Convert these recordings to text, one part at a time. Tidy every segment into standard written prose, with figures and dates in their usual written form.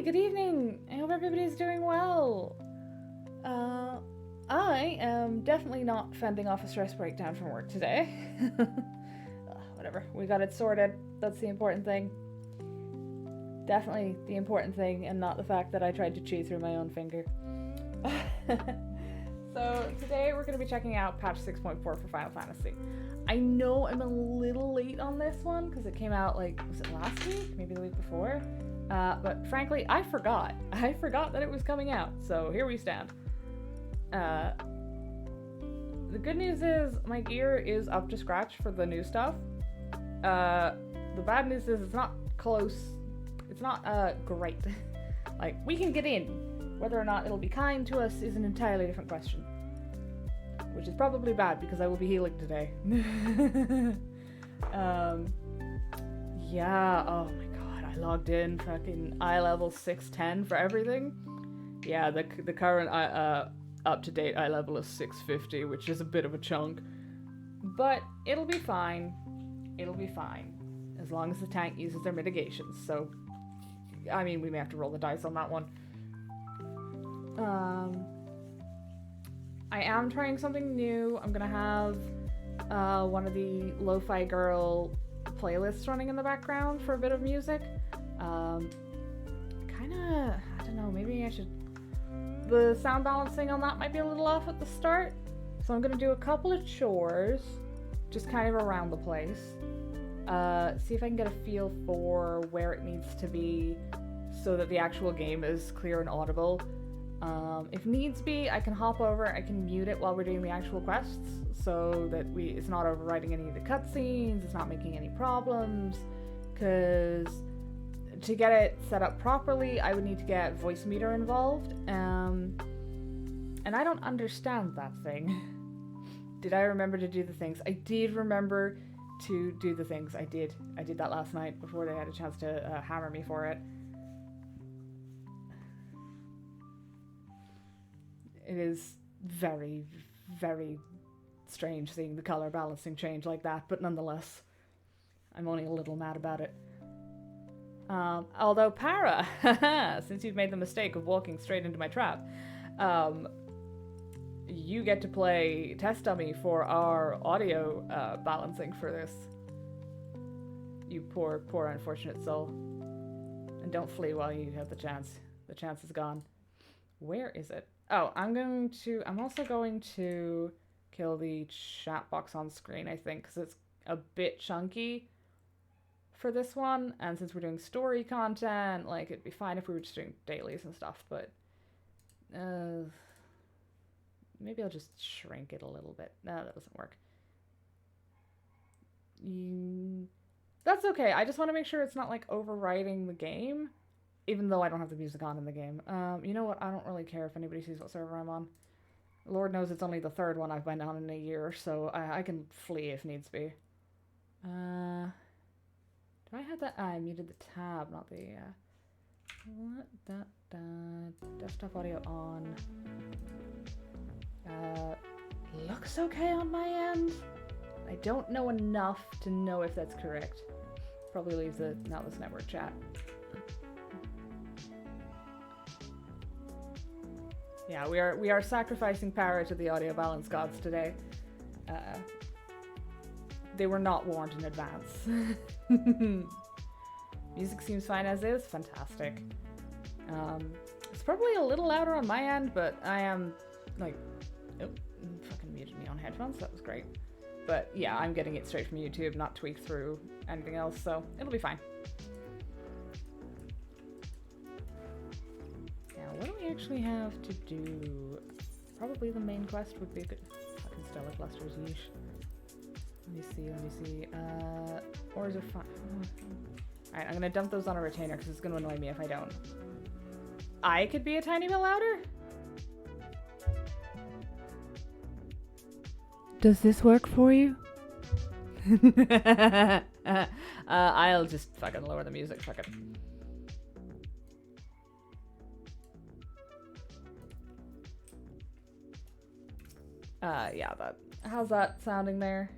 good evening. I hope everybody's doing well. I am definitely not fending off a stress breakdown from work today. Whatever, we got it sorted. That's the important thing. Definitely the important thing, and not the fact that I tried to chew through my own finger. So today we're going to be checking out patch 6.4 for Final Fantasy. I know I'm a little late on this one because it came out was it last week? Maybe the week before? But frankly, I forgot. I forgot that it was coming out, so here we stand. The good news is my gear is up to scratch for the new stuff. The bad news is it's not close. It's not great. We can get in. Whether or not it'll be kind to us is an entirely different question. Which is probably bad because I will be healing today. Yeah, oh my god, I logged in fucking eye level 610 for everything. Yeah, the current up-to-date eye level is 650, which is a bit of a chunk. But it'll be fine. It'll be fine. As long as the tank uses their mitigations. So, I mean, we may have to roll the dice on that one. I am trying something new. I'm gonna have one of the Lofi Girl playlists running in the background for a bit of music. I don't know, maybe I should... The sound balancing on that might be a little off at the start. So I'm gonna do a couple of chores, just kind of around the place. See if I can get a feel for where it needs to be so that the actual game is clear and audible. If needs be, I can hop over, I can mute it while we're doing the actual quests so that it's not overriding any of the cutscenes, it's not making any problems, because to get it set up properly, I would need to get voice meter involved, and I don't understand that thing. Did I remember to do the things? I did remember to do the things. I did that last night before they had a chance to hammer me for it. It is very, very strange seeing the color balancing change like that, but nonetheless, I'm only a little mad about it. Although Para, since you've made the mistake of walking straight into my trap, you get to play test dummy for our audio balancing for this. You poor, poor unfortunate soul. And don't flee while you have the chance. The chance is gone. Where is it? Oh, I'm also going to kill the chat box on screen, I think, because it's a bit chunky for this one, and since we're doing story content, it'd be fine if we were just doing dailies and stuff, but maybe I'll just shrink it a little bit. No, that doesn't work. That's okay, I just want to make sure it's not, overriding the game. Even though I don't have the music on in the game. You know what? I don't really care if anybody sees what server I'm on. Lord knows it's only the third one I've been on in a year, so I can flee if needs be. Do I have that? I muted the tab, not the... Desktop audio on. Looks okay on my end. I don't know enough to know if that's correct. Probably leave the Not This Network chat. Yeah, we are sacrificing Para to the audio balance gods today. They were not warned in advance. Music seems fine as is. Fantastic. It's probably a little louder on my end, but I am oh, fucking muted me on headphones. That was great. But yeah, I'm getting it straight from YouTube, not tweaked through anything else, so it'll be fine. What do we actually have to do? Probably the main quest would be a good... Fucking stellar clusters, yeesh. Let me see. Or is it fine? Alright, I'm gonna dump those on a retainer because it's gonna annoy me if I don't. I could be a tiny bit louder? Does this work for you? I'll just fucking lower the music, fuck it. Yeah, how's that sounding there?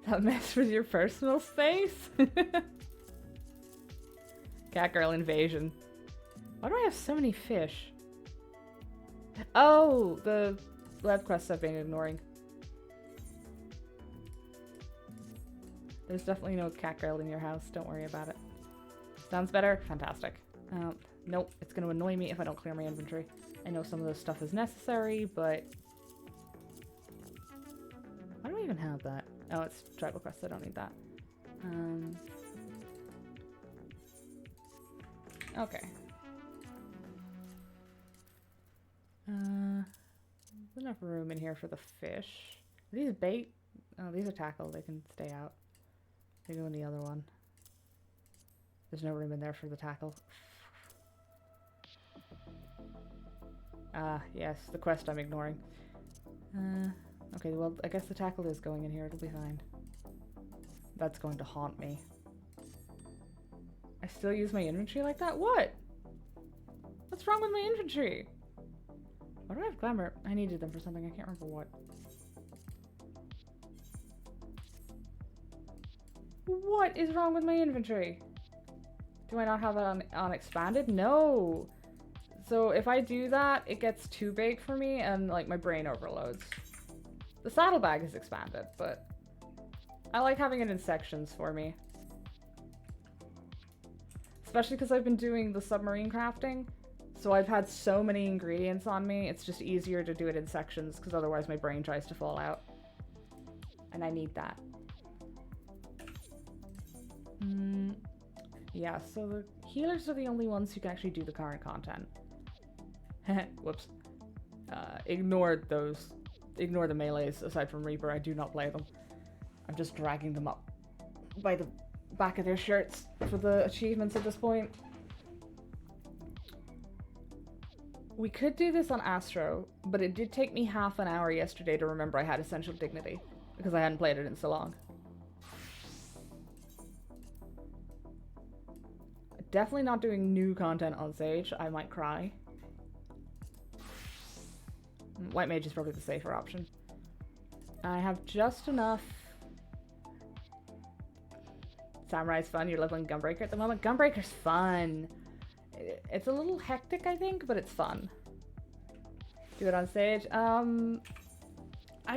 That mess with your personal space? Catgirl invasion. Why do I have so many fish? Oh, the lab quests I've been ignoring. There's definitely no Catgirl in your house. Don't worry about it. Sounds better? Fantastic. Nope, it's going to annoy me if I don't clear my inventory. I know some of this stuff is necessary, but... Why do I even have that? Oh, it's tribal quest. I don't need that. Okay. There's enough room in here for the fish. Are these bait? Oh, these are tackle. They can stay out. They go in the other one. There's no room in there for the tackle. Ah, yes, the quest I'm ignoring. Okay, well, I guess the tackle is going in here. It'll be fine. That's going to haunt me. I still use my inventory like that? What? What's wrong with my inventory? Why do I have glamour? I needed them for something. I can't remember what. What is wrong with my inventory? Do I not have it on expanded? No! So if I do that, it gets too big for me and like my brain overloads. The saddlebag is expanded, but I like having it in sections for me. Especially because I've been doing the submarine crafting. So I've had so many ingredients on me, it's just easier to do it in sections because otherwise my brain tries to fall out. And I need that. Yeah, so the healers are the only ones who can actually do the current content. Whoops. Ignore those. Ignore the melees, aside from Reaper. I do not play them. I'm just dragging them up by the back of their shirts for the achievements at this point. We could do this on Astro, but it did take me half an hour yesterday to remember I had Essential Dignity, because I hadn't played it in so long. Definitely not doing new content on Sage. I might cry. White Mage is probably the safer option. I have just enough. Samurai's fun. You're leveling Gunbreaker at the moment. Gunbreaker's fun. It's a little hectic, I think, but it's fun. Do it on Sage. I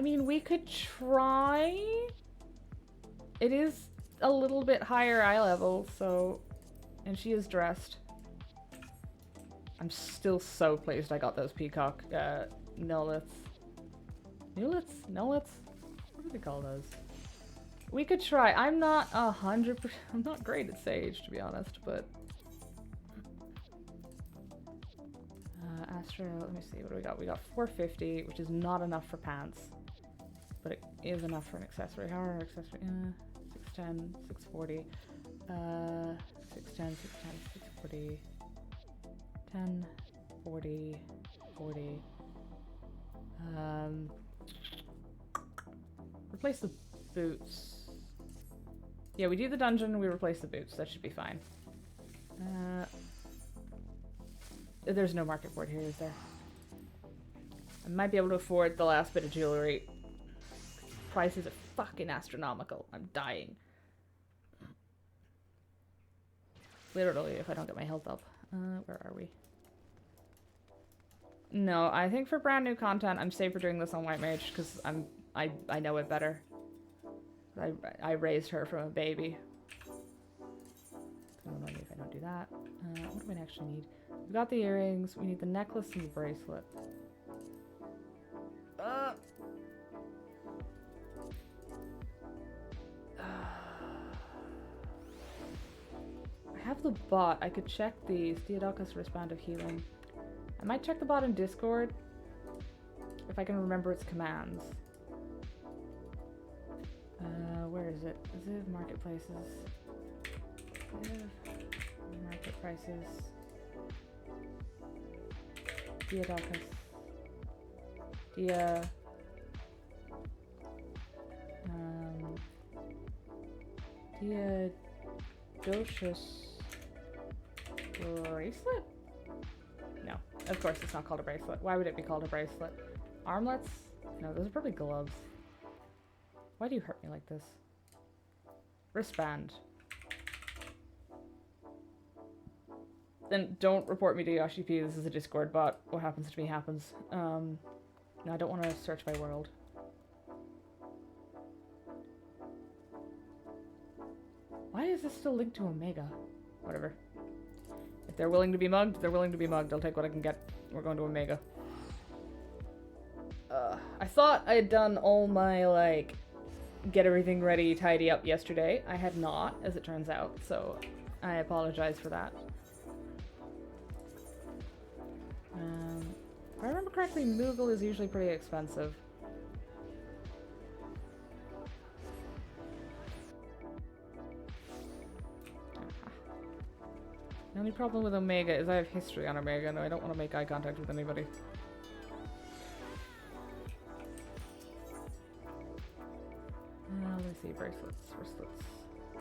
mean, we could try. It is a little bit higher eye level, so... And she is dressed. I'm still so pleased I got those peacock nolits. Nolits? Nolits? What do they call those? We could try. I'm not 100%. I'm not great at Sage, to be honest, but... Astro, let me see. What do we got? We got 450, which is not enough for pants. But it is enough for an accessory. How are our accessory? 610, 640. 610, 640, 10, 40, 40. Replace the boots. Yeah, we do the dungeon, we replace the boots. That should be fine. There's no market board here, is there? I might be able to afford the last bit of jewelry. Prices are fucking astronomical. I'm dying. Literally, if I don't get my health up. Where are we? No, I think for brand new content, I'm safer doing this on White Mage because I know it better. I raised her from a baby. I don't know if I don't do that. What do we actually need? We got the earrings. We need the necklace and the bracelet. I have the bot. I could check these. Diadoka's wristband of healing. I might check the bot in Discord if I can remember its commands. Where is it? Is it marketplaces? Market prices. Diadoka's. Diadoshus bracelet? No, of course it's not called a bracelet. Why would it be called a bracelet? Armlets? No, those are probably gloves. Why do you hurt me like this? Wristband. Then don't report me to Yoshi P. This is a Discord bot. What happens to me happens. No, I don't want to search by world. Why is this still linked to Omega? Whatever. If they're willing to be mugged, they're willing to be mugged. I'll take what I can get. We're going to Omega. I thought I had done all my, like, get everything ready, tidy up yesterday. I had not, as it turns out, so I apologize for that. If I remember correctly, Moogle is usually pretty expensive. The only problem with Omega is I have history on Omega, and I don't want to make eye contact with anybody. Let me see, bracelets.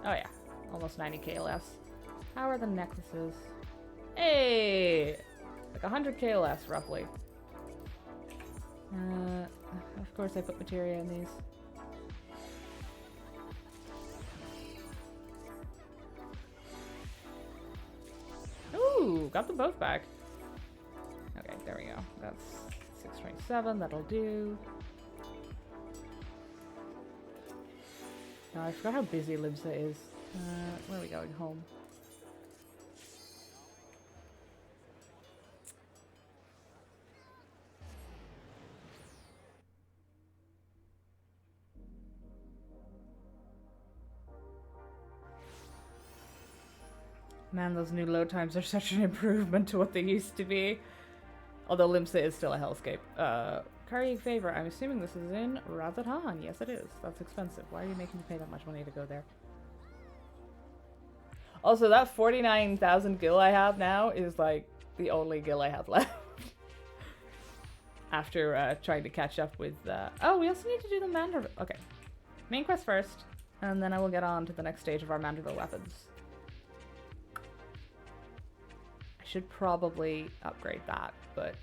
Oh yeah, almost 90k less. How are the necklaces? Hey! Like 100k less, roughly. Of course I put materia in these. Ooh, got them both back. Okay, there we go. That's 627, that'll do. Oh, I forgot how busy Limsa is. Where are we going? Home. Man, those new load times are such an improvement to what they used to be. Although Limsa is still a hellscape. Curry favor. I'm assuming this is in Razatan. Yes, it is. That's expensive. Why are you making me pay that much money to go there? Also, that 49,000 gil I have now is like the only gil I have left. After trying to catch up with... Oh, we also need to do the Manderville. Okay. Main quest first, and then I will get on to the next stage of our Manderville weapons. I should probably upgrade that, but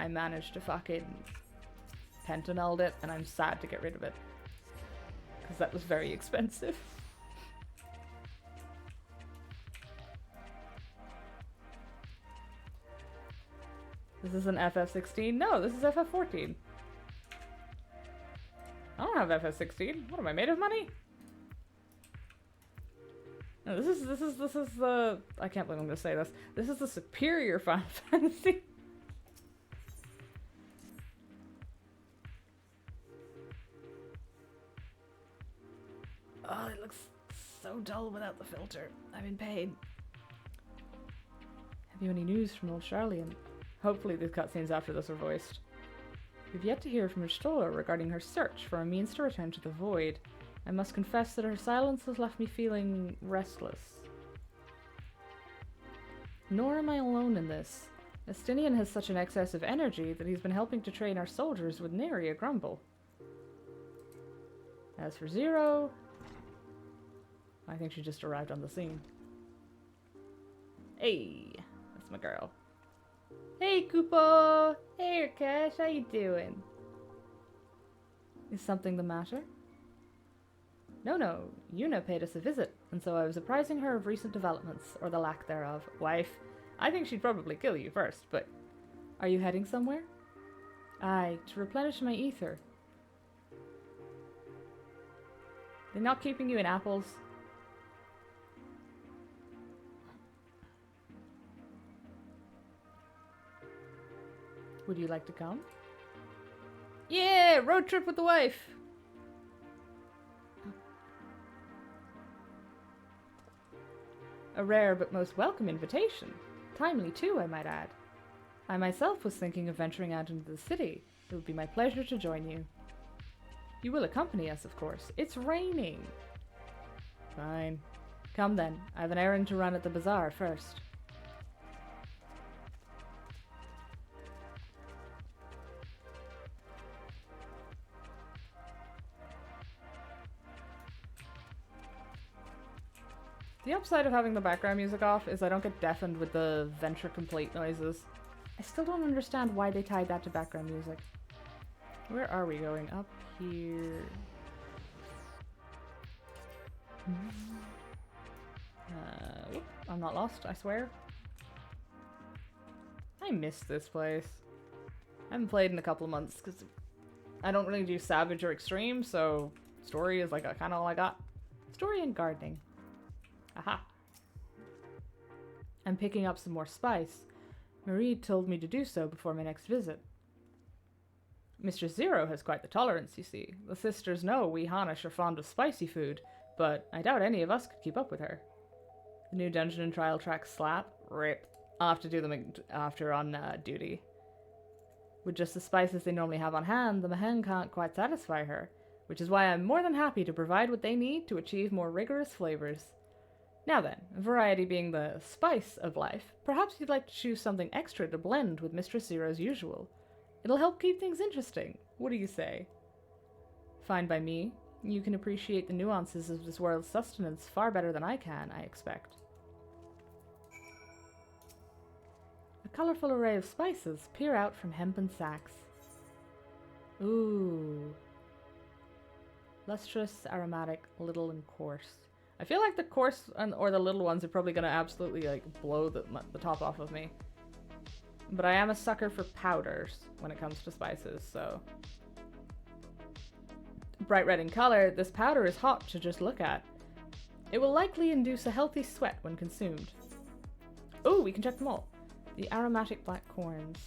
I managed to fucking pentameld it, and I'm sad to get rid of it. Because that was very expensive. This is an FF16? No, this is FF14. I don't have FF16. What am I, made of money? No, this is the... I can't believe I'm gonna say this. This is the superior Final Fantasy. Oh, it looks so dull without the filter. I'm in pain. Have you any news from old Charlian? Hopefully the cutscenes after this are voiced. We've yet to hear from Stola regarding her search for a means to return to the Void. I must confess that her silence has left me feeling restless. Nor am I alone in this. Estinian has such an excess of energy that he's been helping to train our soldiers with nary a grumble. As for Zero... I think she just arrived on the scene. Hey, that's my girl. Hey, Koopo! Hey, Cash, how you doing? Is something the matter? No, Yuna paid us a visit, and so I was apprising her of recent developments, or the lack thereof. Wife, I think she'd probably kill you first, but... Are you heading somewhere? Aye, to replenish my ether. They're not keeping you in apples? Would you like to come? Yeah, road trip with the wife! A rare but most welcome invitation. Timely too, I might add. I myself was thinking of venturing out into the city. It would be my pleasure to join you. You will accompany us, of course. It's raining. Fine. Come then. I have an errand to run at the bazaar first. The upside of having the background music off is I don't get deafened with the venture complete noises. I still don't understand why they tied that to background music. Where are we going? Up here. Whoop, I'm not lost, I swear. I miss this place. I haven't played in a couple of months because I don't really do Savage or Extreme, so story is like kind of all I got. Story and gardening. Aha. I'm picking up some more spice. Marie told me to do so before my next visit. Mr. Zero has quite the tolerance, you see. The sisters know we Hanish are fond of spicy food, but I doubt any of us could keep up with her. The new dungeon and trial tracks slap. Rip. I'll have to do them after on duty. With just the spices they normally have on hand, the Mahen can't quite satisfy her, which is why I'm more than happy to provide what they need to achieve more rigorous flavors. Now then, variety being the spice of life, perhaps you'd like to choose something extra to blend with Mistress Zero's usual. It'll help keep things interesting. What do you say? Fine by me. You can appreciate the nuances of this world's sustenance far better than I can, I expect. A colorful array of spices peer out from hempen sacks. Ooh. Lustrous, aromatic, little, and coarse. I feel like the coarse or the little ones are probably going to absolutely like blow the top off of me. But I am a sucker for powders when it comes to spices, so... Bright red in color, this powder is hot to just look at. It will likely induce a healthy sweat when consumed. Ooh, we can check them all. The aromatic black corns.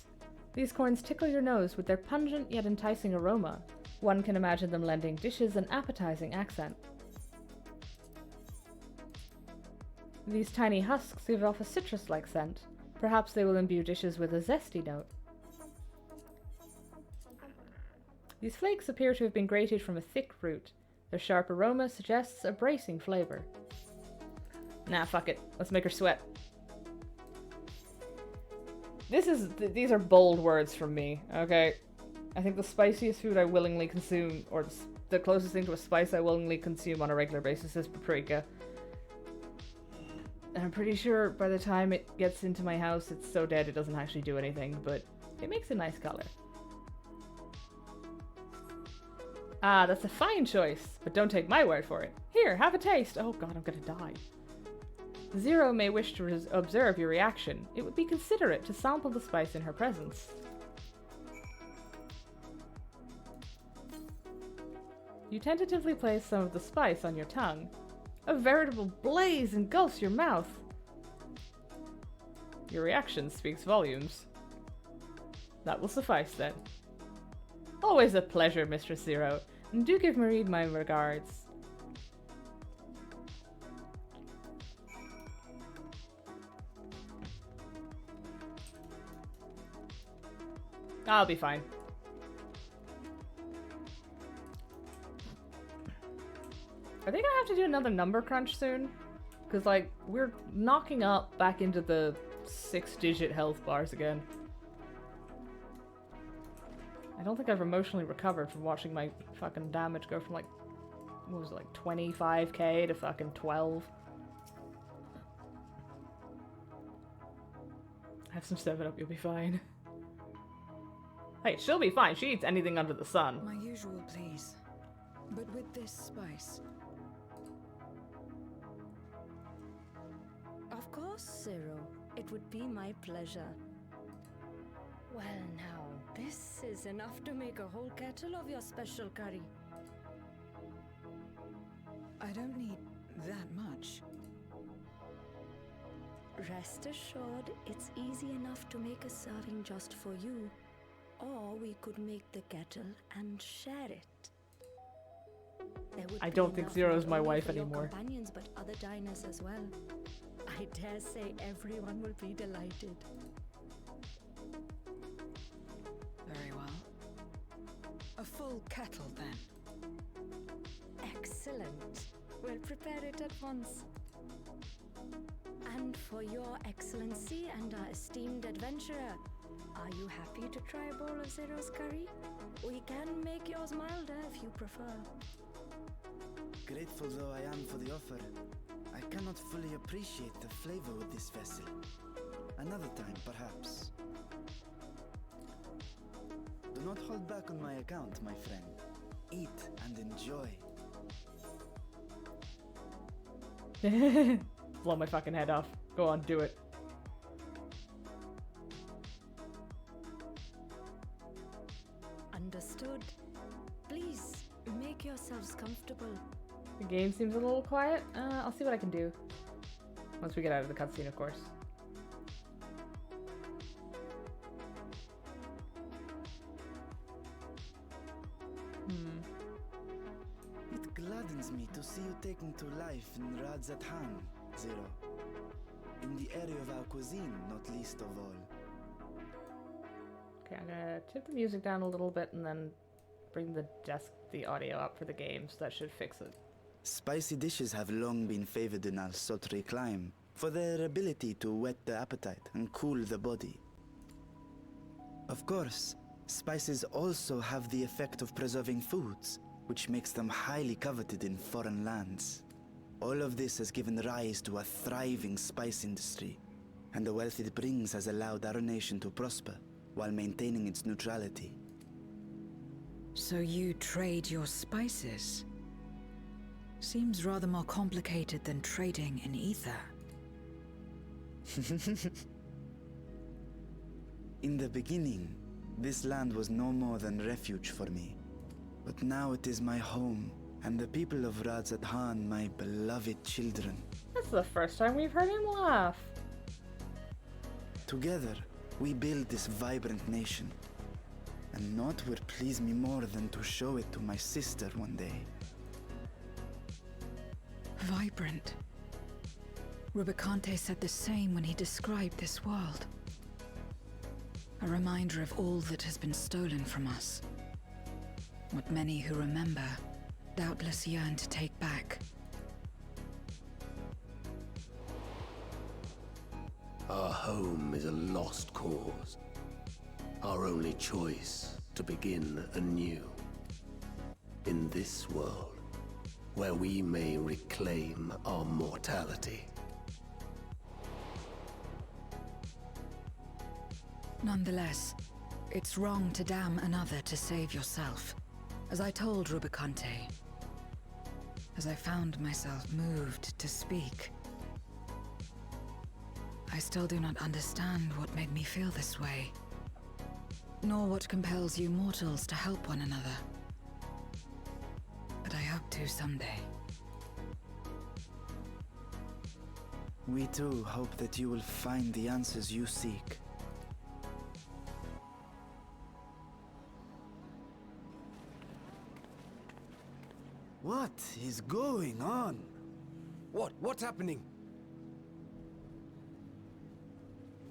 These corns tickle your nose with their pungent yet enticing aroma. One can imagine them lending dishes an appetizing accent. These tiny husks give off a citrus-like scent. Perhaps they will imbue dishes with a zesty note. These flakes appear to have been grated from a thick root. Their sharp aroma suggests a bracing flavor. Nah, fuck it. Let's make her sweat. These are bold words from me, okay? I think the spiciest food I willingly consume, or the closest thing to a spice I willingly consume on a regular basis is paprika. And I'm pretty sure by the time it gets into my house, it's so dead it doesn't actually do anything, but it makes a nice color. Ah, that's a fine choice, but don't take my word for it. Here, have a taste. Oh god, I'm gonna die. Zero may wish to observe your reaction. It would be considerate to sample the spice in her presence. You tentatively place some of the spice on your tongue. A veritable blaze engulfs your mouth. Your reaction speaks volumes. That will suffice then. Always a pleasure, Mistress Zero, and do give Marie my regards. I'll be fine. Are they gonna have to do another number crunch soon? Because, like, we're knocking up back into the 6-digit health bars again. I don't think I've emotionally recovered from watching my fucking damage go from, like, what was it, like 25k to fucking 12. Have some 7-Up, you'll be fine. Hey, she'll be fine. She eats anything under the sun. My usual, please. But with this spice. Of course, Zero. It would be my pleasure. Well now, this is enough to make a whole kettle of your special curry. I don't need that much. Rest assured, it's easy enough to make a serving just for you. Or we could make the kettle and share it. I don't think Zero's my wife anymore. Companions, but other diners as well. I dare say everyone will be delighted. Very well. A full kettle, then. Excellent. We'll prepare it at once. And for your excellency and our esteemed adventurer, are you happy to try a bowl of Zero's curry? We can make yours milder if you prefer. Grateful though I am for the offer, I cannot fully appreciate the flavor with this vessel. Another time, perhaps. Do not hold back on my account, my friend. Eat and enjoy. Blow my fucking head off. Go on, do it. Understood. Please, make yourselves comfortable. The game seems a little quiet. I'll see what I can do. Once we get out of the cutscene, of course. It gladdens me to see you taken to life in Radzathan, Zero. In the area of our cuisine, not least of all. Okay, I'm gonna tip the music down a little bit and then bring the audio up for the game, so that should fix it. Spicy dishes have long been favored in our sultry clime for their ability to whet the appetite and cool the body. Of course, spices also have the effect of preserving foods, which makes them highly coveted in foreign lands. All of this has given rise to a thriving spice industry, and the wealth it brings has allowed our nation to prosper while maintaining its neutrality. So you trade your spices? Seems rather more complicated than trading in ether. In the beginning, this land was no more than refuge for me. But now it is my home, and the people of Radzathan my beloved children. That's the first time we've heard him laugh. Together, we build this vibrant nation. And naught would please me more than to show it to my sister one day. Vibrant. Rubicante said the same when he described this world. A reminder of all that has been stolen from us. What many who remember doubtless yearn to take back. Our home is a lost cause. Our only choice to begin anew. In this world, where we may reclaim our mortality. Nonetheless, it's wrong to damn another to save yourself. As I told Rubicante, as I found myself moved to speak, I still do not understand what made me feel this way, nor what compels you mortals to help one another. But I hope to someday. We too hope that you will find the answers you seek. What is going on? What's happening?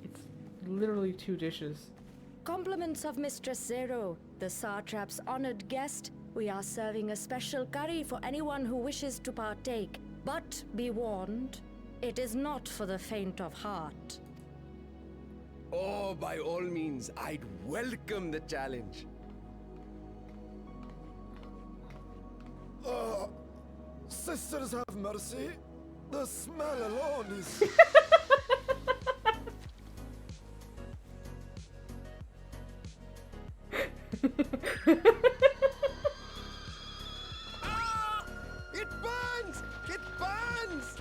It's literally 2 dishes. Compliments of Mistress Zero, the Satrap's honored guest. We are serving a special curry for anyone who wishes to partake. But be warned, it is not for the faint of heart. Oh, by all means, I'd welcome the challenge. Sisters have mercy. The smell alone is... It burns! It burns!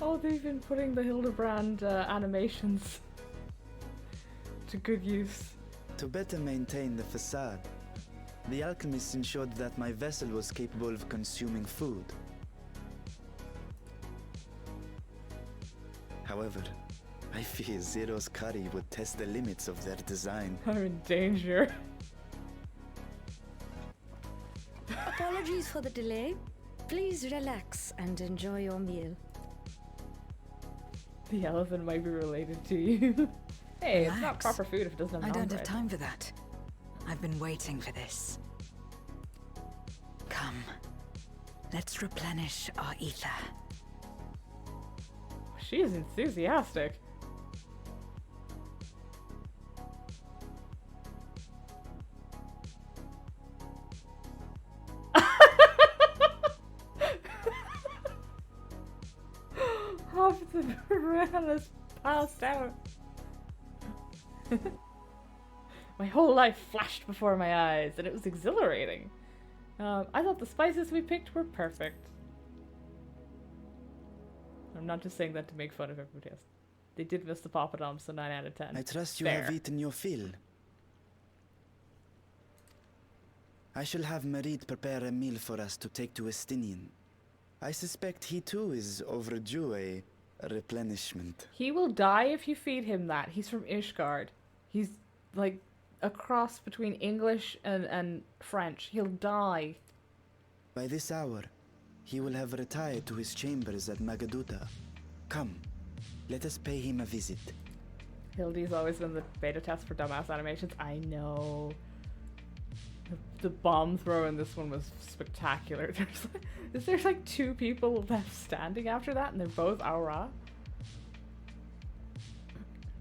Oh, they've been putting the Hildebrand animations to good use. To better maintain the facade, the alchemists ensured that my vessel was capable of consuming food. However, I fear Zero's curry would test the limits of their design. I'm in danger. Apologies for the delay. Please relax and enjoy your meal. The elephant might be related to you. Hey, it's not Relax. proper food if it doesn't have I naan don't have bread. time for that. I've been waiting for this. Come, let's replenish our ether. She is enthusiastic. Half the piranhas passed out. My whole life flashed before my eyes, and it was exhilarating. I thought the spices we picked were perfect. I'm not just saying that to make fun of everybody else. They did miss the poppadom, so 9 out of 10. I trust you Fair. have eaten your fill. I shall have Marit prepare a meal for us to take to Estinian. I suspect he too is overdue a replenishment. He will die if you feed him that. He's from Ishgard. He's like a cross between English and French. He'll die. By this hour, he will have retired to his chambers at Magaduta. Come, let us pay him a visit. Hildy's always been the beta test for dumbass animations. I know. The bomb throw in this one was spectacular. There's like 2 people left standing after that, and they're both Aura.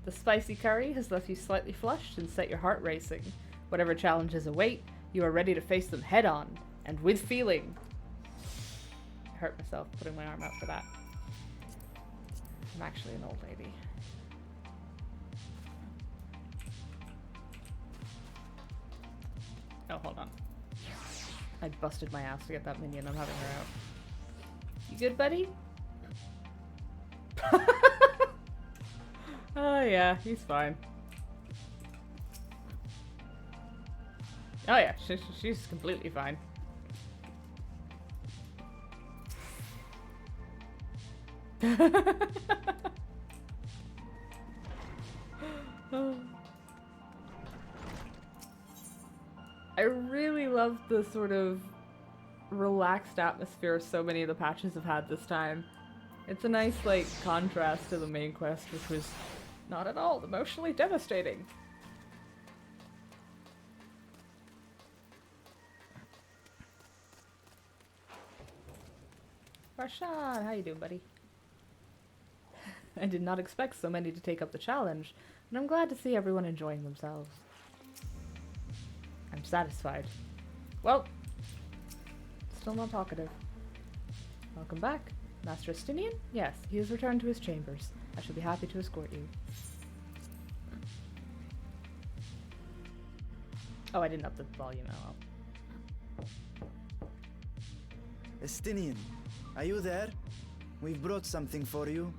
The spicy curry has left you slightly flushed and set your heart racing. Whatever challenges await, you are ready to face them head on, and with feeling. I hurt myself putting my arm out for that. I'm actually an old lady. Oh, hold on. I busted my ass to get that minion. I'm having her out. You good, buddy? Oh, yeah, he's fine. Oh, yeah, she's completely fine. I really love the sort of relaxed atmosphere so many of the patches have had this time. It's a nice, like, contrast to the main quest, which was not at all emotionally devastating. Rashad, how you doing, buddy? I did not expect so many to take up the challenge, and I'm glad to see everyone enjoying themselves. I'm satisfied. Well, still not talkative. Welcome back. Master Estinian? Yes, he has returned to his chambers. I shall be happy to escort you. Oh, I didn't up the volume. Oh, well. Estinian, are you there? We've brought something for you.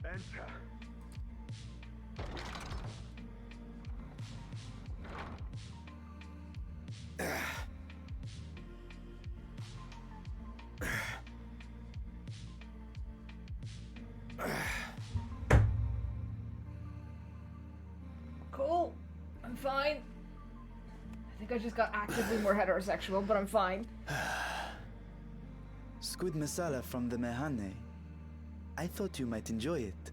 Enter. Cool. I'm fine. I think I just got actively more heterosexual, but I'm fine. Squid masala from the Mehane. I thought you might enjoy it.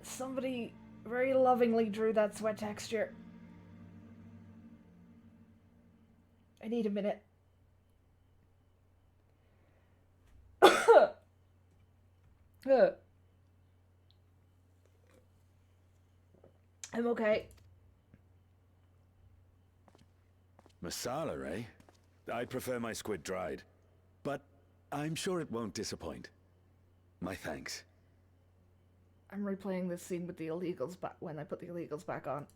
Somebody very lovingly drew that sweat texture. I need a minute. I'm okay. Masala, eh? I'd prefer my squid dried. But I'm sure it won't disappoint. My thanks. I'm replaying this scene with the illegals back when I put the illegals back on.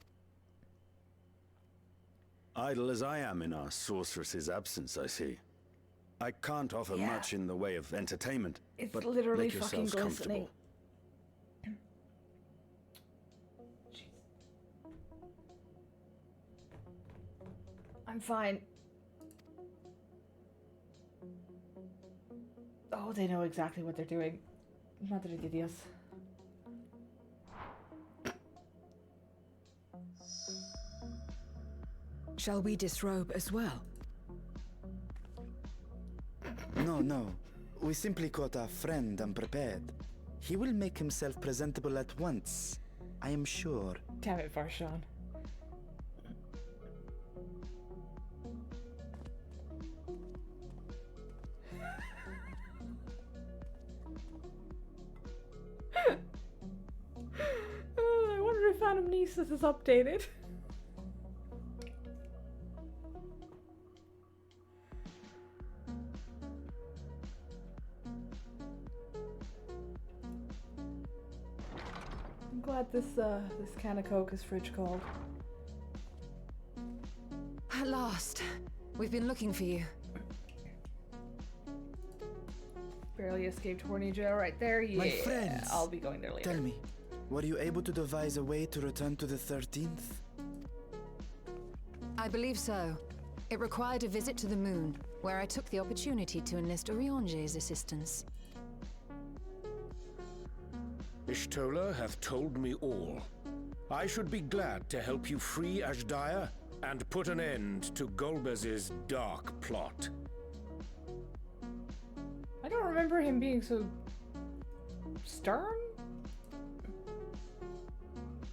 Idle as I am in our sorceress's absence, I see. I can't offer Yeah. much in the way of entertainment, It's but literally make fucking yourselves glistening. comfortable. Jeez. I'm fine. Oh, they know exactly what they're doing. Madre de Dios. Shall we disrobe as well? No. We simply caught our friend unprepared. He will make himself presentable at once, I am sure. Damn it, Varshan. I wonder if Anamnesis is updated. I'm glad this can of Coke is fridge cold. At last. We've been looking for you. Barely escaped horny jail right there. Yeah, My friends, I'll be going there later. tell me, were you able to devise a way to return to the 13th? I believe so. It required a visit to the moon, where I took the opportunity to enlist Orionge's assistance. Ishtola hath told me all. I should be glad to help you free Ashdaya and put an end to Golbez's dark plot. I don't remember him being so stern.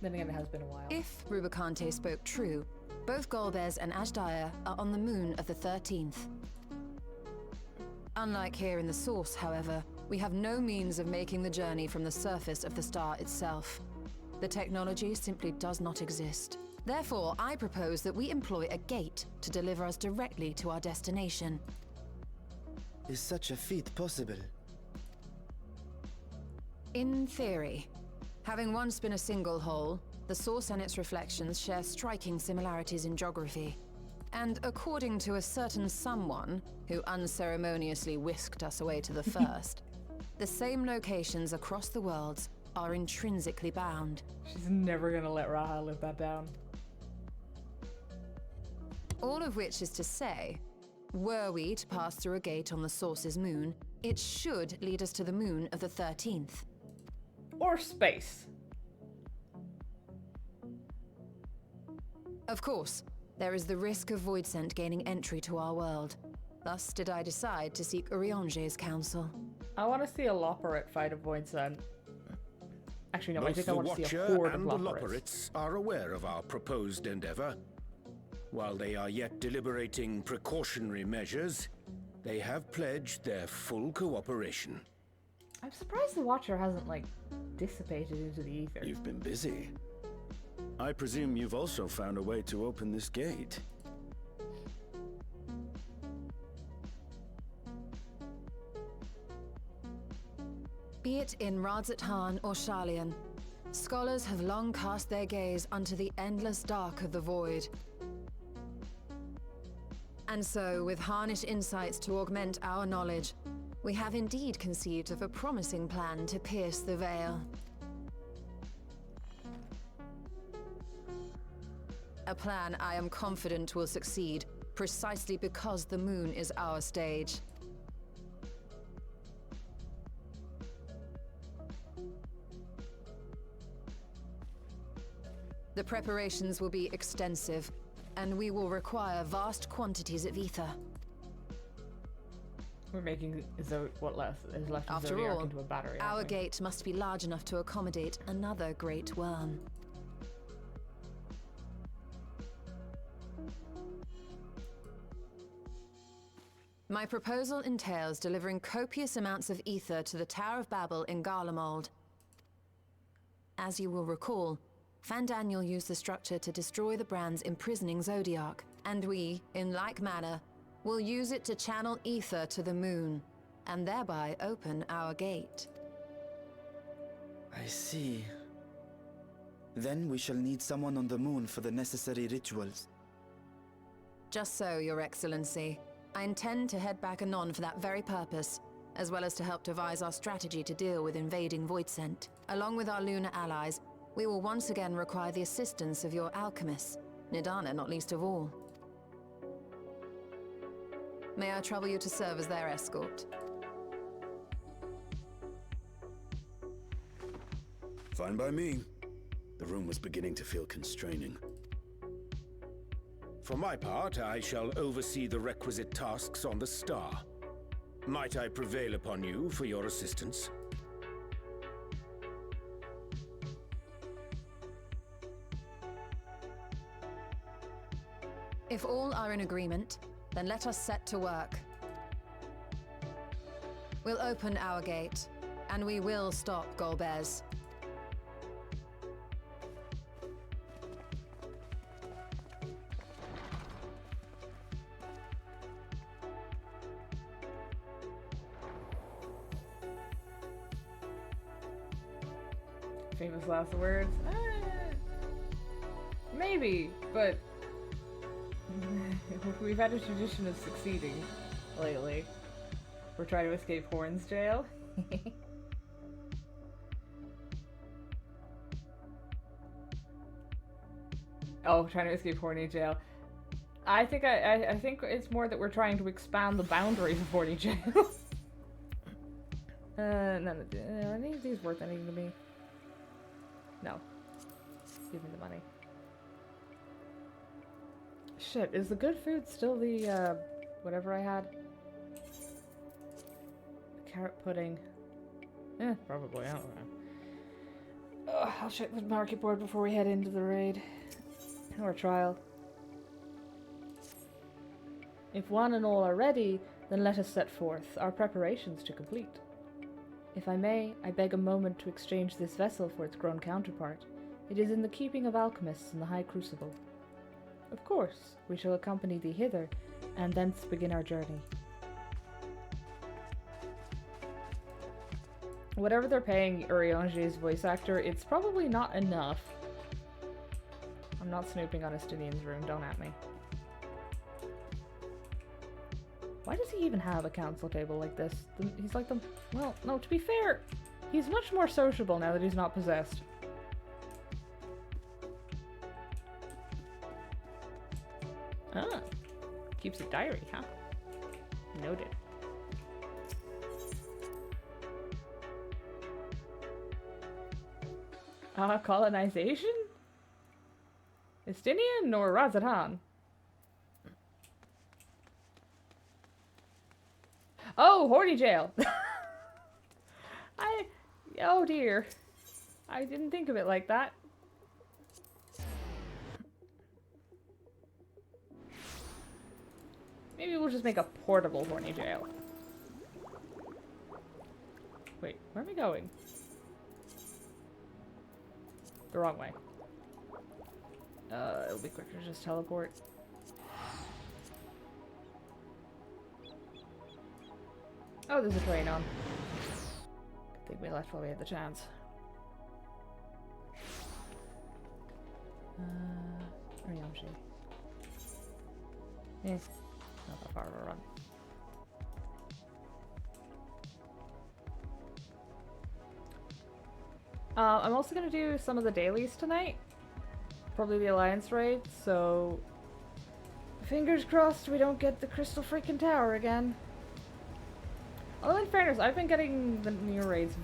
Then again, it has been a while. If Rubicante spoke true, both Golbez and Ashdaya are on the moon of the 13th. Unlike here in the Source, however, we have no means of making the journey from the surface of the star itself. The technology simply does not exist. Therefore, I propose that we employ a gate to deliver us directly to our destination. Is such a feat possible? In theory. Having once been a single hole, the Source and its reflections share striking similarities in geography. And according to a certain someone who unceremoniously whisked us away to the first, the same locations across the worlds are intrinsically bound. She's never gonna let Raha live that down. All of which is to say, were we to pass through a gate on the Source's moon, it should lead us to the moon of the 13th. Or space. Of course, there is the risk of Voidsent gaining entry to our world. Thus did I decide to seek Orionge's counsel. I want to see a Loporrit fight a Voidsent. Actually, no, I Both think the I want to see a Watcher horde of and the Loporrits. Loporrits are aware of our proposed endeavor. While they are yet deliberating precautionary measures, they have pledged their full cooperation. I'm surprised the Watcher hasn't, like, dissipated into the ether. You've been busy. I presume you've also found a way to open this gate. Be it in Radzat-Han or Sharlayan, scholars have long cast their gaze unto the endless dark of the void. And so, with harnish insights to augment our knowledge, we have indeed conceived of a promising plan to pierce the veil. A plan I am confident will succeed, precisely because the moon is our stage. The preparations will be extensive, and we will require vast quantities of ether. We're making what is left of After Zodiac all, into a battery. our aren't we? gate must be large enough to accommodate another great worm. My proposal entails delivering copious amounts of ether to the Tower of Babel in Garlemald. As you will recall, Fandaniel used the structure to destroy the Brand's imprisoning Zodiac, and we, in like manner, will use it to channel ether to the moon, and thereby open our gate. I see. Then we shall need someone on the moon for the necessary rituals. Just so, Your Excellency. I intend to head back anon for that very purpose, as well as to help devise our strategy to deal with invading Voidsent. Along with our lunar allies, we will once again require the assistance of your alchemists, Nidana not least of all. May I trouble you to serve as their escort? Fine by me. The room was beginning to feel constraining. For my part, I shall oversee the requisite tasks on the star. Might I prevail upon you for your assistance? If all are in agreement, then let us set to work. We'll open our gate, and we will stop Golbez. Famous last words? Maybe, but we've had a tradition of succeeding lately. We're trying to escape Horn's jail. Oh, trying to escape Horny jail. I think I think it's more that we're trying to expand the boundaries of Horny jail. None of are any of these worth anything to me? No. Give me the money. Shit, is the good food still the whatever I had? Carrot pudding. Probably, I don't know. Ugh, I'll check the market board before we head into the raid. Or trial. If one and all are ready, then let us set forth, our preparations to complete. If I may, I beg a moment to exchange this vessel for its grown counterpart. It is in the keeping of alchemists in the High Crucible. Of course, we shall accompany thee hither, and thence begin our journey. Whatever they're paying Urianger's voice actor, it's probably not enough. I'm not snooping on Estinian's room, don't at me. Why does he even have a council table like this? He's like the... Well, no, to be fair, he's much more sociable now that he's not possessed. Ah, keeps a diary, huh? Noted. Colonization? Estinian or Razatan? Oh, Horny jail! Oh dear. I didn't think of it like that. Maybe we'll just make a portable Horny jail. Wait, where am I going? The wrong way. It'll be quicker to just teleport. Oh, there's a train on. I think we left while we had the chance. Ryamshi. Not that far of a run. I'm also gonna do some of the dailies tonight. Probably the Alliance raid, so fingers crossed we don't get the Crystal freaking Tower again. Although in fairness, I've been getting the new raids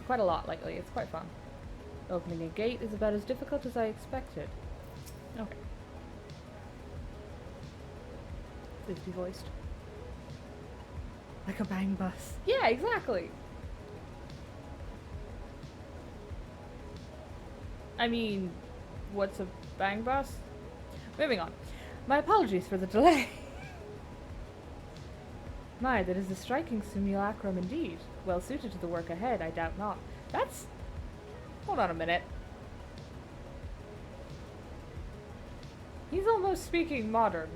quite a lot lately. It's quite fun. Opening a gate is about as difficult as I expected. Okay. Please be voiced. Like a bang bus. Yeah, exactly! I mean, what's a bang bus? Moving on. My apologies for the delay. My, that is a striking simulacrum indeed. Well suited to the work ahead, I doubt not. That's... Hold on a minute. He's almost speaking modern.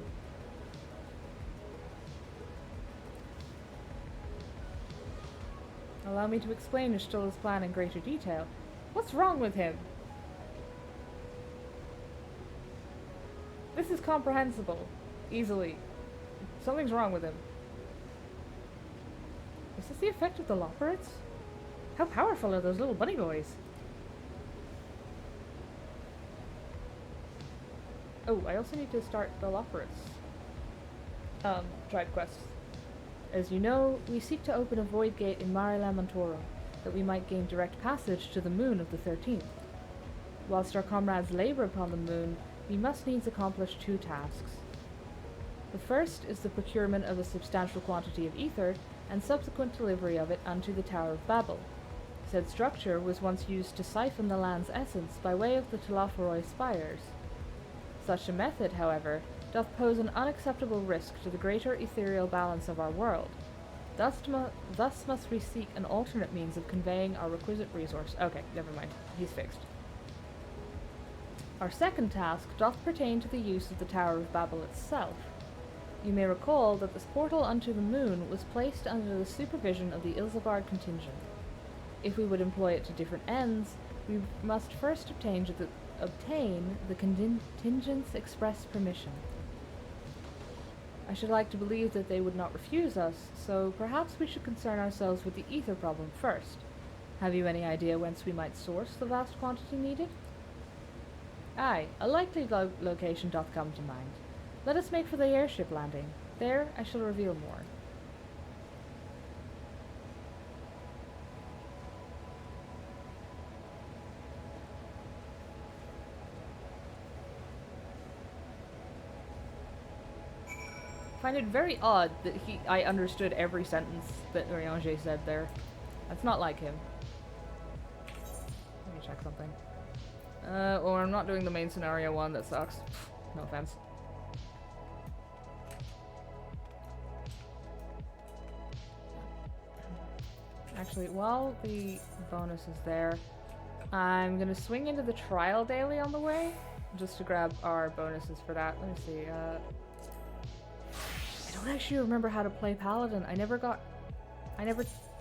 Allow me to explain Ishtila's plan in greater detail. What's wrong with him? This is comprehensible. Easily. Something's wrong with him. Is this the effect of the Loperates? How powerful are those little bunny boys? Oh, I also need to start the Loperates. Tribe quests. As you know, we seek to open a void gate in Mare Lamentoro, that we might gain direct passage to the moon of the 13th. Whilst our comrades labor upon the moon, we must needs accomplish two tasks. The first is the procurement of a substantial quantity of ether, and subsequent delivery of it unto the Tower of Babel. Said structure was once used to siphon the land's essence by way of the Telophoroi spires. Such a method, however, doth pose an unacceptable risk to the greater ethereal balance of our world. Thus must we seek an alternate means of conveying our requisite resource. Okay, never mind. He's fixed. Our second task doth pertain to the use of the Tower of Babel itself. You may recall that this portal unto the moon was placed under the supervision of the Ilsabard contingent. If we would employ it to different ends, we must first obtain the contingent's express permission. I should like to believe that they would not refuse us, so perhaps we should concern ourselves with the ether problem first. Have you any idea whence we might source the vast quantity needed? Aye, a likely location doth come to mind. Let us make for the airship landing. There I shall reveal more. I find it very odd that I understood every sentence that Oriange said there. That's not like him. Let me check something. Or I'm not doing the main scenario one, that sucks. No offense. Actually, while the bonus is there, I'm gonna swing into the trial daily on the way, just to grab our bonuses for that. Let me see, I don't actually remember how to play Paladin. I never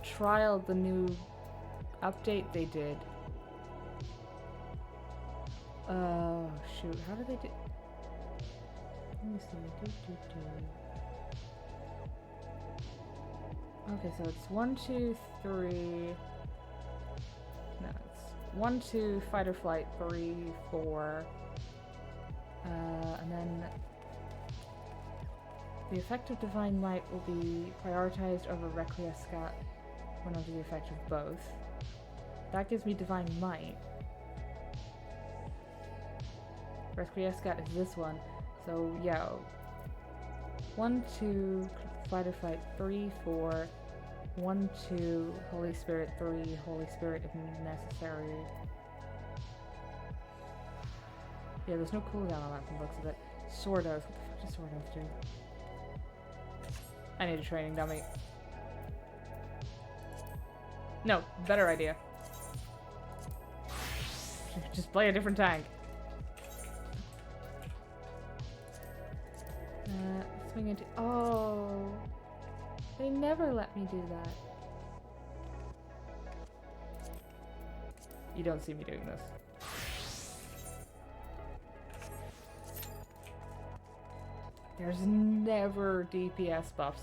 trialed the new update they did. Oh, shoot. How did they do? Let me see. Okay, so it's 1, 2, 3. No, it's 1, 2, fight or flight, 3, 4. And then the effect of Divine Might will be prioritized over Requiescat when under the effect of both. That gives me Divine Might. Requiescat is this one. So, yeah. 1, 2, fight or flight, 3, 4. 1, 2, Holy Spirit, 3, Holy Spirit if necessary. Yeah, there's no cooldown on that from the looks of it. Sword Oath. What the fuck does Sword Oath do? I need a training dummy. No, better idea. Just play a different tank. Swing into. Oh, they never let me do that. You don't see me doing this. There's never DPS buffs.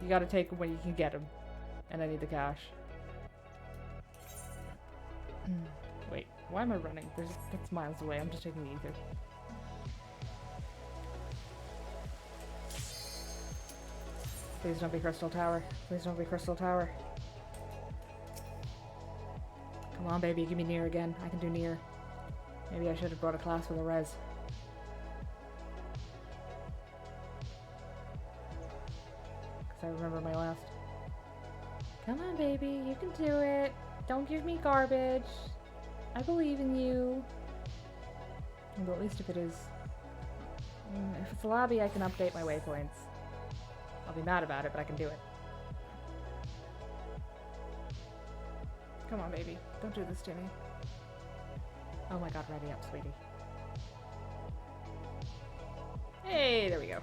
You gotta take them when you can get them. And I need the cash. Wait, why am I running? That's miles away. I'm just taking the ether. Please don't be Crystal Tower. Please don't be Crystal Tower. Come on, baby. Give me near again. I can do near. Maybe I should have brought a class with a res. I remember my last. Come on, baby, you can do it. Don't give me garbage. I believe in you. Well, at least if it is... if it's a lobby, I can update my waypoints. I'll be mad about it, but I can do it. Come on, baby. Don't do this to me. Oh my god, ready up, sweetie. Hey, there we go.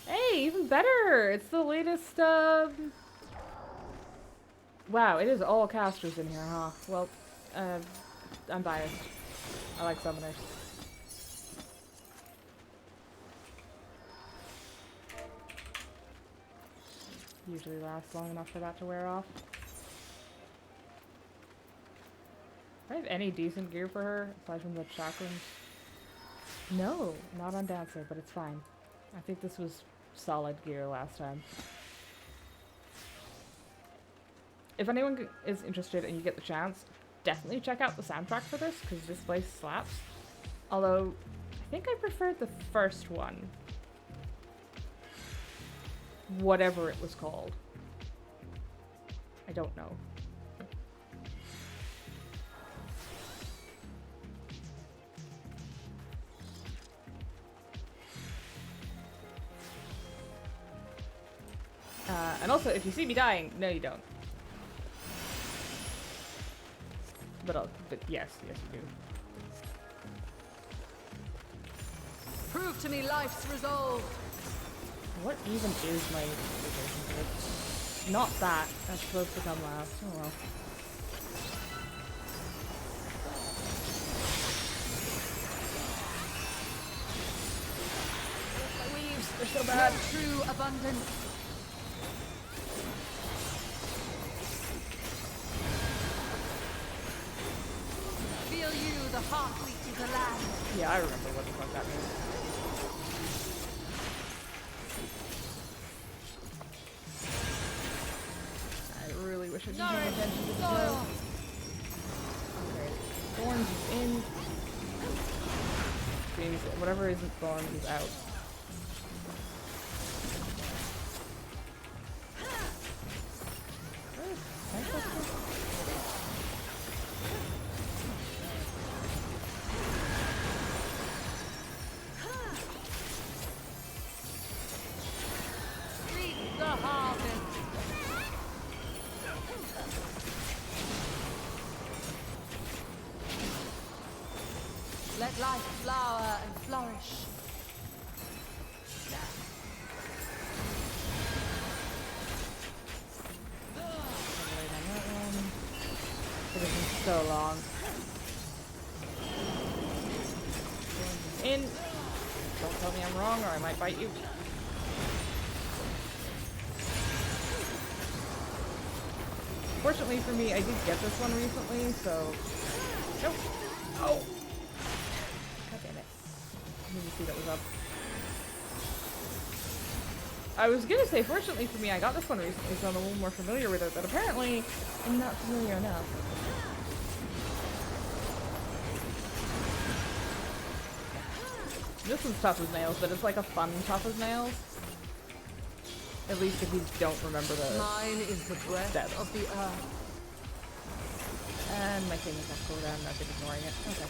Hey, even better! It's the latest, Wow, it is all casters in here, huh? Well, I'm biased. I like summoners. Usually lasts long enough for that to wear off. Do I have any decent gear for her, aside from the chakrams? No, not on Dancer, but it's fine. I think this was solid gear last time. If anyone is interested and you get the chance, definitely check out the soundtrack for this, because this place slaps. Although, I think I preferred the first one. Whatever it was called. I don't know. And also, if you see me dying, no you don't. But yes, yes you do. Prove to me life's resolve. What even is my relationship? Not that. That's supposed to come last. Oh well. So bad. True abundance. Feel you, the heartbeat of the land. Yeah, I remember what the fuck that means. I really wish I did pay attention to the details. Okay, Thorns is in. Means whatever isn't Thorns is out. Reap the harvest. Let life flower and flourish. It has been so long. In. Don't tell me I'm wrong or I might bite you. Fortunately for me, I did get this one recently, so... Nope. Oh! God damn it. I didn't see that was up. I was gonna say, fortunately for me, I got this one recently, so I'm a little more familiar with it, but apparently I'm not familiar enough. This one's tough as nails, but it's like a fun tough as nails. At least if you don't remember the Mine is the breath steps. of the earth. And my thing is not cool down, I've been ignoring it. Okay.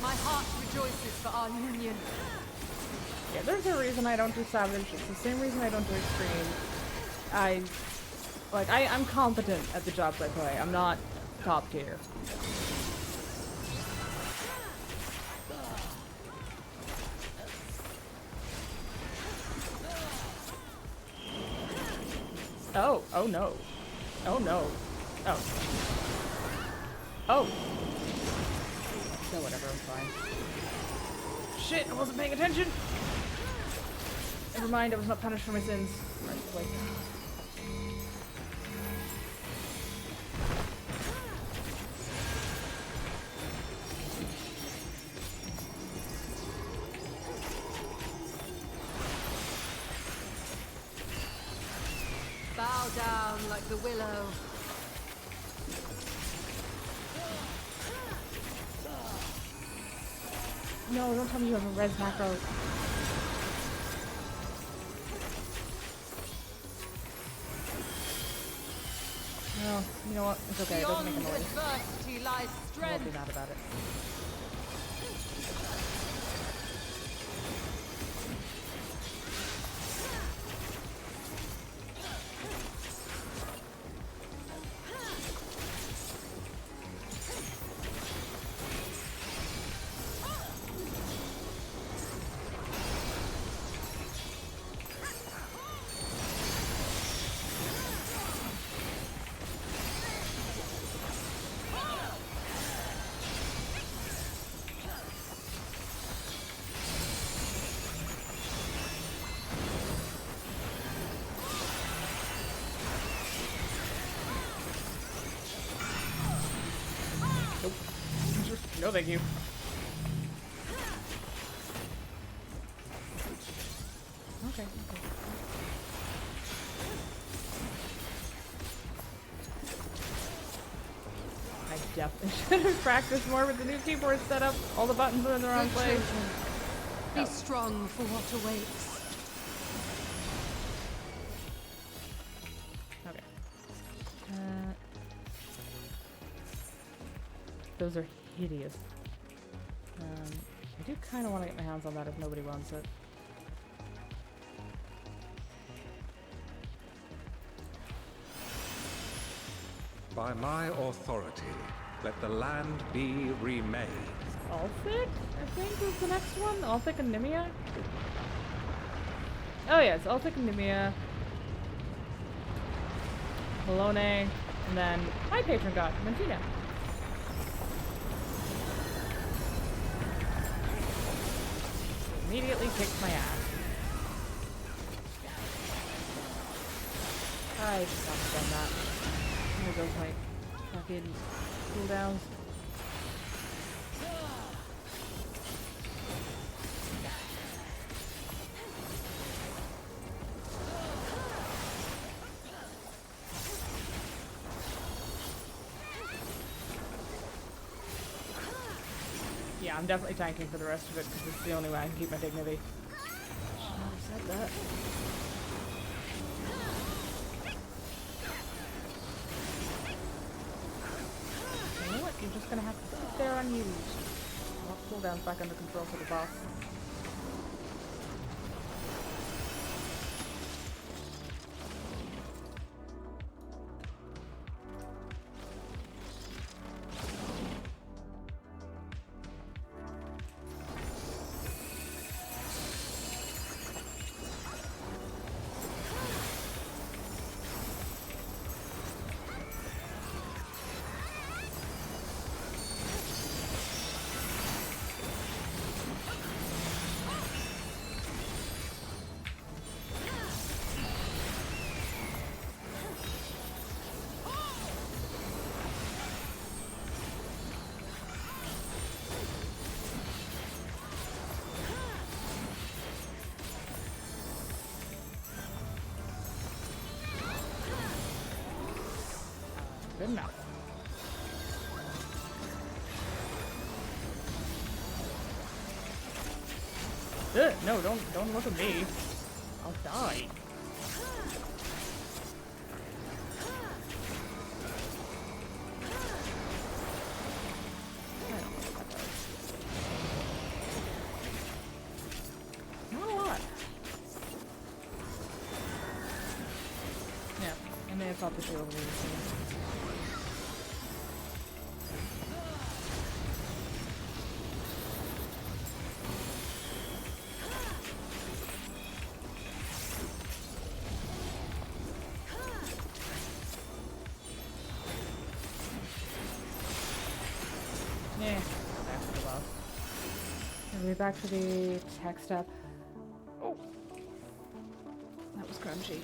My heart rejoices for our union. Yeah, there's a reason I don't do Savage. It's the same reason I don't do Extreme. I'm competent at the jobs I play. I'm not top tier. Oh, oh no. Oh no. Oh. Oh. So whatever, I'm fine. Shit, I wasn't paying attention! Never mind, I was not punished for my sins. Right, wait. Bow down like the willow. No, don't tell me you have a res macro. No, you know what? It's okay, it doesn't make a Beyond noise. adversity lies I won't strength. be mad about it. Nope. No thank you. Okay, okay. I definitely should have practiced more with the new keyboard setup. All the buttons are in the wrong Good place. children, be strong for what awaits. Those are hideous. I do kind of want to get my hands on that if nobody wants it. By my authority, let the land be remade. Ulfic, I think, is the next one. Ulfic and Nimia? Oh yeah, it's Ulfic and Nimia. Malone, and then my patron god, Mentina. Immediately kicked my ass. I just haven't done that. There goes my fucking cooldowns. Yeah, I'm definitely tanking for the rest of it because it's the only way I can keep my dignity. Shouldn't have said that. You know what? You're just gonna have to sit there unused. I'll cooldowns back under control for the boss. Good enough. Ugh, no, don't look at me. I'll die. I don't know what that does. Not a lot. Yeah, I may have thought the shield was the same. Yeah, back to the well. Are we back to the tech step? Oh, that was crunchy.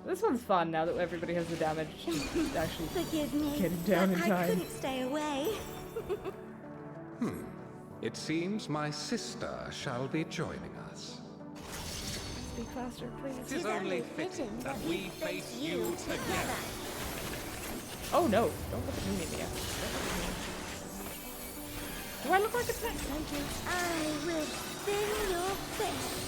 This one's fun now that everybody has the damage. Actually, Forgive me, get it down but in time. I couldn't stay away. It seems my sister shall be joining us. Speak faster, please. It is only fitting that we face you together. Oh no! Don't look at me, Mia. Do I look like a tank? Thank you. I will spin your face.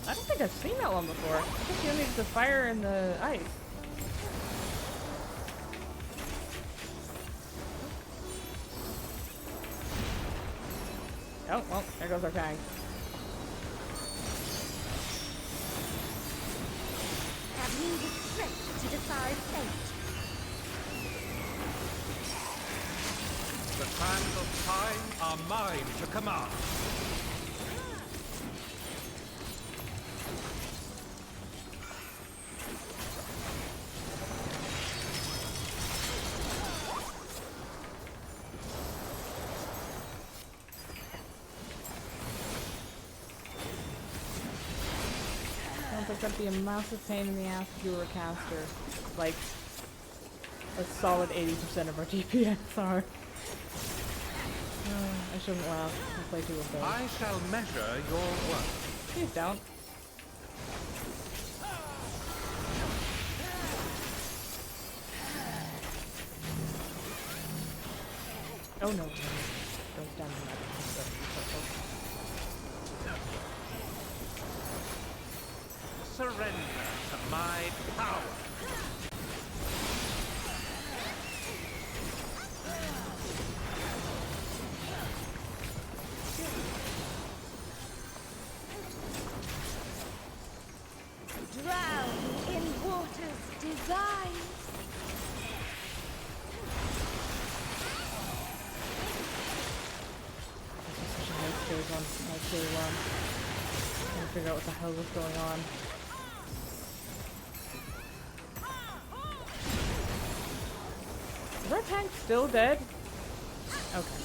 I don't think I've seen that one before. I think you only need the fire and the ice. Oh, well, there goes our tank. Have you the strength to defy fate? The sands of time are mine to command. Sounds like that'd be a massive pain in the ass if you were a caster. Like, a solid 80% of our DPS are. I shouldn't laugh. I play too with those. I shall measure your work. Please don't. Oh no. Don't stand in that. surrender to my power. Drown in water's divine. This is such a high stage one. High stage one. Trying to figure out what the hell was going on. Is our tank still dead? Okay.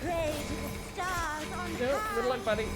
Pray to the stars on Nope, high. good luck, buddy.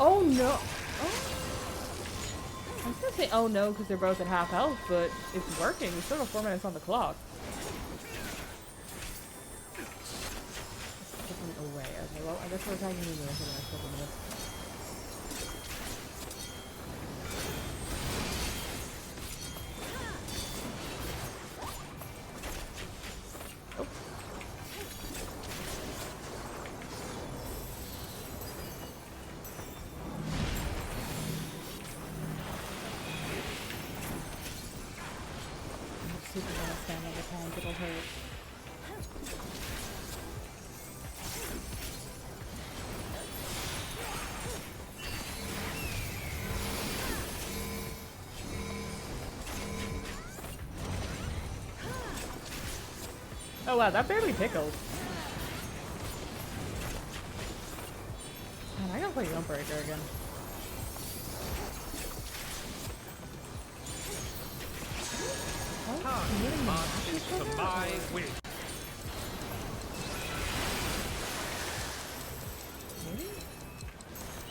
Oh no! Oh. I was gonna say oh no because they're both at half health, but it's working. We still have 4 minutes on the clock. It's taking away. Okay, well I guess we're attacking you for the next couple minutes. Oh. Super gonna stand on the tank, it'll hurt. Oh wow, that barely tickled. Man, I gotta play Gunbreaker again. Time marches to my will. Maybe?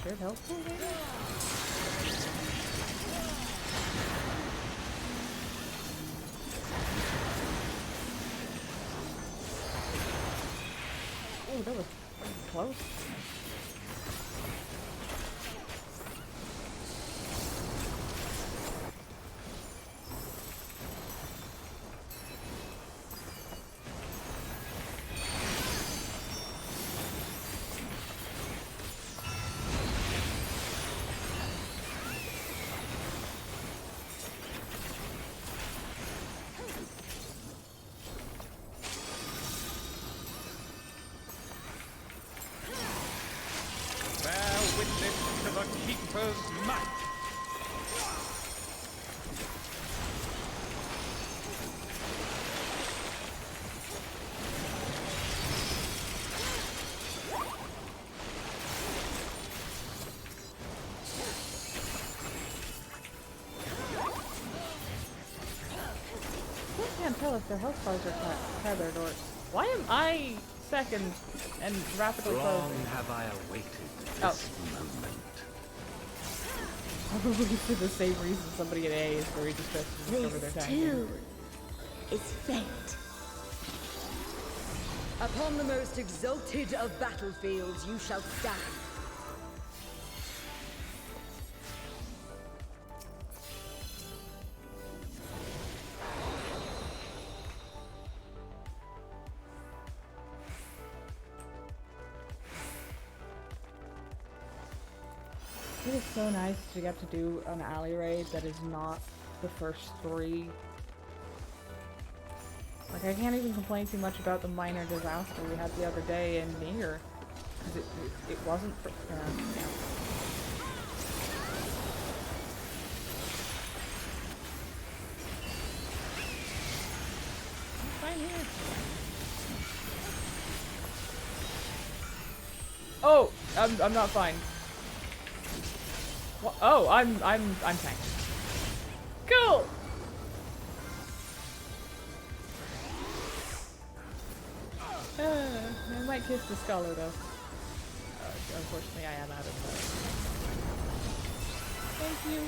Shared health pool, maybe? Oh, that was close. Witness to the Keeper's might. I can't tell if their health bars are tethered or... Why am I second and rapidly Long closing? have I awaited this moment. Probably for the same reason somebody at A is very distressed to discover their This tank. too is fate. Upon the most exalted of battlefields you shall stand. It is so nice to get to do an alley raid that is not the first 3. Like, I can't even complain too much about the minor disaster we had the other day in Nier. Because it wasn't for... yeah. I'm fine here. Oh! I'm not fine. What? Oh, I'm tank. Cool. I might kiss the scholar though. Unfortunately, I am out of that. Thank you.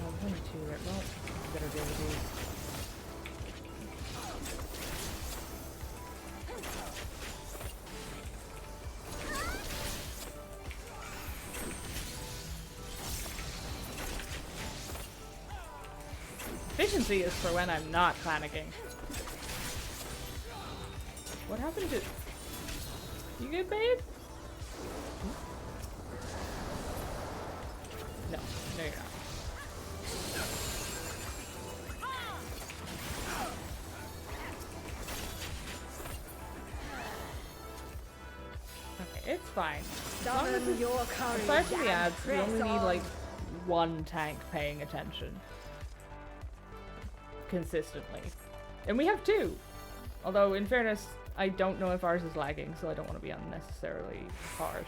Oh, I'm only 2 right. Well, I better deal with these. Efficiency is for when I'm not panicking. What happened to... You good, babe? No, no you're not. Okay, it's fine. Summon your courage. Aside from the ads, we and only press need on. like 1 tank paying attention. Consistently. And we have 2! Although, in fairness, I don't know if ours is lagging, so I don't want to be unnecessarily harsh.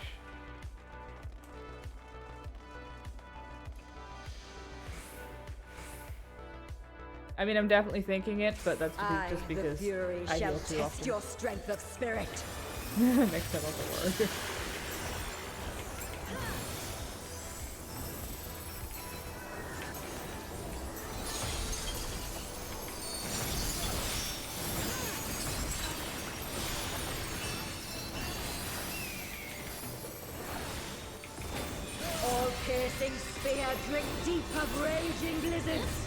I mean, I'm definitely thinking it, but that's just because the Fury I shall heal too test often. your strength of spirit. Next time I'll work. All piercing spear drink deep of raging blizzards.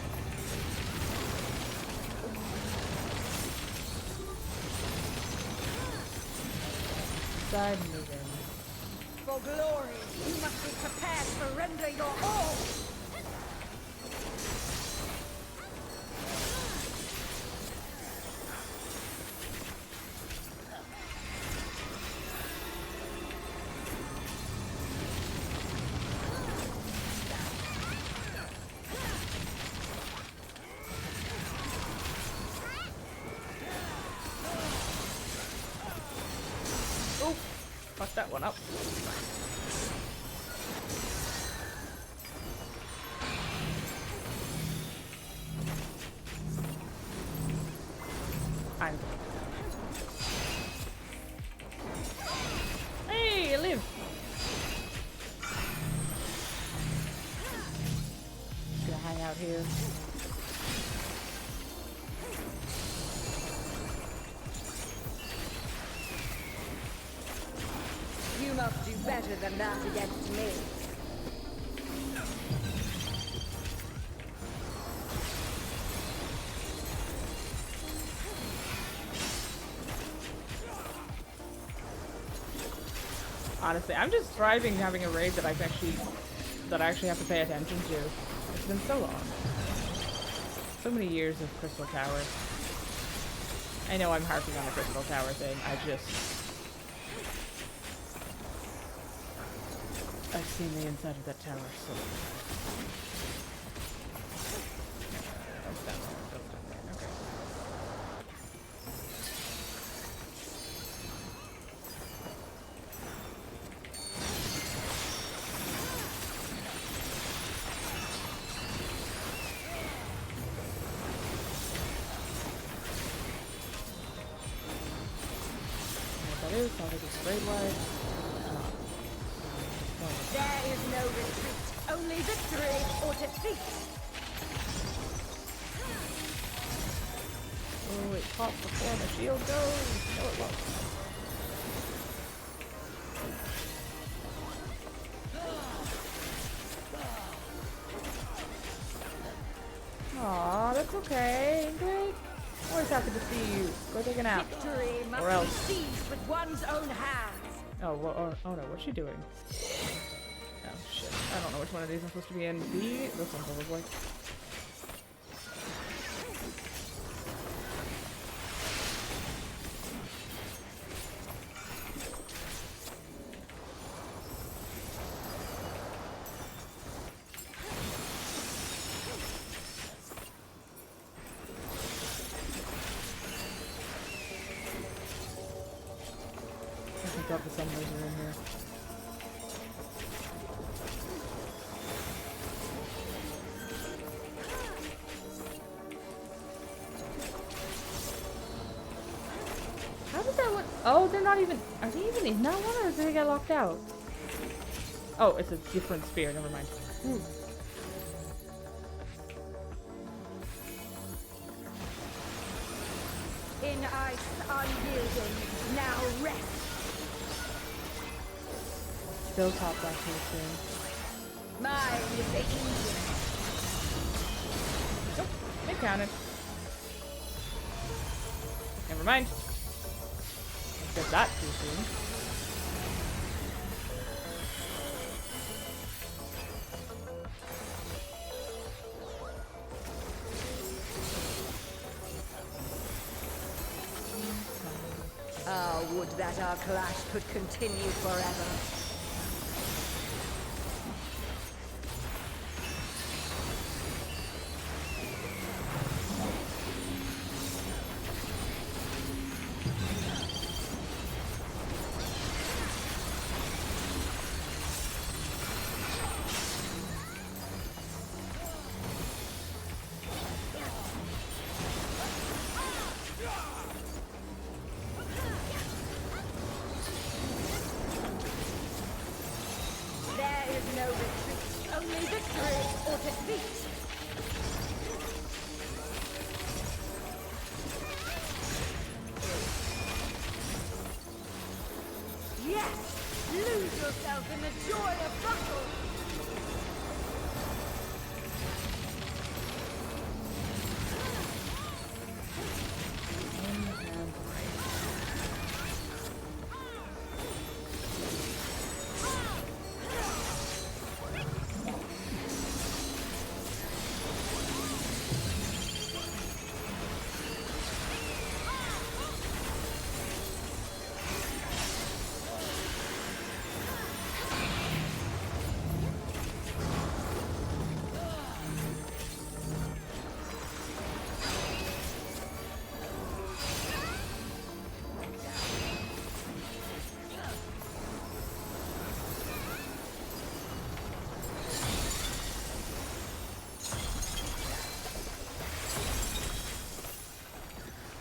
Side moving. For glory, you must be prepared to render your all. Oh, fuck that one up. I'm Hey, I live. Just gonna hang out here. You must do better than that against me. Honestly, I'm just thriving having a raid that I actually have to pay attention to. It's been so long. So many years of Crystal Tower. I know I'm harping on the Crystal Tower thing. I've seen the inside of that tower, so... Don't stand there, don't stand there, okay. That is, I'll take a straight line. There is no retreat, only victory or defeat. Oh, it popped before my shield goes. No, it won't. Aw, that's okay, Ingrid. Always happy to see you. Go take a nap. Victory must Or else. be seized with one's own hands. Oh, well, oh no, what's she doing? Oh shit, I don't know which one of these I'm supposed to be in. B? This one probably. thought the summoners were in here. How did that one? Oh, they're not even. Are they even in that one, or did they get locked out? Oh, it's a different spear. Never mind. Ooh. In ice unyielding, now rest. Still top that too soon. Mine is the engine. Nope, they counted. Never mind. I said that too soon. Ah, would that our clash could continue forever. No retreat, only victory or defeat. Yes! Lose yourself in the joy of battle!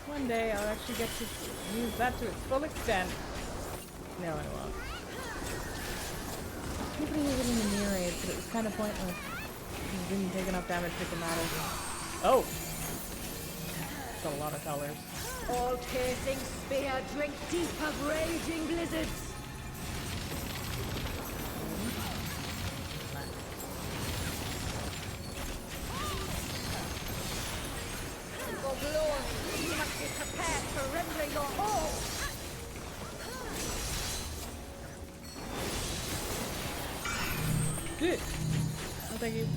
One day I'll actually get to use that to its full extent. No, I won't. People use it in the near age, but it was kind of pointless. It didn't take enough damage to the matter. Oh! That's a lot of colors. All piercing spear, drink deep of raging blizzards. For glory, you must be prepared to render your all. Good. Oh, thank you.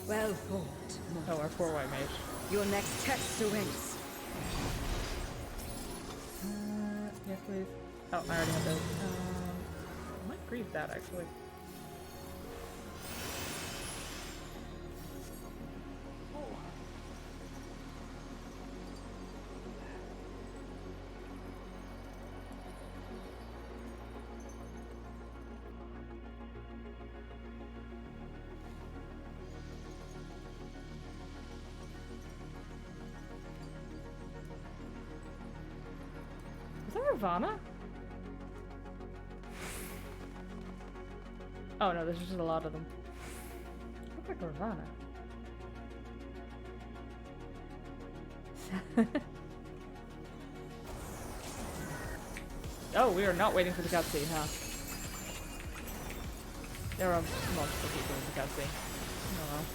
Well fought. Oh, our 4-white mage. Your next test awaits. Yes, please. Oh, I already have those. I might grieve that, actually. Is that Ravana? Oh no, there's just a lot of them. Look like Ravana. Oh, we are not waiting for the cutscene, huh? There are multiple people in the cutscene. Oh well.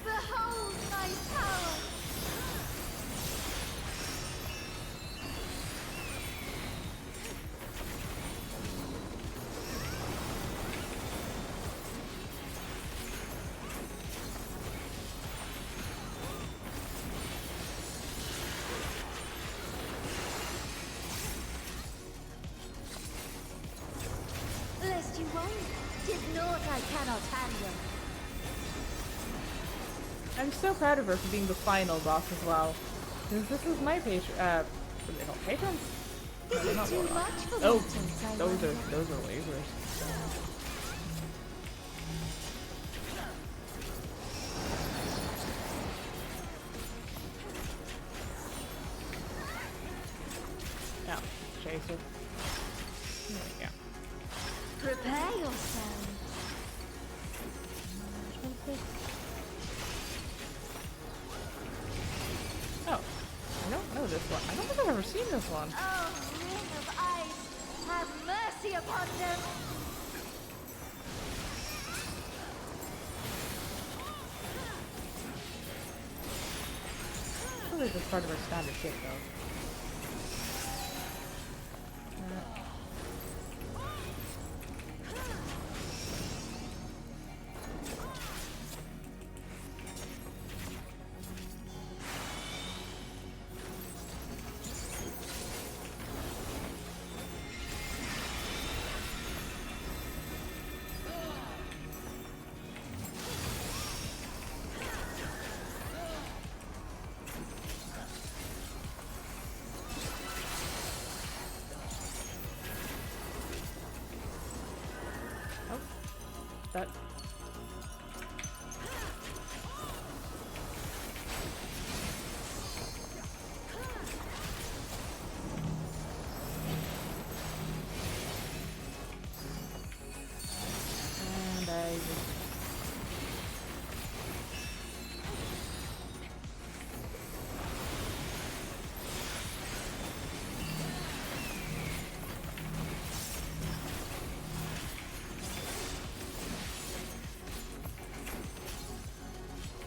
Behold my power! Lest you won't, 'tis naught I cannot handle. I'm so proud of her for being the final boss as well. Because this is my patrons. Are they not patrons? No, they're not warlocks. Oh, those are lasers. Oh, chaser. There we go. Prepare yourself. Oh, I don't know this one. I don't think I've ever seen this one. Oh, ring of ice, have mercy upon them. I feel like this is part of our standard kit though. That. And I just...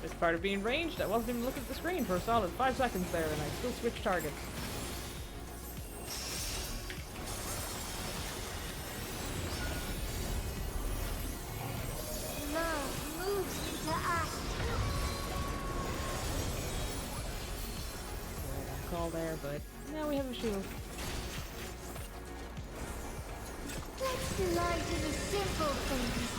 As part of being ranged, I wasn't even looking at the screen for a solid 5 seconds there, and I still switched targets. Love moves me to act. Call there, but now we have a shield. Let's delight in the simple things.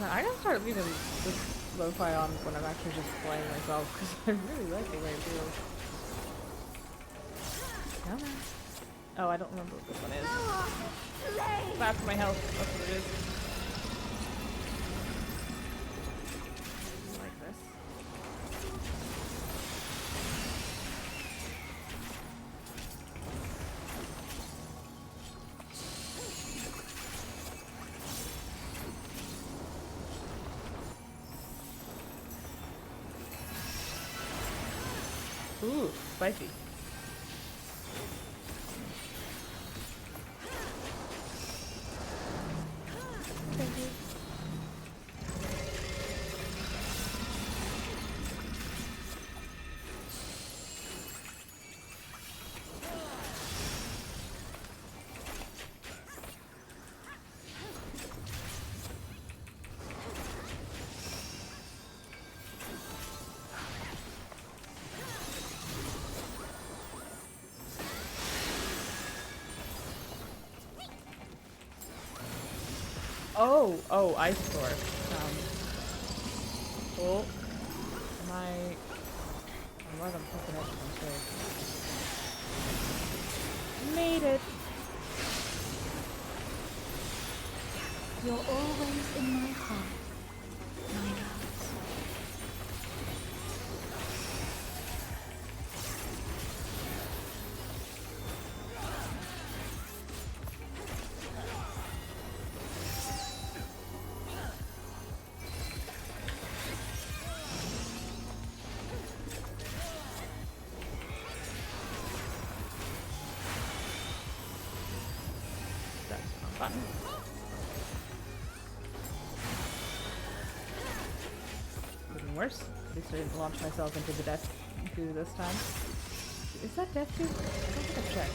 I gotta start leaving this lo-fi on when I'm actually just playing myself, because I really like the way it feels. Come on. Oh, I don't remember what this one is. That's my health. That's what it is. Like this. Ooh, spicy. Thank you. Oh, ice sword. Oh. Am I... I'm right on fucking edge of my mistake. Made it! You're always in my heart, my love. Button. Even worse. At least I didn't launch myself into the death goo this time. Is that death goo? I don't think I've checked.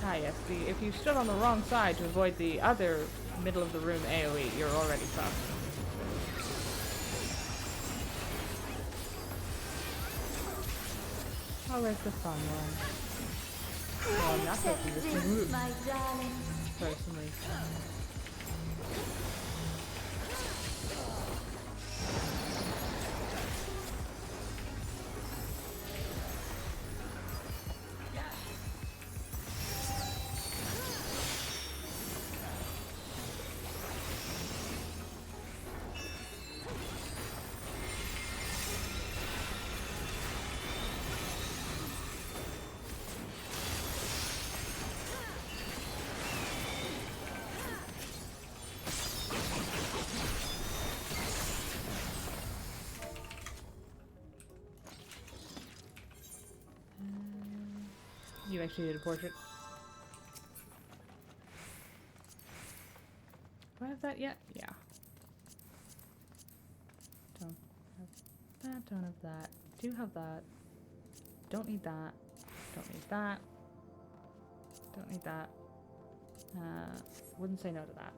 Ah, yes. If you stood on the wrong side to avoid the other middle of the room AoE, you're already fucked. Oh, where's the fun one? Oh, I'm not taking this move. My darling. Personally. You actually did a portrait. Do I have that yet? Yeah. Don't have that, don't have that. Do have that. Don't need that. Don't need that. Don't need that. Wouldn't say no to that.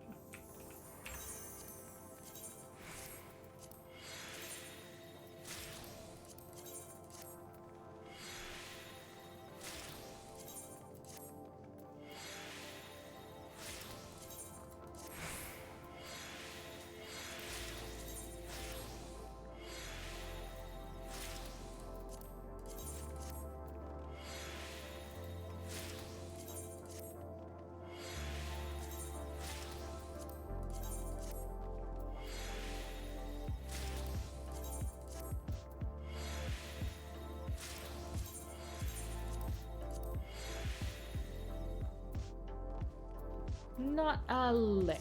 Not a lick.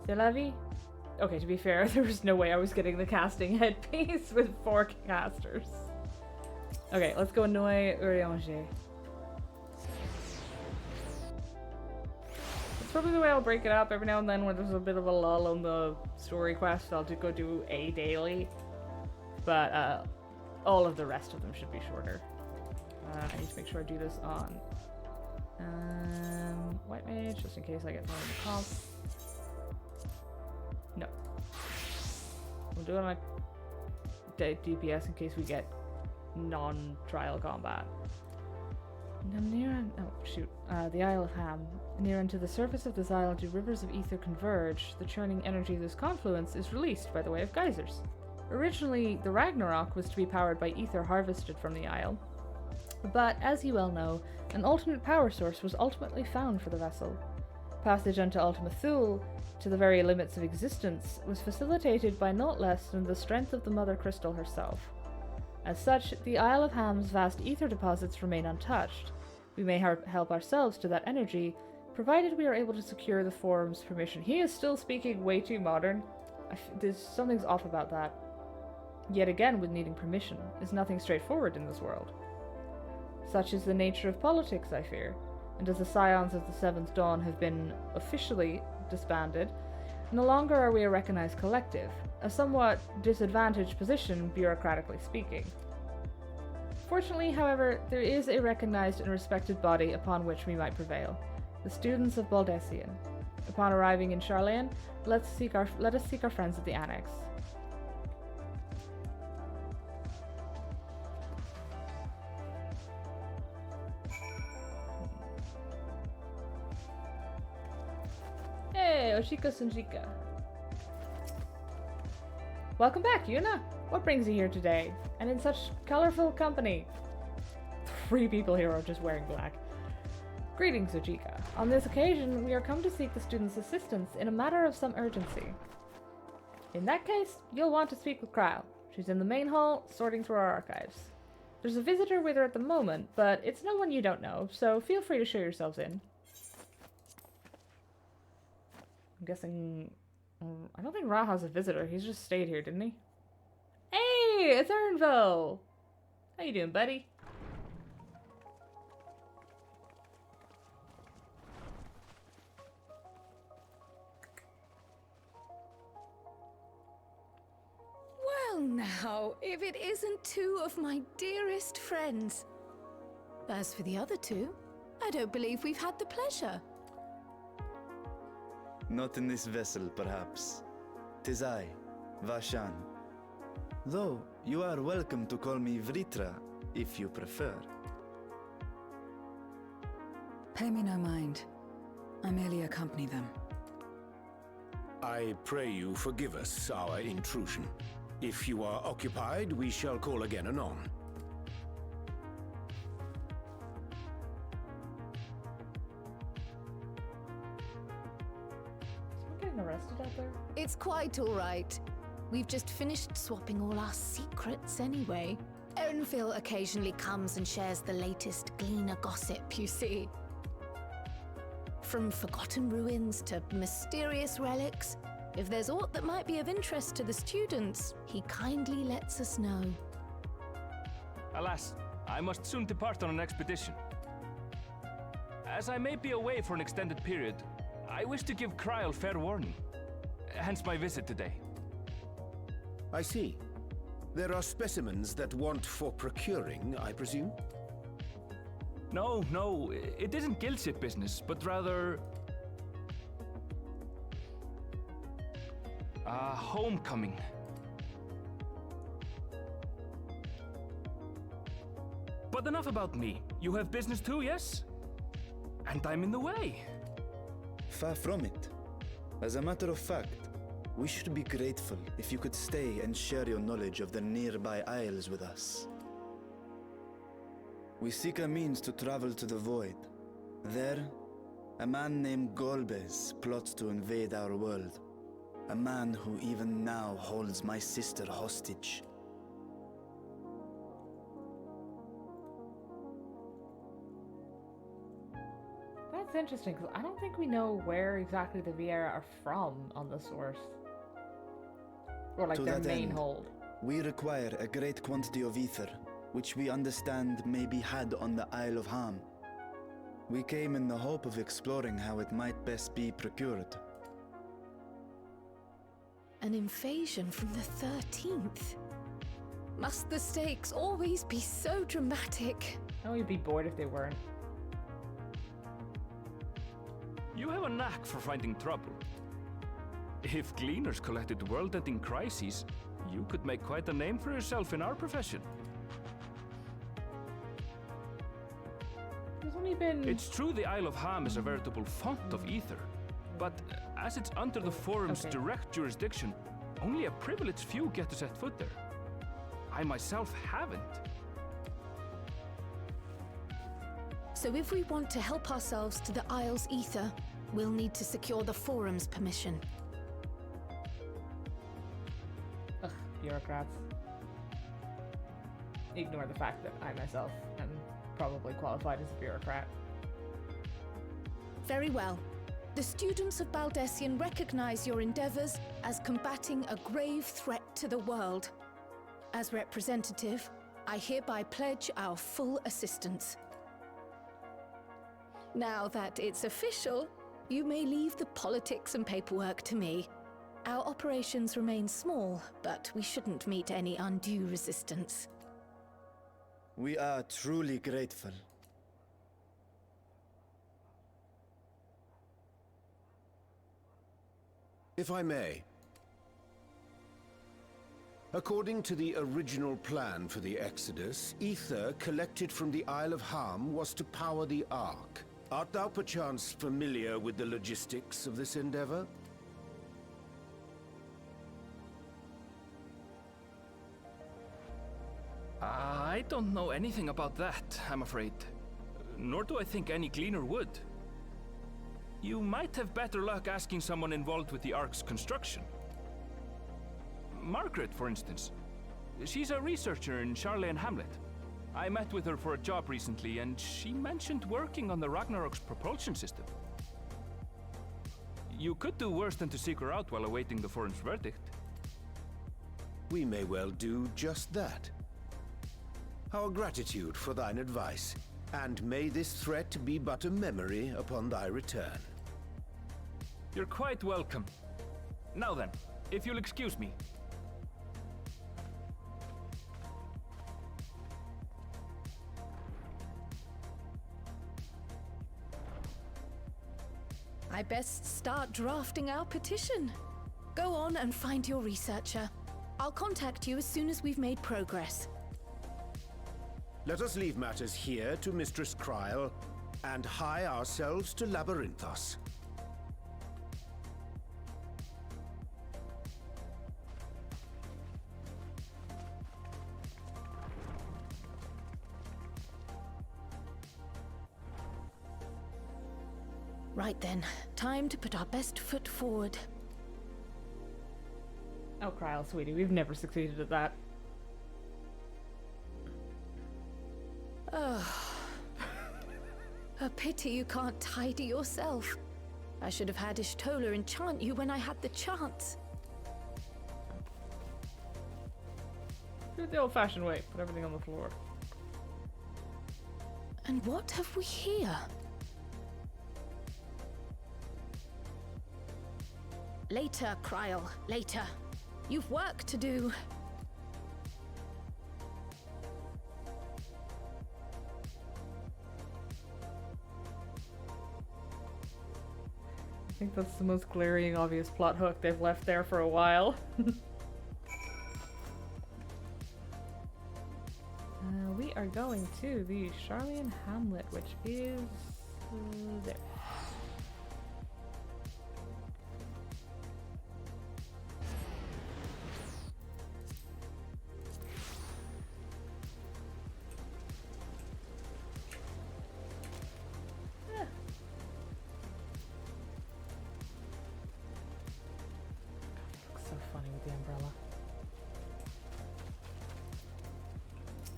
C'est la vie? Okay, to be fair, there was no way I was getting the casting headpiece with 4 casters. Okay, let's go annoy Urianger. It's probably the way I'll break it up every now and then when there's a bit of a lull on the story quest. I'll go do a daily. But all of the rest of them should be shorter. I need to make sure I do this on White Mage, just in case I get more in the comp. No. We'll do it on DPS in case we get non-trial combat. Oh, shoot. The Isle of Ham. Near unto the surface of this isle do rivers of ether converge. The churning energy of this confluence is released by the way of geysers. Originally, the Ragnarok was to be powered by ether harvested from the isle. But, as you well know, an alternate power source was ultimately found for the vessel. Passage unto Ultima Thule, to the very limits of existence, was facilitated by naught less than the strength of the Mother Crystal herself. As such, the Isle of Ham's vast ether deposits remain untouched. We may help ourselves to that energy, provided we are able to secure the Forum's permission. He is still speaking way too modern. Something's off about that. Yet again, with needing permission, is nothing straightforward in this world. Such is the nature of politics, I fear, and as the Scions of the Seventh Dawn have been officially disbanded, no longer are we a recognized collective, a somewhat disadvantaged position, bureaucratically speaking. Fortunately, however, there is a recognized and respected body upon which we might prevail, the students of Baldessian. Upon arriving in Charlayan, let us seek our friends at the Annex. Hey, Oshika Sunjika. Welcome back, Yuna. What brings you here today, and in such colorful company? 3 people here are just wearing black. Greetings, Ojika. On this occasion, we are come to seek the student's assistance in a matter of some urgency. In that case, you'll want to speak with Kryle. She's in the main hall, sorting through our archives. There's a visitor with her at the moment, but it's no one you don't know, so feel free to show yourselves in. I'm guessing... I don't think Raha's a visitor. He's just stayed here, didn't he? Hey, it's Ernvo! How you doing, buddy? Well now, Now, if it isn't two of my dearest friends. As for the other two, I don't believe we've had the pleasure. Not in this vessel, perhaps. 'Tis I, Vashan. Though, you are welcome to call me Vritra, if you prefer. Pay me no mind. I merely accompany them. I pray you forgive us our intrusion. If you are occupied, we shall call again anon. Someone getting arrested out there? It's quite all right. We've just finished swapping all our secrets anyway. Erenville occasionally comes and shares the latest Gleaner gossip, you see. From forgotten ruins to mysterious relics, if there's aught that might be of interest to the students, he kindly lets us know. Alas, I must soon depart on an expedition. As I may be away for an extended period, I wish to give Kryl fair warning. Hence my visit today. I see. There are specimens that want for procuring, I presume? No, it isn't guild ship business, but rather... homecoming. But enough about me. You have business too, yes? And I'm in the way. Far from it. As a matter of fact, we should be grateful if you could stay and share your knowledge of the nearby isles with us. We seek a means to travel to the Void. There, a man named Golbez plots to invade our world. A man who even now holds my sister hostage. That's interesting, because I don't think we know where exactly the Viera are from on the source. Or like their main hold. We require a great quantity of ether, which we understand may be had on the Isle of Ham. We came in the hope of exploring how it might best be procured. An invasion from the 13th? Must the stakes always be so dramatic? I know you'd be bored if they weren't. You have a knack for finding trouble. If Gleaners collected world-ending crises, you could make quite a name for yourself in our profession. There's only been... It's true the Isle of Ham is a veritable font of ether, but as it's under the Forum's direct jurisdiction, only a privileged few get to set foot there. I myself haven't. So if we want to help ourselves to the Isle's ether, we'll need to secure the Forum's permission. Ugh, bureaucrats. Ignore the fact that I myself am probably qualified as a bureaucrat. Very well. The students of Baldessian recognize your endeavors as combating a grave threat to the world. As representative, I hereby pledge our full assistance. Now that it's official, you may leave the politics and paperwork to me. Our operations remain small, but we shouldn't meet any undue resistance. We are truly grateful. If I may. According to the original plan for the Exodus, ether collected from the Isle of Ham was to power the Ark. Art thou perchance familiar with the logistics of this endeavor? I don't know anything about that, I'm afraid. Nor do I think any Gleaner would. You might have better luck asking someone involved with the Ark's construction. Margaret, for instance. She's a researcher in Charley and Hamlet. I met with her for a job recently, and she mentioned working on the Ragnarok's propulsion system. You could do worse than to seek her out while awaiting the Forum's verdict. We may well do just that. Our gratitude for thine advice, and may this threat be but a memory upon thy return. You're quite welcome. Now then, if you'll excuse me. I best start drafting our petition. Go on and find your researcher. I'll contact you as soon as we've made progress. Let us leave matters here to Mistress Kryl and hie ourselves to Labyrinthos. Right then, time to put our best foot forward. Oh, Kryl, sweetie, we've never succeeded at that. Oh. A pity you can't tidy yourself. I should have had Ishtola enchant you when I had the chance. Do it the old-fashioned way. Put everything on the floor. And what have we here? Later, Kryl, later. You've work to do. I think that's the most glaring, obvious plot hook they've left there for a while. We are going to the Charlian Hamlet, which is there.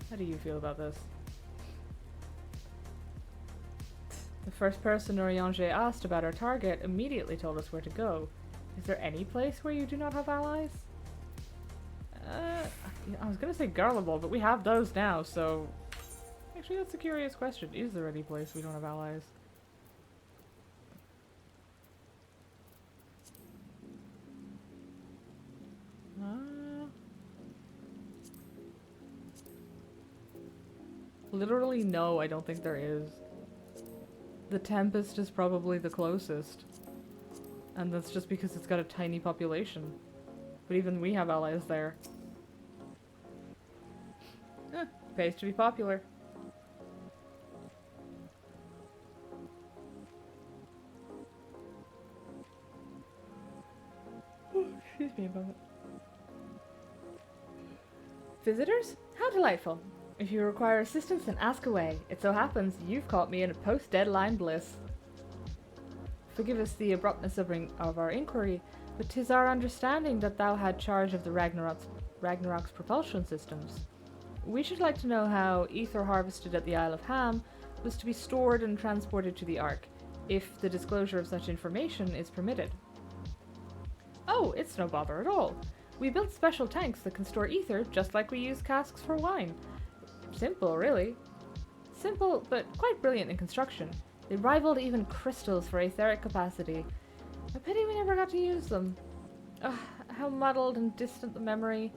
How do you feel about this? The first person Oriange asked about our target immediately told us where to go. Is there any place where you do not have allies? I was gonna say Garlable, but we have those now, so... Actually, that's a curious question. Is there any place we don't have allies? Literally, no, I don't think there is. The Tempest is probably the closest. And that's just because it's got a tiny population. But even we have allies there. Pays to be popular. Excuse me a moment. Visitors? How delightful. If you require assistance, then ask away. It so happens you've caught me in a post-deadline bliss. Forgive us the abruptness of our inquiry, but 'tis our understanding that thou had charge of the Ragnarok's propulsion systems. We should like to know how ether harvested at the Isle of Ham was to be stored and transported to the Ark, if the disclosure of such information is permitted. Oh, it's no bother at all. We built special tanks that can store ether just like we use casks for wine. Simple, really. Simple, but quite brilliant in construction. They rivaled even crystals for etheric capacity. A pity we never got to use them. Ugh, how muddled and distant the memory.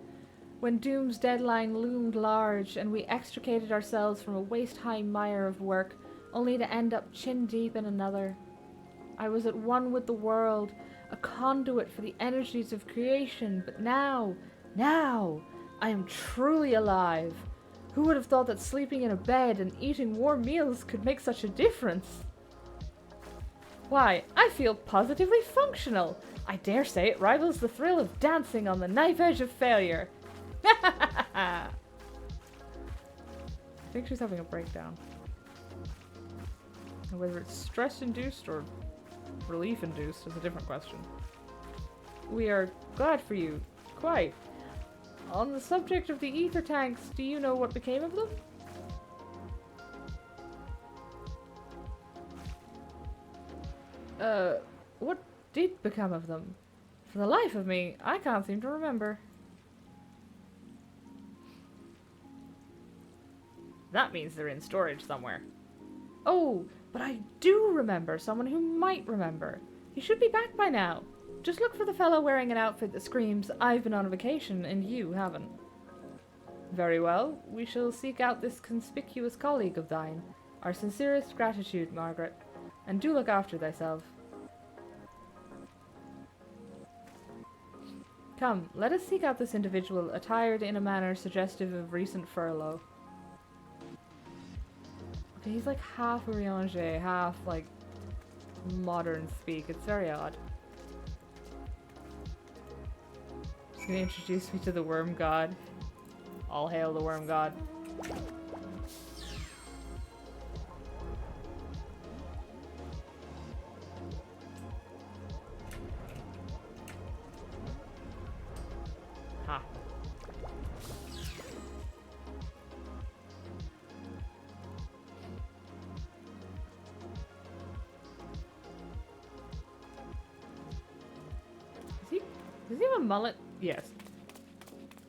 When Doom's deadline loomed large and we extricated ourselves from a waist-high mire of work, only to end up chin-deep in another. I was at one with the world, a conduit for the energies of creation, but now, I am truly alive. Who would have thought that sleeping in a bed and eating warm meals could make such a difference? Why, I feel positively functional. I dare say it rivals the thrill of dancing on the knife edge of failure. I think she's having a breakdown. Whether it's stress-induced or relief-induced is a different question. We are glad for you. Quite. On the subject of the ether tanks, do you know what became of them? What did become of them? For the life of me, I can't seem to remember. That means they're in storage somewhere. Oh, but I do remember someone who might remember. He should be back by now. Just look for the fellow wearing an outfit that screams, "I've been on a vacation and you haven't." Very well, we shall seek out this conspicuous colleague of thine. Our sincerest gratitude, Margaret. And do look after thyself. Come, let us seek out this individual, attired in a manner suggestive of recent furlough. Okay, he's like half Urianger, half like modern speak. It's very odd. He's gonna introduce me to the worm god. All hail the worm god. Ha. Does he have a mullet? Yes.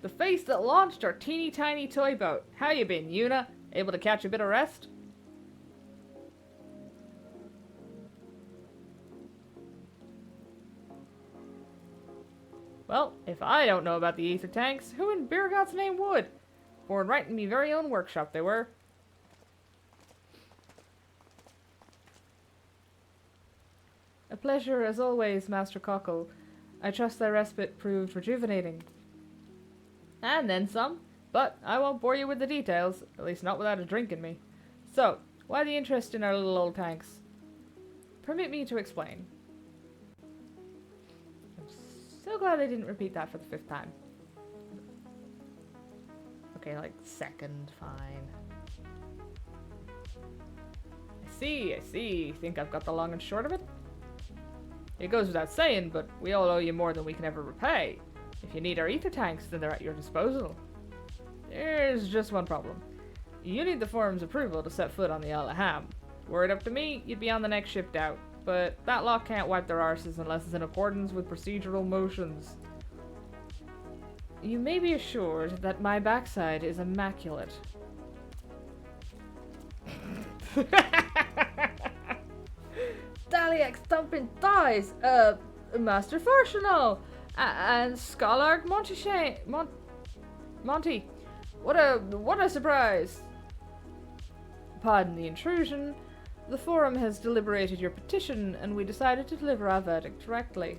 The face that launched our teeny tiny toy boat. How you been, Yuna? Able to catch a bit of rest? Well, if I don't know about the ether tanks, who in beer God's name would? Born right in me very own workshop they were. A pleasure as always, Master Cockle. I trust thy respite proved rejuvenating. And then some, but I won't bore you with the details, at least not without a drink in me. So, why the interest in our little old tanks? Permit me to explain. I'm so glad I didn't repeat that for the 5th time. Okay, like 2nd, fine. I see. Think I've got the long and short of it? It goes without saying, but we all owe you more than we can ever repay. If you need our ether tanks, then they're at your disposal. There's just one problem. You need the forum's approval to set foot on the Isle of Ham. Were it up to me, you'd be on the next ship out. But that lot can't wipe their arses unless it's in accordance with procedural motions. You may be assured that my backside is immaculate. Daliac thumping thighs, Master Farshino, and Scholark Monty. What a surprise! Pardon the intrusion. The forum has deliberated your petition, and we decided to deliver our verdict directly.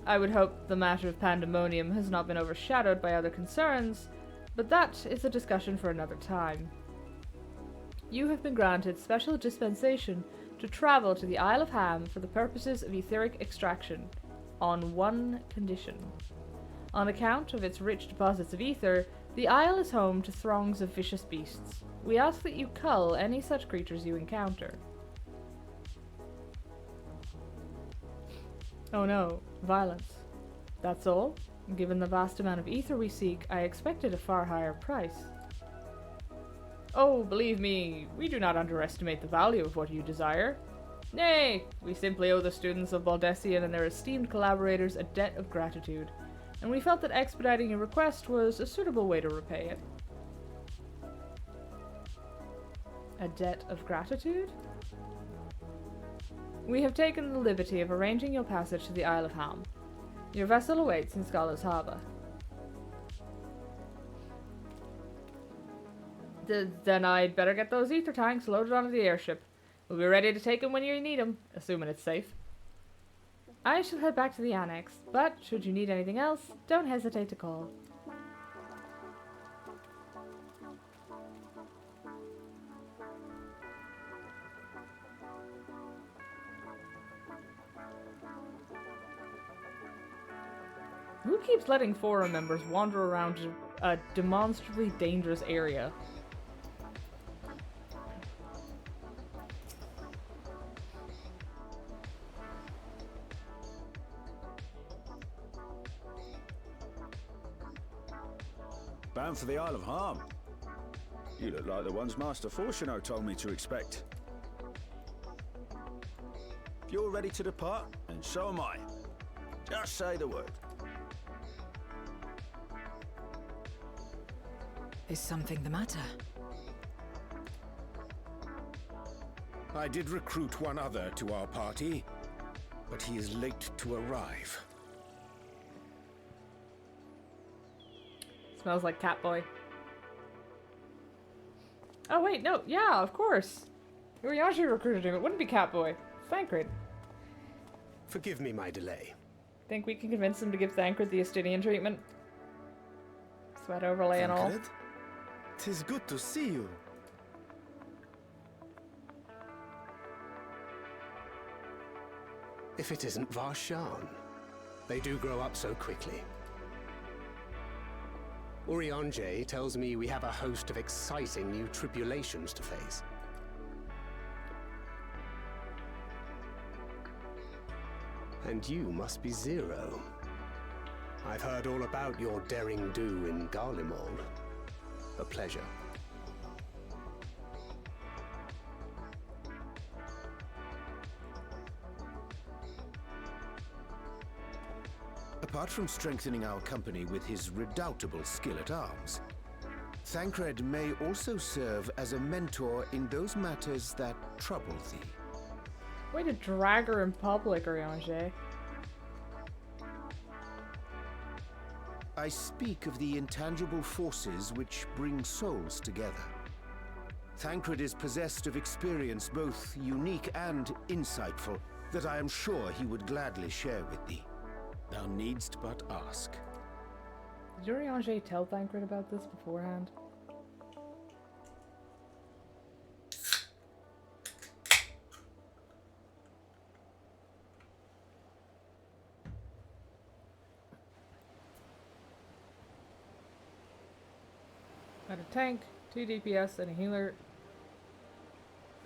I would hope the matter of pandemonium has not been overshadowed by other concerns, but that is a discussion for another time. You have been granted special dispensation to travel to the Isle of Ham for the purposes of etheric extraction, on one condition. On account of its rich deposits of ether, the Isle is home to throngs of vicious beasts. We ask that you cull any such creatures you encounter. Oh no, violence. That's all? Given the vast amount of ether we seek, I expected a far higher price. Oh, believe me, we do not underestimate the value of what you desire. Nay, we simply owe the students of Baldessian and their esteemed collaborators a debt of gratitude, and we felt that expediting your request was a suitable way to repay it. A debt of gratitude? We have taken the liberty of arranging your passage to the Isle of Ham. Your vessel awaits in Scholars Harbour. Then I'd better get those ether tanks loaded onto the airship. We'll be ready to take them when you need them, assuming it's safe. I shall head back to the annex, but should you need anything else, don't hesitate to call. Who keeps letting forum members wander around a demonstrably dangerous area? Bound for the Isle of Ham. You look like the ones Master Fortuno told me to expect. If you're ready to depart, and so am I. Just say the word. Is something the matter? I did recruit one other to our party, but he is late to arrive. Smells like Catboy. Oh wait, no, yeah, of course. Urianger recruited him. It wouldn't be Catboy. Thancred. Forgive me my delay. Think we can convince him to give Thancred the Estinian treatment? Sweat overlay and all. Thancred? 'Tis good to see you. If it isn't Varshan. They do grow up so quickly. Urianger tells me we have a host of exciting new tribulations to face. And you must be Zero. I've heard all about your daring do in Garlemald. A pleasure. Apart from strengthening our company with his redoubtable skill at arms, Thancred may also serve as a mentor in those matters that trouble thee. Way to drag her in public, Urianger. I speak of the intangible forces which bring souls together. Thancred is possessed of experience both unique and insightful that I am sure he would gladly share with thee. Thou needst but ask. Did Urianger tell Thancred about this beforehand? Got a tank, 2 DPS, and a healer.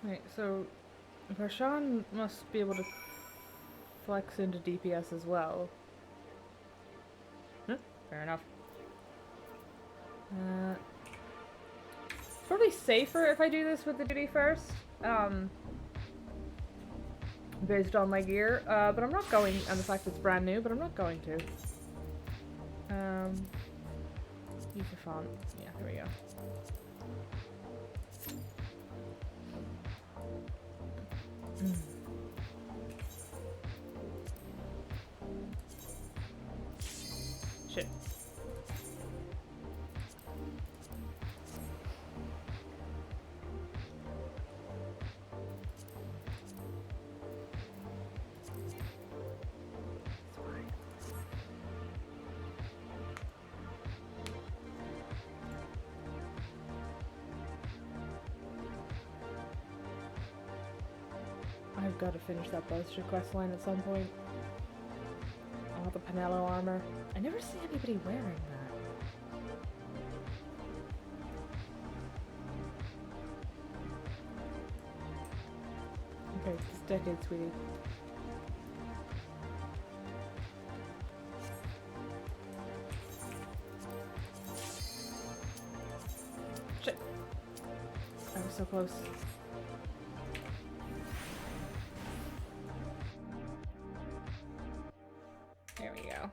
Wait, so Varshan must be able to flex into DPS as well. Fair enough. It's probably safer if I do this with the duty first, based on my gear, but I'm not going, and the fact that it's brand new, but I'm not going to. Use the font. Yeah, here we go. Shit. I've got to finish that Buster quest line at some point. I want the Pinello armor. I never see anybody wearing that. Okay, this decade, sweetie. Shit. I was so close. There we go.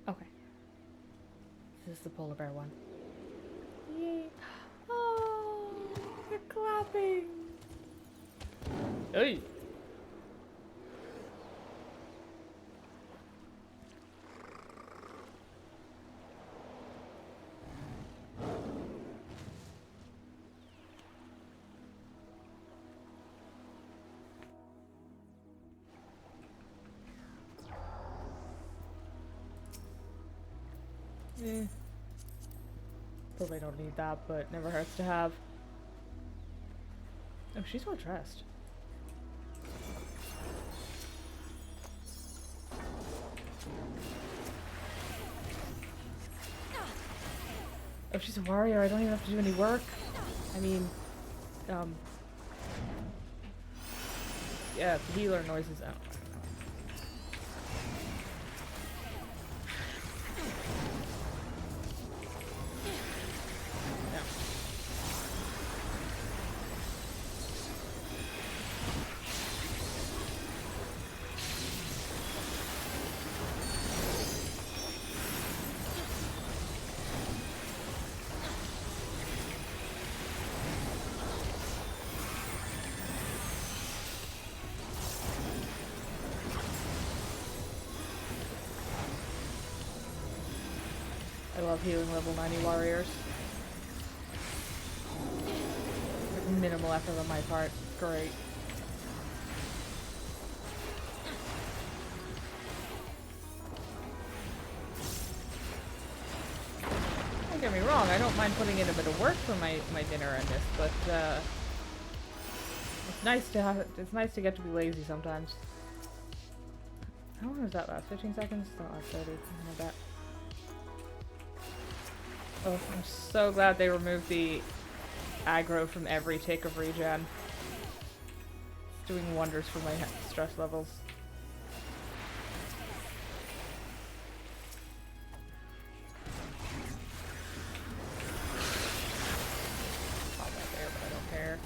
Okay. This is the polar bear one. Yay. Oh, they're clapping. Hey. Probably don't need that, but never hurts to have. Oh, she's well dressed. Oh, she's a warrior. I don't even have to do any work. I mean, yeah, the healer noises out. I love healing level 90 warriors. minimal effort on my part. Great. Don't get me wrong, I don't mind putting in a bit of work for my dinner in this, but it's nice to get to be lazy sometimes. How long does that last? 15 seconds? Don't last 30. Like that. Oh, I'm so glad they removed the aggro from every tick of regen. It's doing wonders for my stress levels. Pop that there, but I don't care.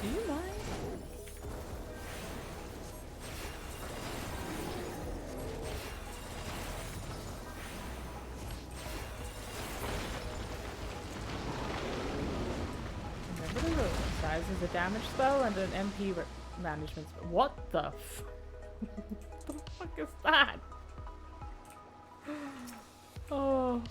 Do you mind? Remember the size is a damage spell and an MP management spell. What the f- What the fuck is that? Oh.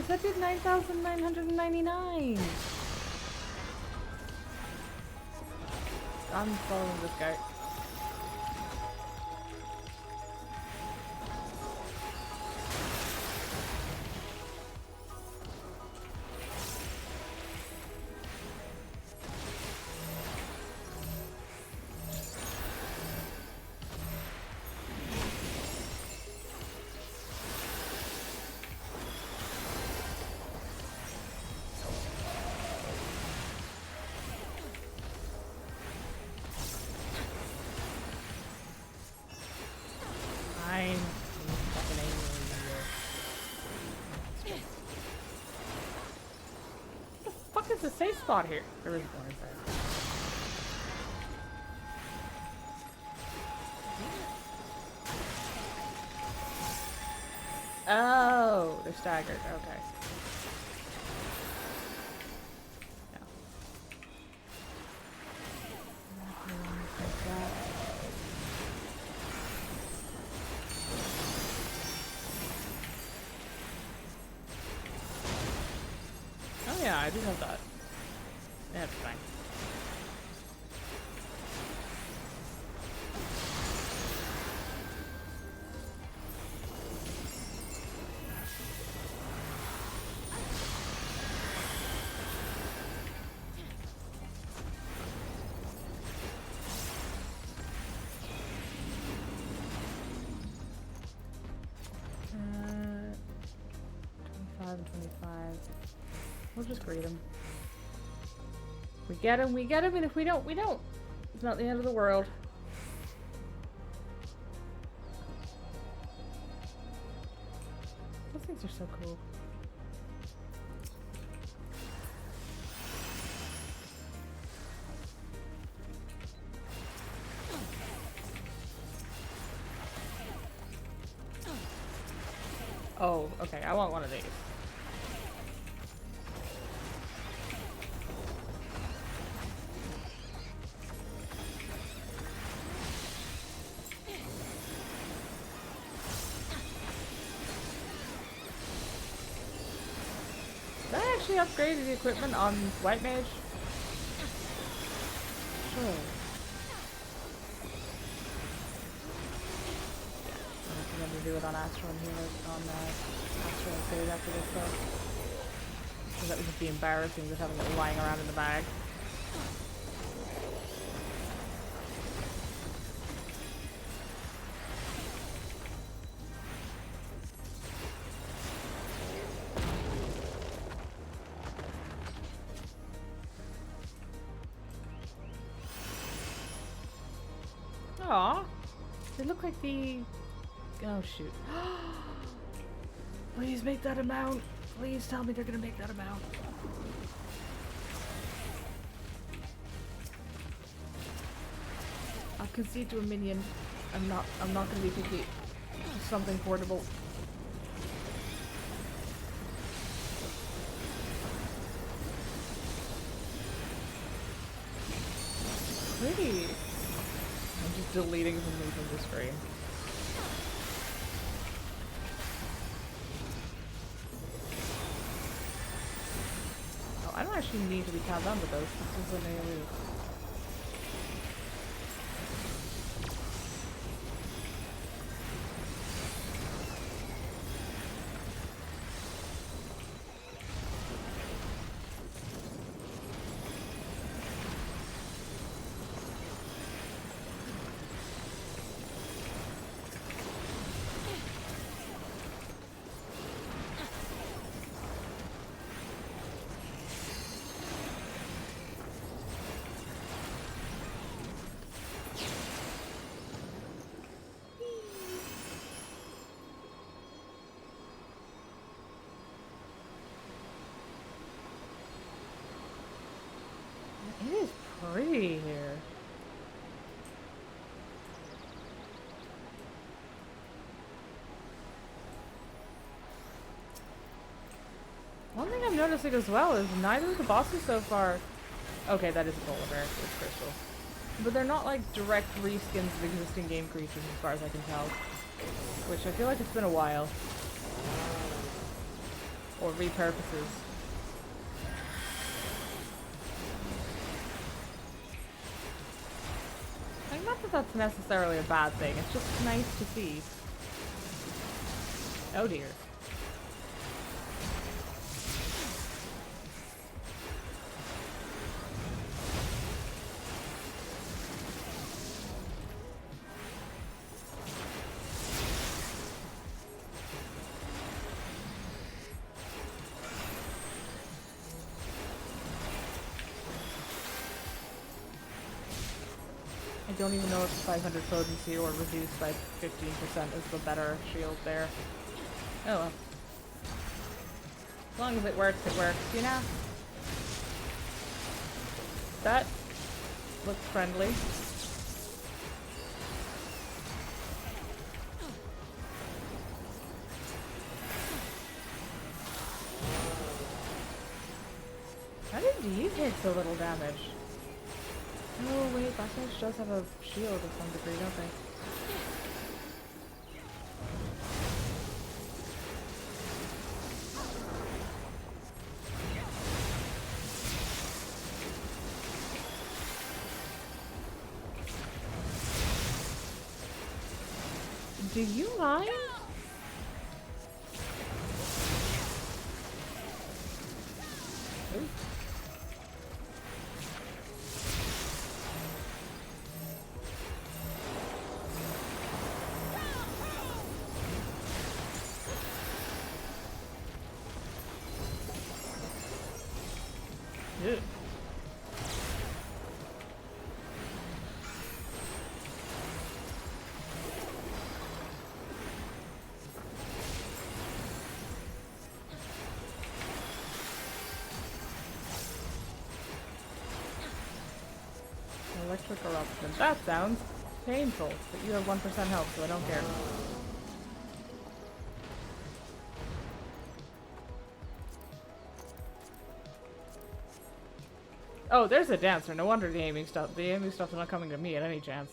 That did 9,999. I'm following this guy. Is a safe spot here. There is one inside. Oh, they're staggered. Okay. Yeah. Oh yeah, I do have that. That's fine. And 25. We'll just greet him. We get him, and if we don't, we don't. It's not the end of the world. Those things are so cool. Oh, okay, I want one of these. actually upgrade the equipment on White Mage? Sure. I'm going to do it on Astro and Healer, on Astro and Sage after this though. Because that would just be embarrassing just having it lying around in the bag. Aw, they look like the... Oh shoot. Please make that amount. Please tell me they're gonna make that amount. I'll concede to a minion. I'm not gonna be picky. Just something portable. Pretty. I'm just deleting something from the screen. Oh, I don't actually need to be tabbed onto those. This is an AoE. It is pretty here. One thing I'm noticing as well is neither of the bosses so far... Okay, that is a polar bear. It's crystal. But they're not like direct reskins of existing game creatures as far as I can tell. Which I feel like it's been a while. Or repurposes. Not that that's necessarily a bad thing, it's just nice to see. Oh dear. I don't even know if 500 potency or reduced by 15% is the better shield there. Oh well. As long as it works, you know? That looks friendly. How did you take so little damage? Oh wait, Backlash does have a shield to some degree, don't they? Do you mind? Ooh. Ew. Electric eruption. That sounds painful, but you have 1% health, so I don't care. Oh, there's a dancer. No wonder the aiming stuff's not coming to me at any chance.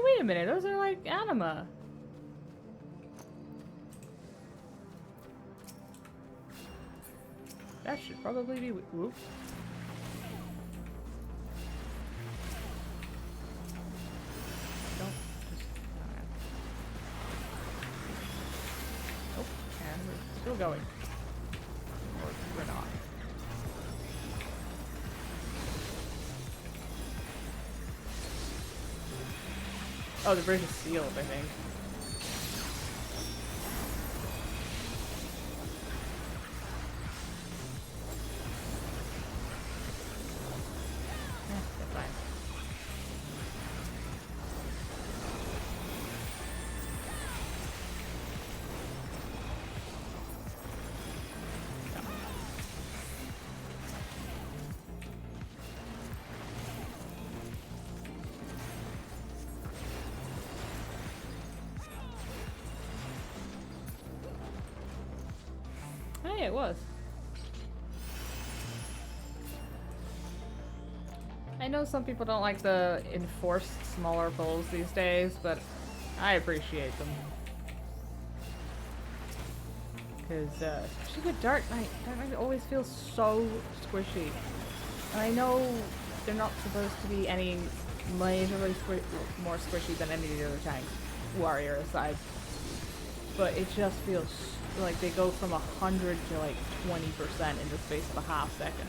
wait a minute, those are like anima. That should probably be. Whoop. Don't just. Nope. And we're still going. Or we're not. Oh, the bridge is sealed, I think. Hey, it was. I know some people don't like the enforced smaller pulls these days, but I appreciate them. Because, especially with Dark Knight always feels so squishy. And I know they're not supposed to be any majorly more squishy than any of the other tanks, Warrior aside. But it just feels like they go from 100 to like 20% in the space of a half second.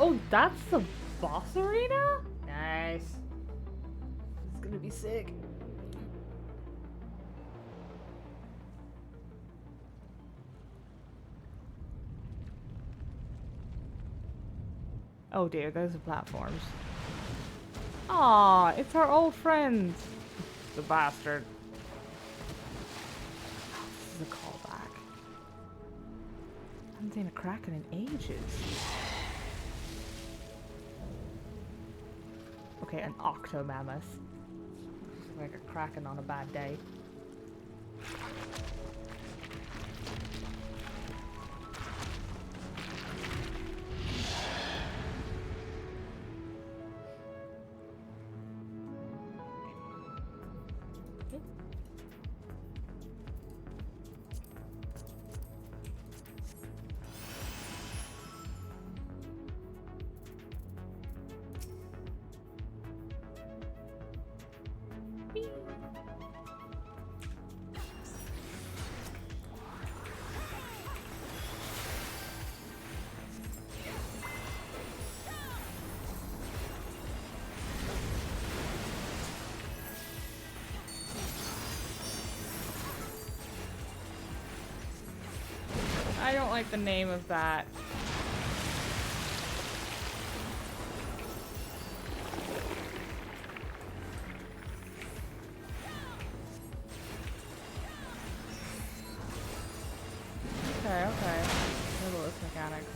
Oh, that's the boss arena? Nice. It's gonna be sick. Oh dear, those are platforms. Aw, it's our old friends. The bastard. Oh, this is a callback. I haven't seen a Kraken in ages. Okay, an octomammoth. Like a Kraken on a bad day. I don't like the name of that. Okay, okay. Ridiculous mechanics.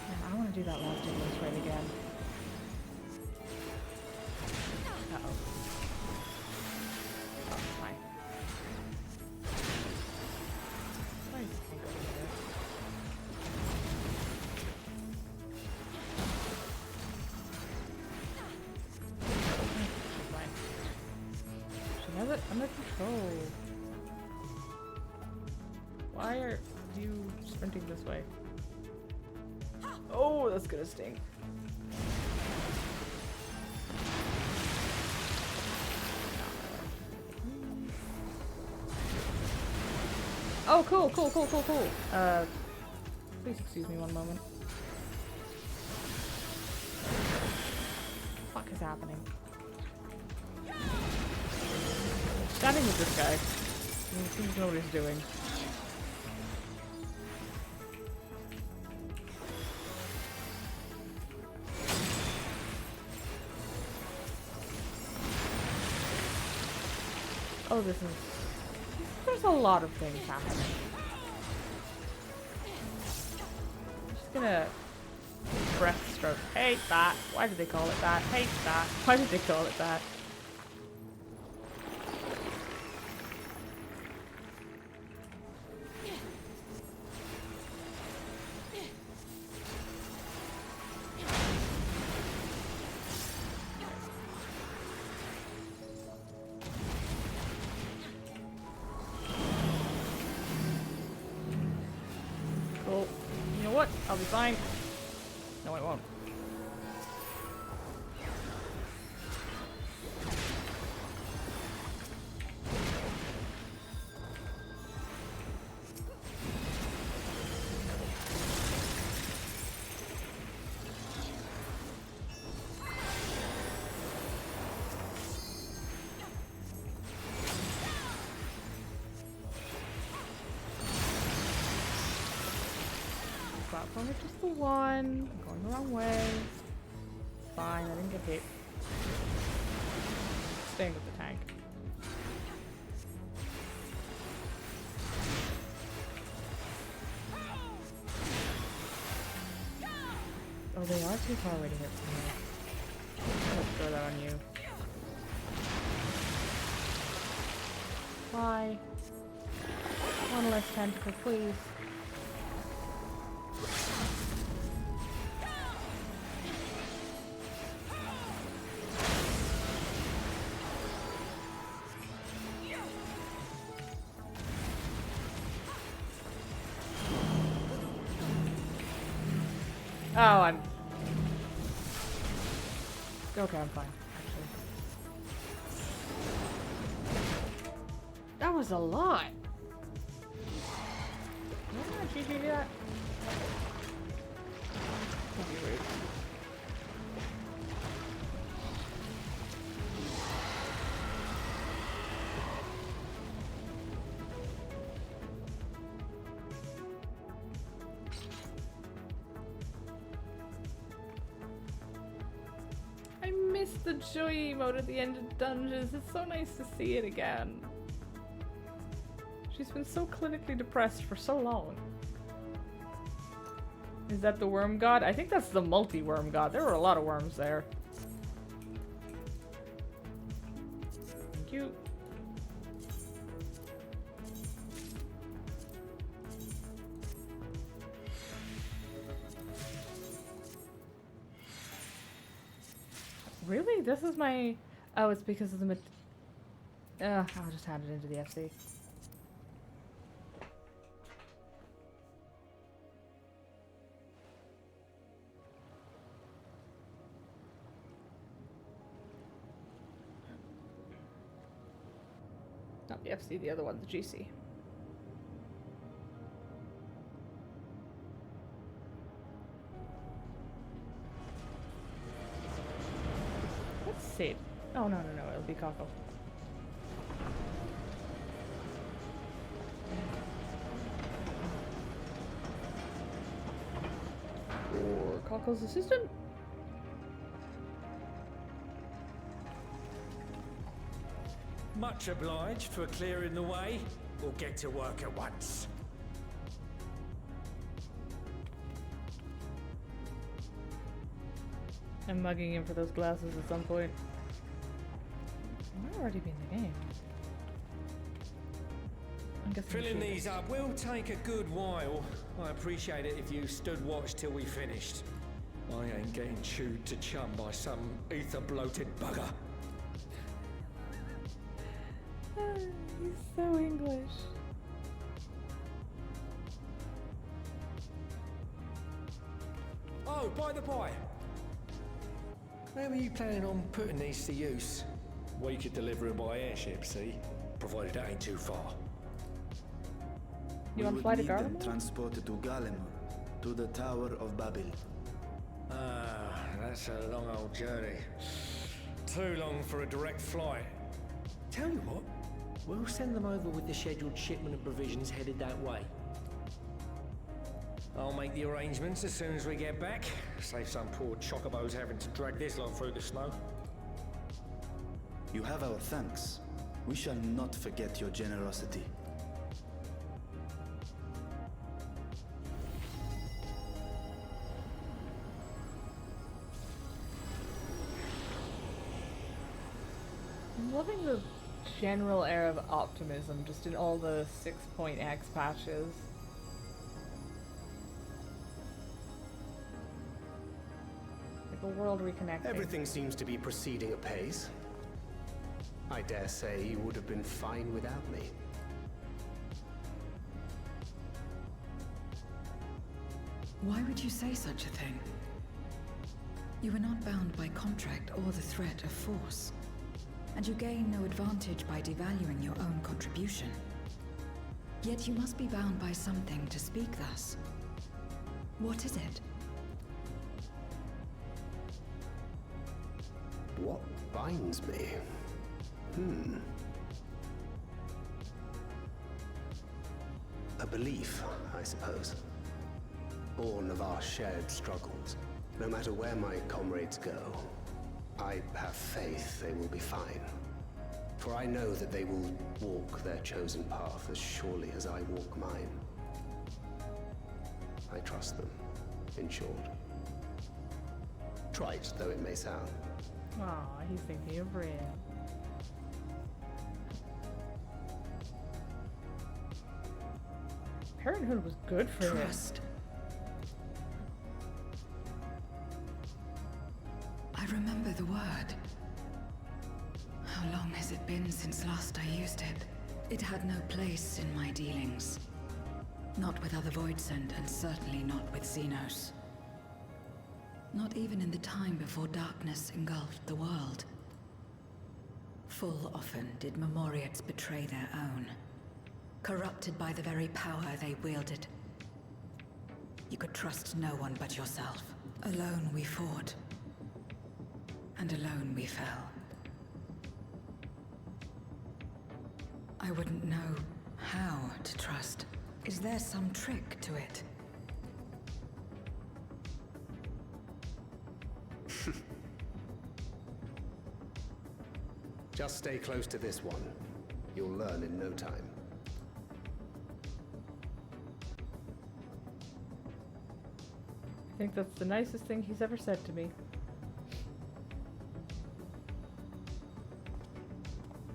Man, I don't want to do that last ridiculous fight again. Uh-oh. Oh, fine. I just can't go over there. Fine. She has it under control. Why are you sprinting this way? Oh, that's gonna sting. Oh, cool, cool, cool, cool, cool. Please excuse me one moment. What the fuck is happening? Standing with this guy. He seems to know what he's doing. Oh, this is... There's a lot of things happening. I'm just gonna... Breaststroke. Hate that. Why did they call it that? Hate that. Why did they call it that? Cool. You know what? I'll be fine. No, I won't. Platform is just the one. I'm going the wrong way. Fine, I didn't get hit. Staying with the tank. Oh, they are too far away to hit from here. Let's throw that on you. Why? One less tentacle, please. Oh, I'm... Okay, I'm fine, actually. That was a lot! Yeah, did you do that? That'd be rude. The joy emote at the end of dungeons. It's so nice to see it again. She's been so clinically depressed for so long. Is that the worm god? I think that's the multi-worm god. There were a lot of worms there. Thank you. Really? This is my... Oh, it's because of the... I'll just hand it into the FC. Not the FC, the other one, the GC. Save. Oh, no, it'll be Cockle. Or Cockle's assistant? Much obliged for clearing the way. We'll get to work at once. I'm mugging him for those glasses at some point. I might already be in the game. I'm guessing Filling these up will take a good while. I appreciate it if you stood watch till we finished. I ain't getting chewed to chum by some ether-bloated bugger. He's so English. Oh, by the by. Where were you planning on putting these to use? We could deliver it by airship, see? Provided it ain't too far. You want to fly to Garlemald? We would need them transported to Garlemald, to the Tower of Babel. Ah, that's a long old journey. Too long for a direct flight. Tell you what, We'll send them over with the scheduled shipment of provisions headed that way. I'll make the arrangements as soon as we get back. Save some poor chocobos having to drag this lot through the snow. You have our thanks. We shall not forget your generosity. I'm loving the general air of optimism just in all the 6.x patches. Like a world reconnecting. Everything seems to be proceeding apace. I dare say you would have been fine without me. Why would you say such a thing? You were not bound by contract or the threat of force, and you gain no advantage by devaluing your own contribution. Yet you must be bound by something to speak thus. What is it? What binds me? A belief, I suppose. Born of our shared struggles. No matter where my comrades go, I have faith they will be fine. For I know that they will walk their chosen path as surely as I walk mine. I trust them, in short. Trite though it may sound. Aw, he's thinking of Rin. Parenthood was good for him. Trust. I remember the word. How long has it been since last I used it? It had no place in my dealings. Not with other Voidsent, and certainly not with Xenos. Not even in the time before darkness engulfed the world. Full often did Memoriates betray their own, corrupted by the very power they wielded. You could trust no one but yourself. Alone we fought, and alone we fell. I wouldn't know how to trust. Is there some trick to it? Just stay close to this one. You'll learn in no time. I think that's the nicest thing he's ever said to me.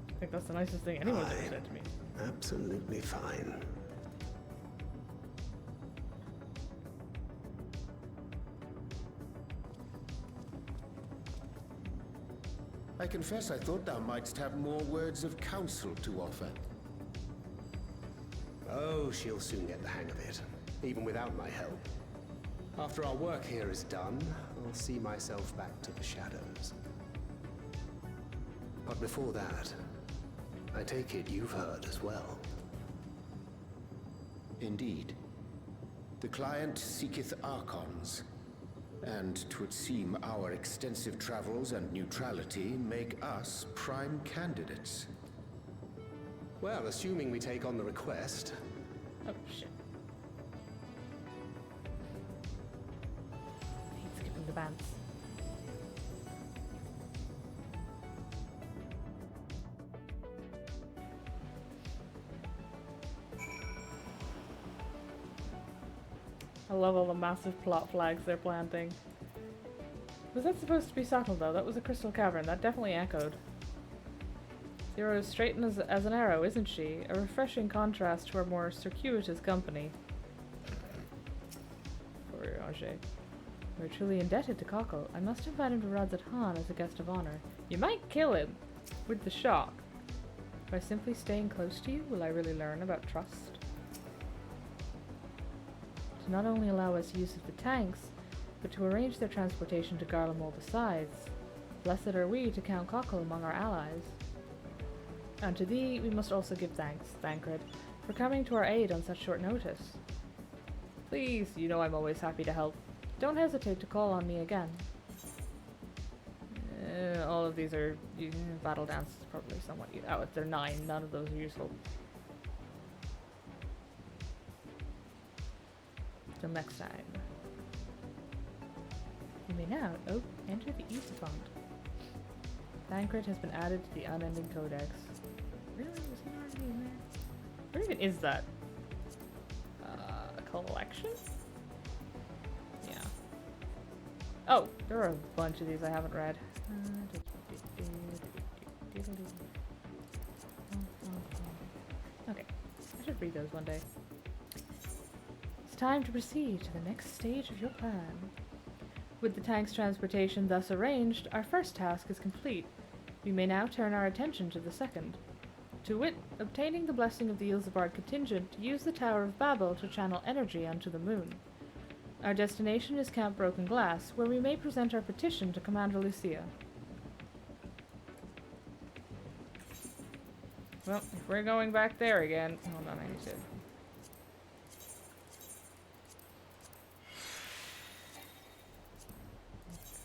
I think that's the nicest thing anyone's ever said to me. Absolutely fine. I confess I thought thou mightst have more words of counsel to offer. Oh, she'll soon get the hang of it, even without my help. After our work here is done, I'll see myself back to the shadows. But before that, I take it you've heard as well. Indeed. The client seeketh Archons, and 'twould seem our extensive travels and neutrality make us prime candidates. Well, assuming we take on the request. Oh, shit. He's skipping the bands. I love all the massive plot flags they're planting. Was that supposed to be subtle though? That was a crystal cavern. That definitely echoed. Zero is straight as an arrow, isn't she? A refreshing contrast to her more circuitous company. Poor Roger. We're truly indebted to Cockle. I must invite him to Radzat Han as a guest of honor. You might kill him with the shock. By simply staying close to you, will I really learn about trust? To not only allow us use of the tanks, but to arrange their transportation to Garlemald besides. Blessed are we to count Cockle among our allies. And to thee we must also give thanks, Thancred, for coming to our aid on such short notice. Please, you know I'm always happy to help. Don't hesitate to call on me again. all of these are battle dance is probably somewhat. Oh, they're 9. None of those are useful. Till next time. You may now enter the East Font. Thancred has been added to the Unending Codex. Really? Was he already in there? Where even is that? A collection? Yeah. Oh, there are a bunch of these I haven't read. Okay, I should read those one day. It's time to proceed to the next stage of your plan. With the tank's transportation thus arranged, our first task is complete. We may now turn our attention to the second. To wit, obtaining the blessing of the Ilsabard contingent to use the Tower of Babel to channel energy onto the moon. Our destination is Camp Broken Glass, where we may present our petition to Commander Lucia. Well, if we're going back there again... Hold on, I need to...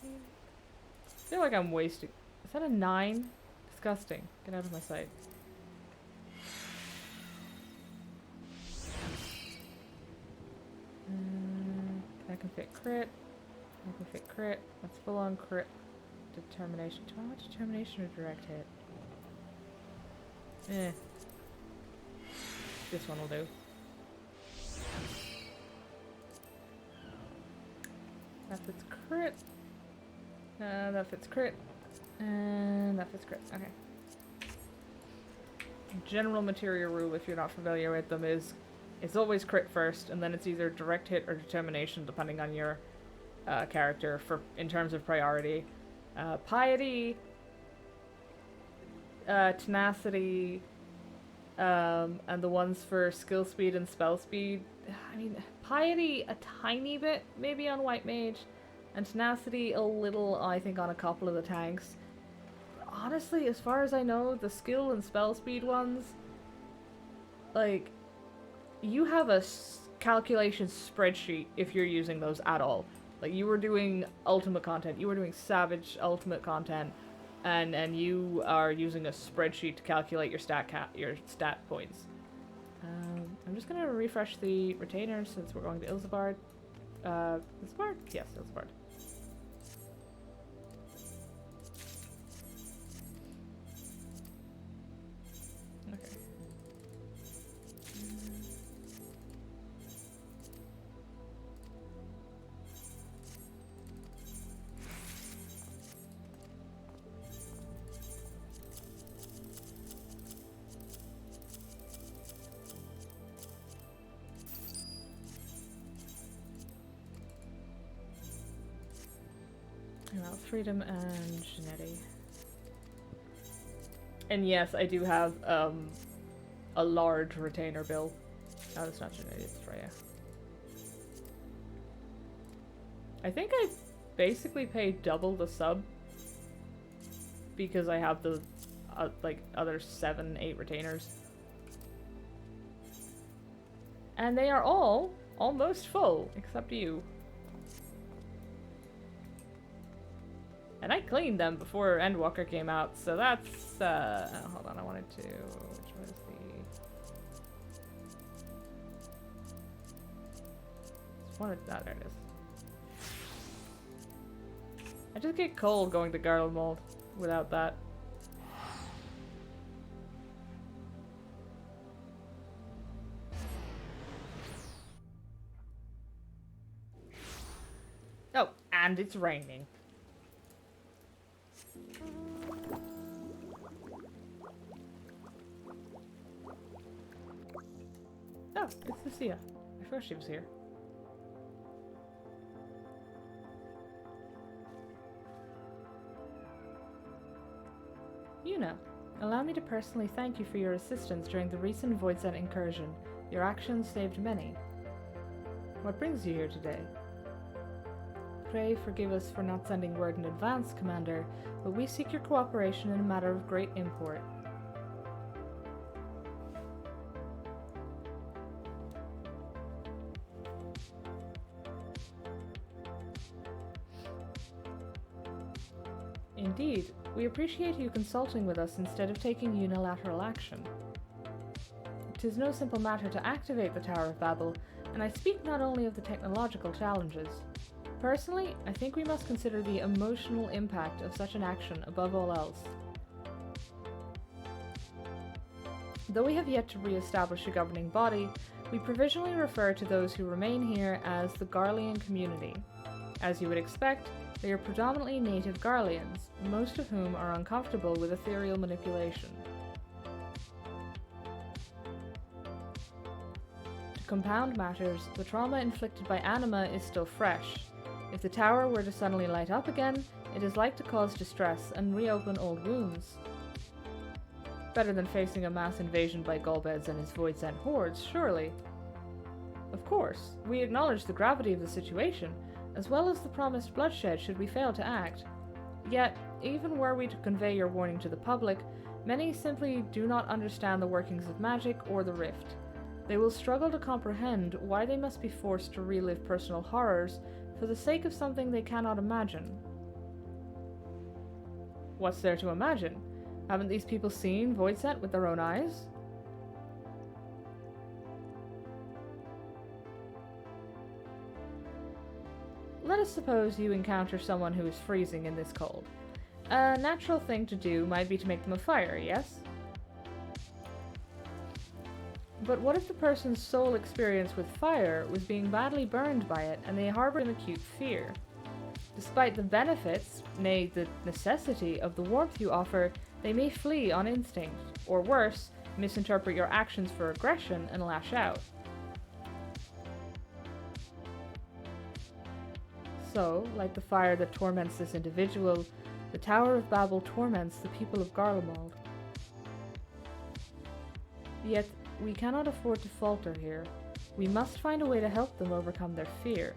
I feel like I'm wasting... Is that a 9? Disgusting. Get out of my sight. I can fit crit. I can fit crit. That's full on crit. Determination. Do I want determination or direct hit? Eh. This one will do. That fits crit. That fits crit. And that fits crit. Okay. General material rule, if you're not familiar with them, is it's always crit first, and then it's either direct hit or determination, depending on your character in terms of priority. Piety, tenacity, and the ones for skill speed and spell speed. I mean, piety a tiny bit, maybe on White Mage, and tenacity a little, I think, on a couple of the tanks. Honestly, as far as I know, the skill and spell speed ones, like, you have a calculation spreadsheet if you're using those at all. Like, you were doing ultimate content, you were doing savage ultimate content, and you are using a spreadsheet to calculate your stat points. I'm just gonna refresh the retainer since we're going to Ilsabard. Ilsabard? Yes, Ilsabard. Okay. Well, Freedom and Genetti. And yes, I do have a large retainer bill. No, it's not Genetti, it's Freya. I think I basically paid double the sub because I have the like other 7-8 retainers. And they are all almost full, except you. And I cleaned them before Endwalker came out, so that's, hold on, I wanted to, which was there it is. I just get cold going to Garland Mold without that. Oh, and it's raining. Oh, it's Lucia. I forgot she was here. Yuna, allow me to personally thank you for your assistance during the recent Voidsent incursion. Your actions saved many. What brings you here today? Pray forgive us for not sending word in advance, Commander, but we seek your cooperation in a matter of great import. Indeed, we appreciate you consulting with us instead of taking unilateral action. It is no simple matter to activate the Tower of Babel, and I speak not only of the technological challenges. Personally, I think we must consider the emotional impact of such an action above all else. Though we have yet to re-establish a governing body, we provisionally refer to those who remain here as the Garlean community. As you would expect, they are predominantly native Garleans, most of whom are uncomfortable with ethereal manipulation. To compound matters, the trauma inflicted by anima is still fresh. If the tower were to suddenly light up again, it is like to cause distress and reopen old wounds. Better than facing a mass invasion by Golbez and his void-sent hordes, surely. Of course, we acknowledge the gravity of the situation, as well as the promised bloodshed should we fail to act. Yet, even were we to convey your warning to the public, many simply do not understand the workings of magic or the rift. They will struggle to comprehend why they must be forced to relive personal horrors for the sake of something they cannot imagine. What's there to imagine? Haven't these people seen Voidsent with their own eyes? Let us suppose you encounter someone who is freezing in this cold. A natural thing to do might be to make them a fire, yes? But what if the person's sole experience with fire was being badly burned by it and they harbor an acute fear? Despite the benefits, nay, the necessity of the warmth you offer, they may flee on instinct, or worse, misinterpret your actions for aggression and lash out. So, like the fire that torments this individual, the Tower of Babel torments the people of Garlemald. Yet, we cannot afford to falter here. We must find a way to help them overcome their fear.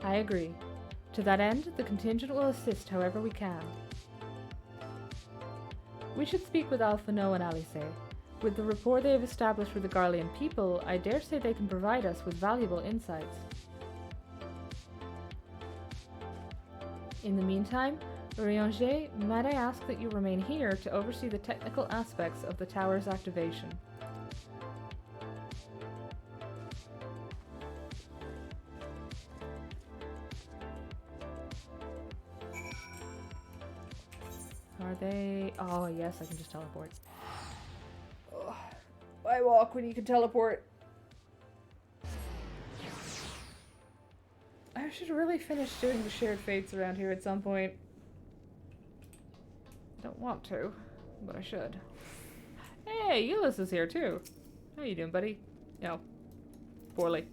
I agree. To that end, the contingent will assist however we can. We should speak with Alphino and Alice. With the rapport they have established with the Garlean people, I dare say they can provide us with valuable insights. In the meantime, Urianger, might I ask that you remain here to oversee the technical aspects of the tower's activation. Are they... Oh, yes, I can just teleport. Oh, why walk when you can teleport? I should really finish doing the shared fates around here at some point. I don't want to, but I should. Hey, Euless is here too. How you doing, buddy? No. Poorly.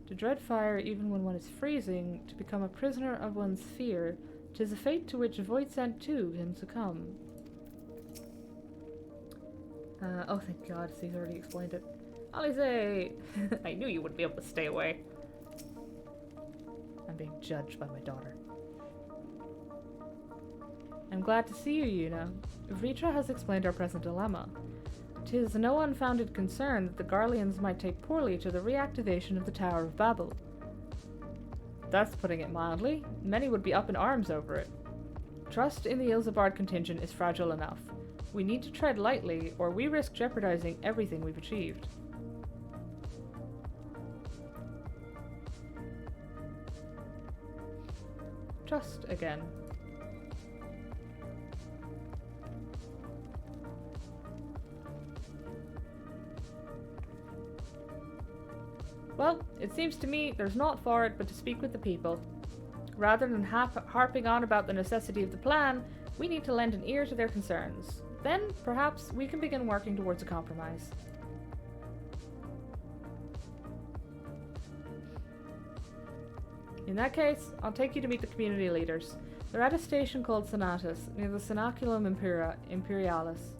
To dread fire even when one is freezing, to become a prisoner of one's fear, 'tis a fate to which Voidsent too can succumb. Oh thank God, he's already explained it. Alice! I knew you wouldn't be able to stay away. I'm being judged by my daughter. I'm glad to see you, Yuna. Vritra has explained our present dilemma. 'Tis no unfounded concern that the Garleans might take poorly to the reactivation of the Tower of Babel. That's putting it mildly. Many would be up in arms over it. Trust in the Ilzabard contingent is fragile enough. We need to tread lightly, or we risk jeopardizing everything we've achieved. Trust again. Well, it seems to me there's naught for it but to speak with the people. Rather than harping on about the necessity of the plan, we need to lend an ear to their concerns. Then, perhaps, we can begin working towards a compromise. In that case, I'll take you to meet the community leaders. They're at a station called Senatus, near the Cenaculum Imperialis.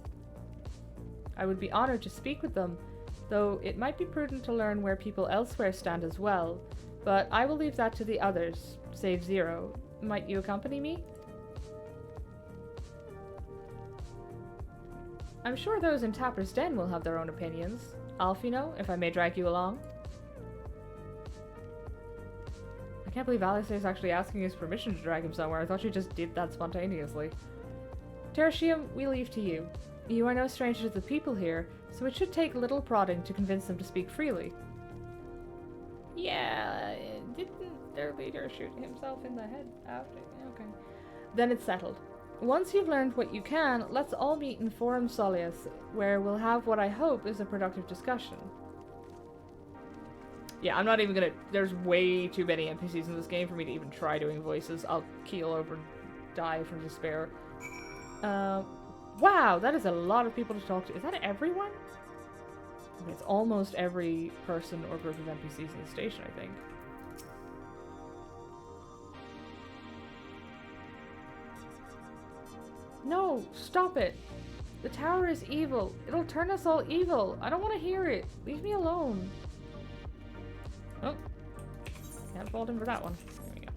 I would be honored to speak with them, though it might be prudent to learn where people elsewhere stand as well, but I will leave that to the others, save Zero. Might you accompany me? I'm sure those in Tapper's Den will have their own opinions. Alphino, if I may drag you along. I can't believe Alice is actually asking his permission to drag him somewhere. I thought she just did that spontaneously. Tertium, we leave to you. You are no stranger to the people here, so it should take little prodding to convince them to speak freely. Yeah, didn't their leader shoot himself in the head after? Okay. Then it's settled. Once you've learned what you can, let's all meet in Forum Soleus, where we'll have what I hope is a productive discussion. Yeah, I'm not even gonna... There's way too many NPCs in this game for me to even try doing voices. I'll keel over and die from despair. Wow, that is a lot of people to talk to. Is that everyone? Okay, it's almost every person or group of NPCs in the station, I think. No, stop it. The tower is evil. It'll turn us all evil. I don't want to hear it. Leave me alone. Oh. Can't fault him for that one. There we go.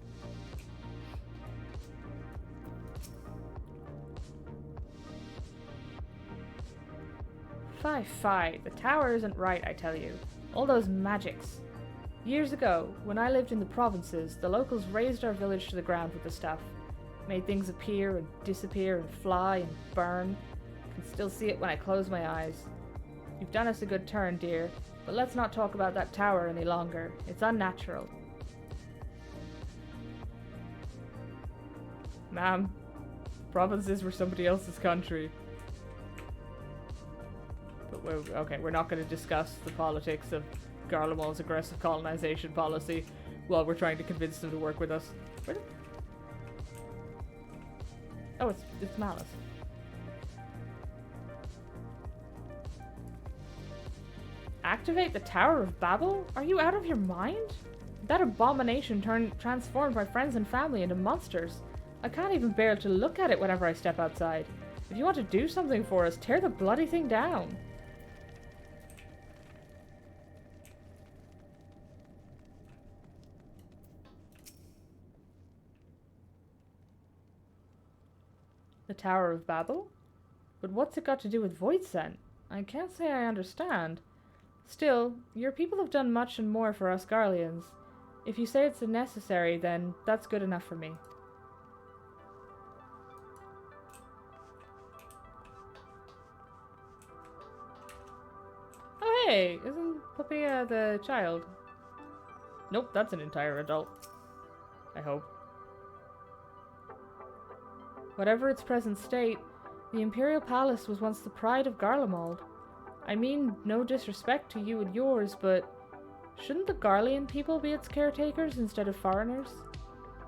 Fi. The tower isn't right, I tell you. All those magics. Years ago, when I lived in the provinces, the locals razed our village to the ground with the stuff. Made things appear and disappear and fly and burn. Can still see it when I close my eyes. You've done us a good turn, dear, but let's not talk about that tower any longer. It's unnatural. Ma'am, provinces were somebody else's country. But we're not going to discuss the politics of Garlemald's aggressive colonization policy while we're trying to convince them to work with us. Oh, it's Malice. Activate the Tower of Babel? Are you out of your mind? That abomination transformed my friends and family into monsters. I can't even bear to look at it whenever I step outside. If you want to do something for us, tear the bloody thing down. The Tower of Babel? But what's it got to do with Voidsent? I can't say I understand. Still, your people have done much and more for us Garleans. If you say it's necessary, then that's good enough for me. Oh hey, isn't Papilla the child? Nope, that's an entire adult. I hope. Whatever its present state, the Imperial Palace was once the pride of Garlemald. I mean, no disrespect to you and yours, but shouldn't the Garlean people be its caretakers instead of foreigners?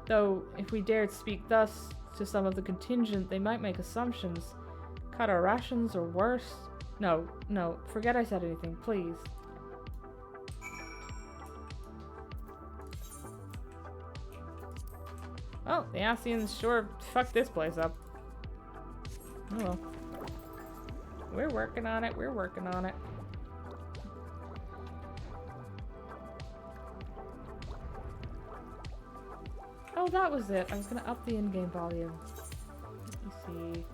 Though, if we dared speak thus to some of the contingent, they might make assumptions. Cut our rations or worse. No, forget I said anything, please. Oh, the Ascians sure fucked this place up. Oh well. We're working on it, Oh, that was it. I was gonna up the in-game volume. Let me see.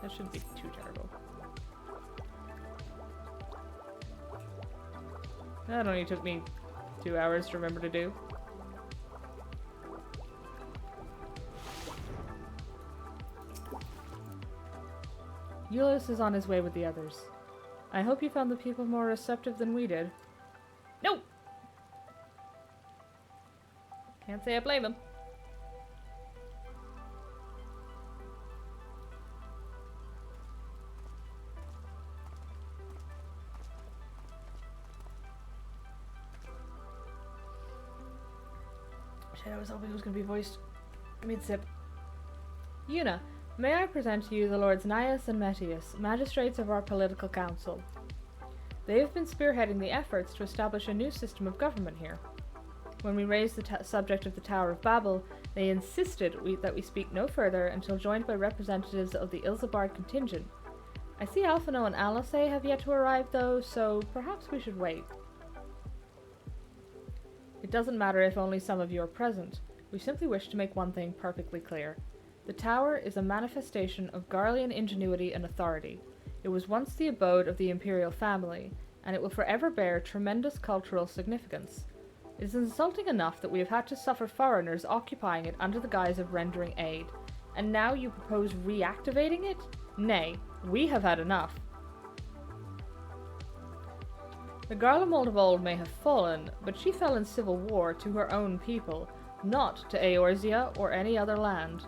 That shouldn't be too terrible. That only took me 2 hours to remember to do. Ulysses is on his way with the others. I hope you found the people more receptive than we did. No! Can't say I blame him. Shit, I was hoping it was going to be voiced mid-sip. Yuna, may I present to you the Lords Nias and Metius, magistrates of our political council. They have been spearheading the efforts to establish a new system of government here. When we raised the subject of the Tower of Babel, they insisted that we speak no further until joined by representatives of the Ilzabard contingent. I see Alphino and Alice have yet to arrive though, so perhaps we should wait. It doesn't matter if only some of you are present. We simply wish to make one thing perfectly clear. The tower is a manifestation of Garlean ingenuity and authority. It was once the abode of the imperial family. and it will forever bear tremendous cultural significance. It is insulting enough that we have had to suffer foreigners occupying it under the guise of rendering aid, and now you propose reactivating it? Nay, we have had enough. The Garlemald of old may have fallen, but she fell in civil war to her own people, not to Eorzea or any other land.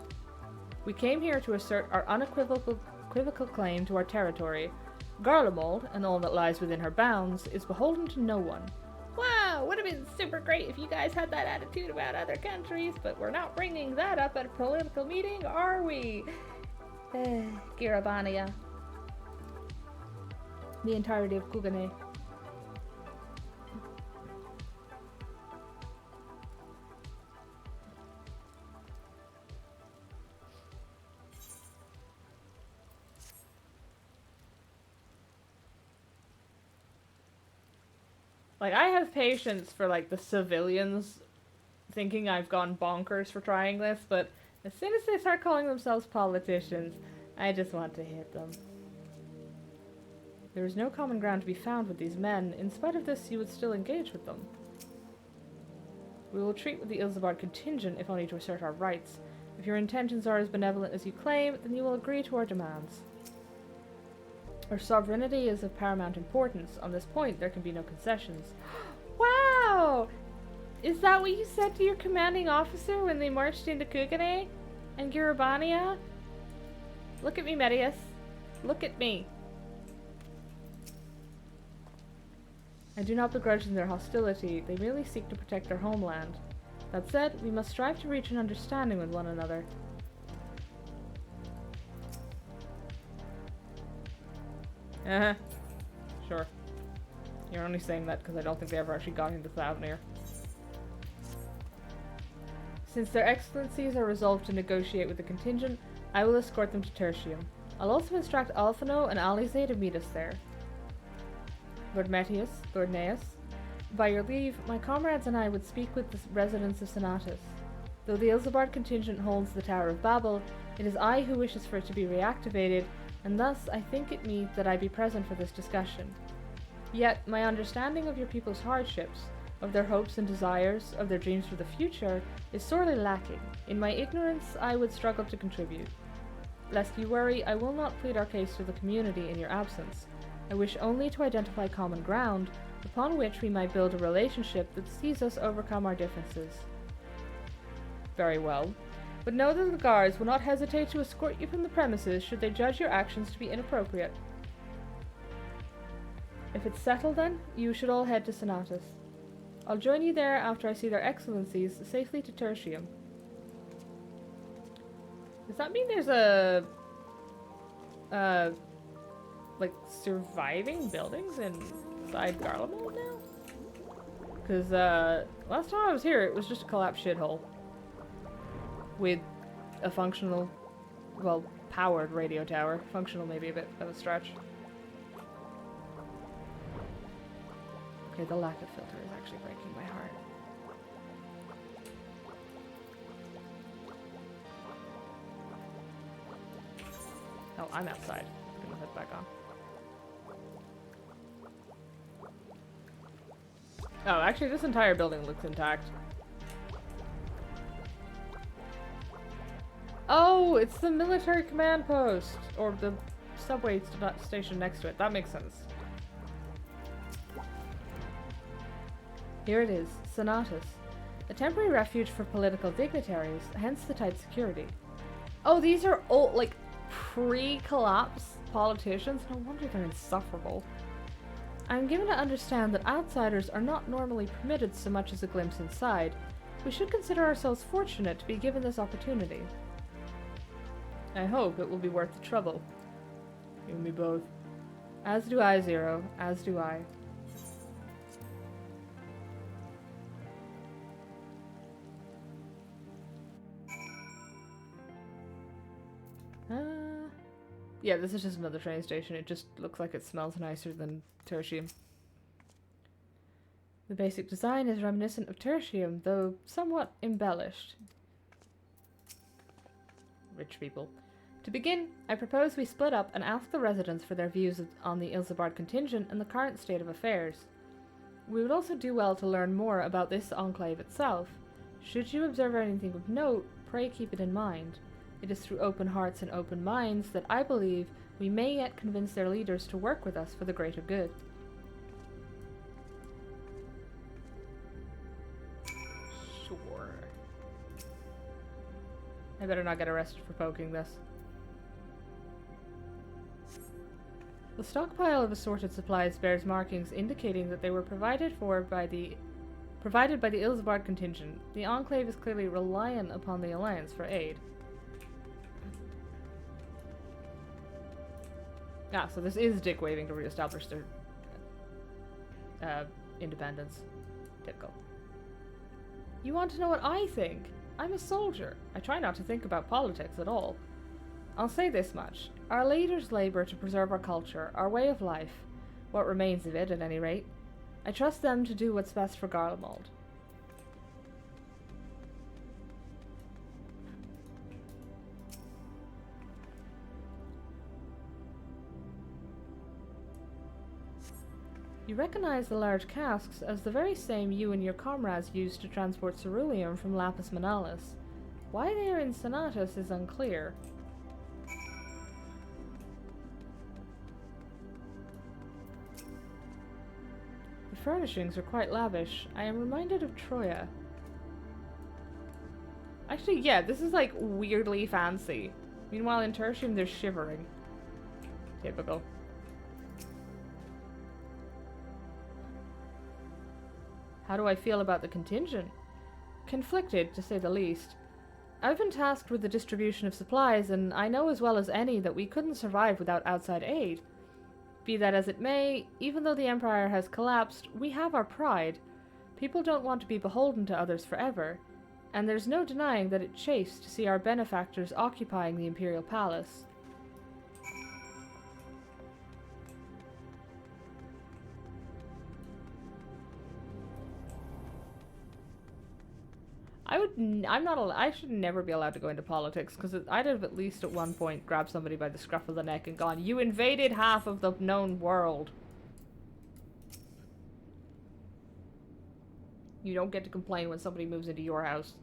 We came here to assert our unequivocal claim to our territory. Garlemald, and all that lies within her bounds, is beholden to no one. Wow, would have been super great if you guys had that attitude about other countries, but we're not bringing that up at a political meeting, are we? Girabania. The entirety of Kugane. Like, I have patience for, like, the civilians thinking I've gone bonkers for trying this, but as soon as they start calling themselves politicians, I just want to hit them. There is no common ground to be found with these men. In spite of this, you would still engage with them. We will treat with the Ilsabard contingent, if only to assert our rights. If your intentions are as benevolent as you claim, then you will agree to our demands. Our sovereignty is of paramount importance. On this point, there can be no concessions. Wow! Is that what you said to your commanding officer when they marched into Kugane and Girabania? Look at me, Medius. Look at me. I do not begrudge them their hostility. They merely seek to protect their homeland. That said, we must strive to reach an understanding with one another. Sure. You're only saying that because I don't think they ever actually got into Thavnir. Since their excellencies are resolved to negotiate with the contingent, I will escort them to Tertium. I'll also instruct Alphino and Alize to meet us there. Lord Metius, Lord Neus, by your leave, my comrades and I would speak with the residents of Senatus. Though the Ilsabard contingent holds the Tower of Babel, it is I who wishes for it to be reactivated, and thus I think it meet that I be present for this discussion. Yet, my understanding of your people's hardships, of their hopes and desires, of their dreams for the future, is sorely lacking. In my ignorance, I would struggle to contribute. Lest you worry, I will not plead our case to the community in your absence. I wish only to identify common ground, upon which we might build a relationship that sees us overcome our differences. Very well. But know that the guards will not hesitate to escort you from the premises should they judge your actions to be inappropriate. If it's settled then, you should all head to Senatus. I'll join you there after I see their excellencies safely to Tertium. Does that mean there's a... like, surviving buildings inside Garlemald now? Because, last time I was here, it was just a collapsed shithole. With a functional, well, powered radio tower. Functional maybe a bit of a stretch. Okay, the lack of filter is actually breaking my heart. Oh, I'm outside. I'm gonna head back on. Oh, actually this entire building looks intact. Oh, it's the military command post! Or the subway station next to it. That makes sense. Here it is, Senatus. A temporary refuge for political dignitaries, hence the tight security. Oh, these are old, like, pre-collapse politicians? No wonder they're insufferable. I'm given to understand that outsiders are not normally permitted so much as a glimpse inside. We should consider ourselves fortunate to be given this opportunity. I hope it will be worth the trouble. You and me both. As do I, Zero. As do I. Yeah, this is just another train station. It just looks like it smells nicer than Tertium. The basic design is reminiscent of Tertium, though somewhat embellished. Rich people. To begin, I propose we split up and ask the residents for their views on the Ilsebard contingent and the current state of affairs. We would also do well to learn more about this enclave itself. Should you observe anything of note, pray keep it in mind. It is through open hearts and open minds that I believe we may yet convince their leaders to work with us for the greater good. Sure. I better not get arrested for poking this. The stockpile of assorted supplies bears markings indicating that they were provided by the Ilsebard contingent. The Enclave is clearly reliant upon the Alliance for aid. Ah, so this is dick waving to reestablish their independence. Typical. You want to know what I think? I'm a soldier. I try not to think about politics at all. I'll say this much. Our leaders labor to preserve our culture, our way of life. What remains of it, at any rate. I trust them to do what's best for Garlemald. You recognize the large casks as the very same you and your comrades used to transport ceruleum from Lapis Manalis. Why they are in Senatus is unclear. The furnishings are quite lavish. I am reminded of Troya. Actually, yeah, this is like weirdly fancy. Meanwhile, in Tertium, they're shivering. Typical. How do I feel about the contingent? Conflicted, to say the least. I've been tasked with the distribution of supplies, and I know as well as any that we couldn't survive without outside aid. Be that as it may, even though the Empire has collapsed, we have our pride. People don't want to be beholden to others forever, and there's no denying that it chafes to see our benefactors occupying the Imperial Palace. I should never be allowed to go into politics, because I'd have at least at one point grabbed somebody by the scruff of the neck and gone, "You invaded half of the known world. You don't get to complain when somebody moves into your house."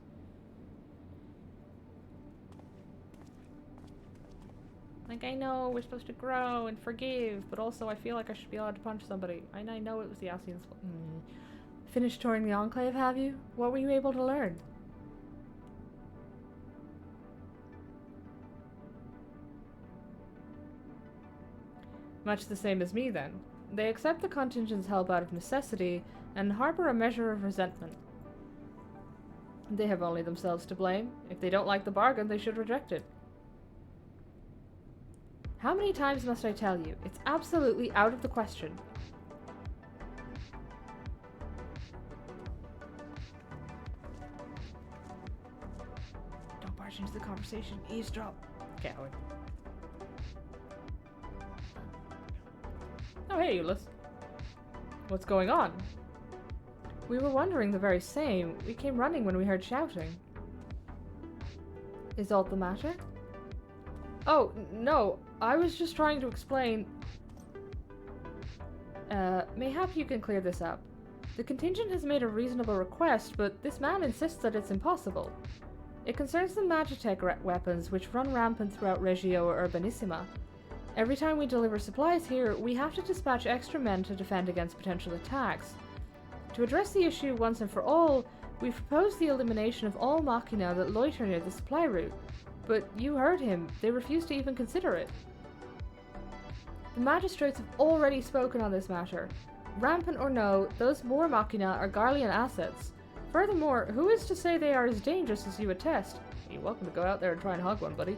Like, I know we're supposed to grow and forgive, but also I feel like I should be allowed to punch somebody. And I know it was the Ascians' fault. Finished touring the Enclave, have you? What were you able to learn? Much the same as me, then. They accept the contingent's help out of necessity, and harbor a measure of resentment. They have only themselves to blame. If they don't like the bargain, they should reject it. How many times must I tell you? It's absolutely out of the question. Don't barge into the conversation. Eavesdrop. Okay, Howard. Oh, hey, Euless. What's going on? We were wondering the very same. We came running when we heard shouting. Is aught the matter? Oh, no. I was just trying to explain... mayhap you can clear this up. The contingent has made a reasonable request, but this man insists that it's impossible. It concerns the Magitech weapons, which run rampant throughout Regio Urbanissima. Every time we deliver supplies here, we have to dispatch extra men to defend against potential attacks. To address the issue once and for all, we've proposed the elimination of all machina that loiter near the supply route. But you heard him. They refuse to even consider it. The magistrates have already spoken on this matter. Rampant or no, those war machina are Garlean assets. Furthermore, who is to say they are as dangerous as you attest? You're welcome to go out there and try and hug one, buddy.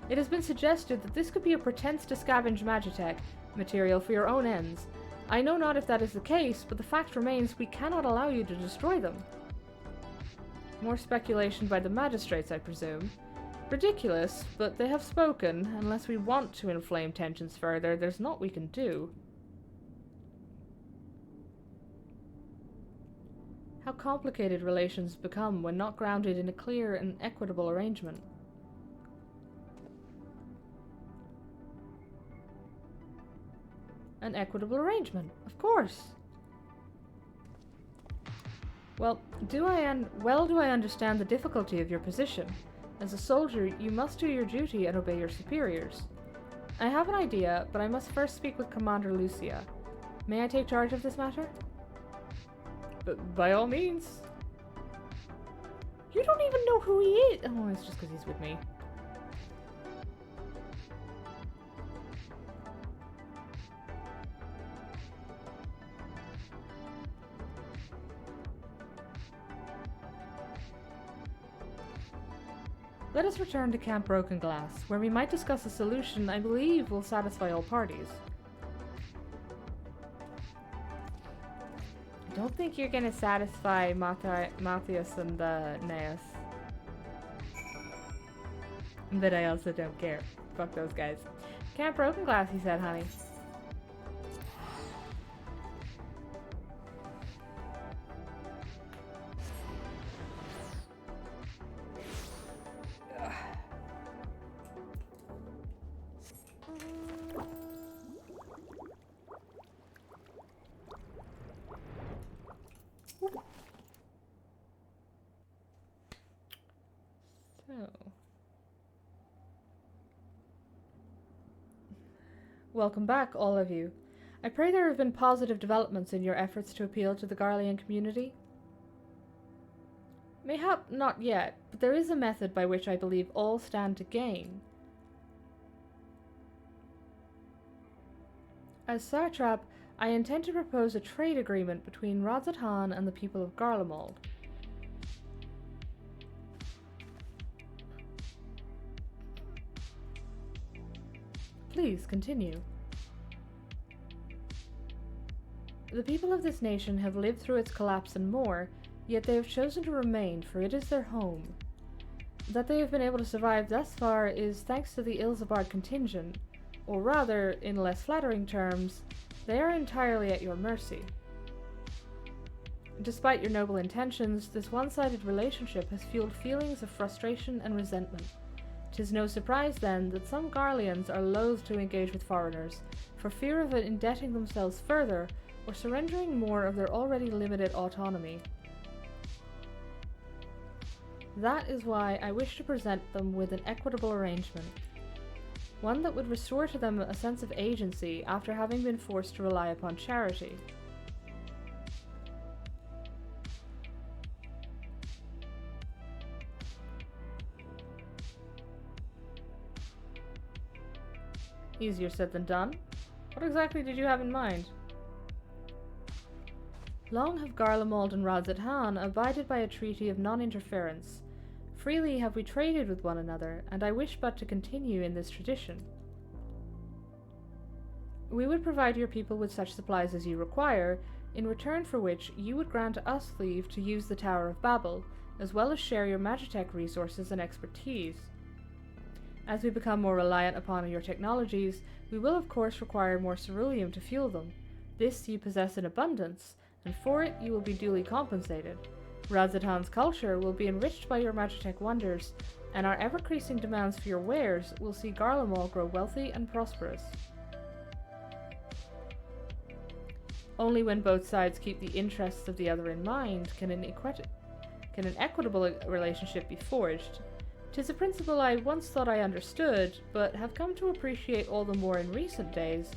It has been suggested that this could be a pretense to scavenge Magitech material for your own ends. I know not if that is the case, but the fact remains we cannot allow you to destroy them. More speculation by the magistrates, I presume. Ridiculous, but they have spoken. Unless we want to inflame tensions further, there's naught we can do. How complicated relations become when not grounded in a clear and equitable arrangement. An equitable arrangement, of course. Well, do I understand the difficulty of your position. As a soldier, you must do your duty and obey your superiors. I have an idea, but I must first speak with Commander Lucia. May I take charge of this matter? By all means. You don't even know who he is! Oh, it's just because he's with me. Let us return to Camp Broken Glass, where we might discuss a solution I believe will satisfy all parties. I don't think you're gonna satisfy Matthias and Neas. But I also don't care. Fuck those guys. Camp Broken Glass, he said, honey. Welcome back, all of you. I pray there have been positive developments in your efforts to appeal to the Garlean community. Mayhap not yet, but there is a method by which I believe all stand to gain. As Satrap, I intend to propose a trade agreement between Radzatan and the people of Garlemald. Please continue. The people of this nation have lived through its collapse and more, yet they have chosen to remain, for it is their home. That they have been able to survive thus far is thanks to the Ilzabard contingent, or rather, in less flattering terms, they are entirely at your mercy. Despite your noble intentions, this one-sided relationship has fueled feelings of frustration and resentment. 'Tis no surprise, then, that some Garleans are loath to engage with foreigners, for fear of indebting themselves further or surrendering more of their already limited autonomy. That is why I wish to present them with an equitable arrangement, one that would restore to them a sense of agency after having been forced to rely upon charity. Easier said than done. What exactly did you have in mind? Long have Garlemald and Radzatan abided by a treaty of non-interference. Freely have we traded with one another, and I wish but to continue in this tradition. We would provide your people with such supplies as you require, in return for which you would grant us leave to use the Tower of Babel, as well as share your Magitech resources and expertise. As we become more reliant upon your technologies, we will of course require more ceruleum to fuel them. This you possess in abundance, and for it you will be duly compensated. Radzatan's culture will be enriched by your Magitech wonders, and our ever-increasing demands for your wares will see Garlemald grow wealthy and prosperous. Only when both sides keep the interests of the other in mind can an equitable relationship be forged. 'Tis a principle I once thought I understood, but have come to appreciate all the more in recent days,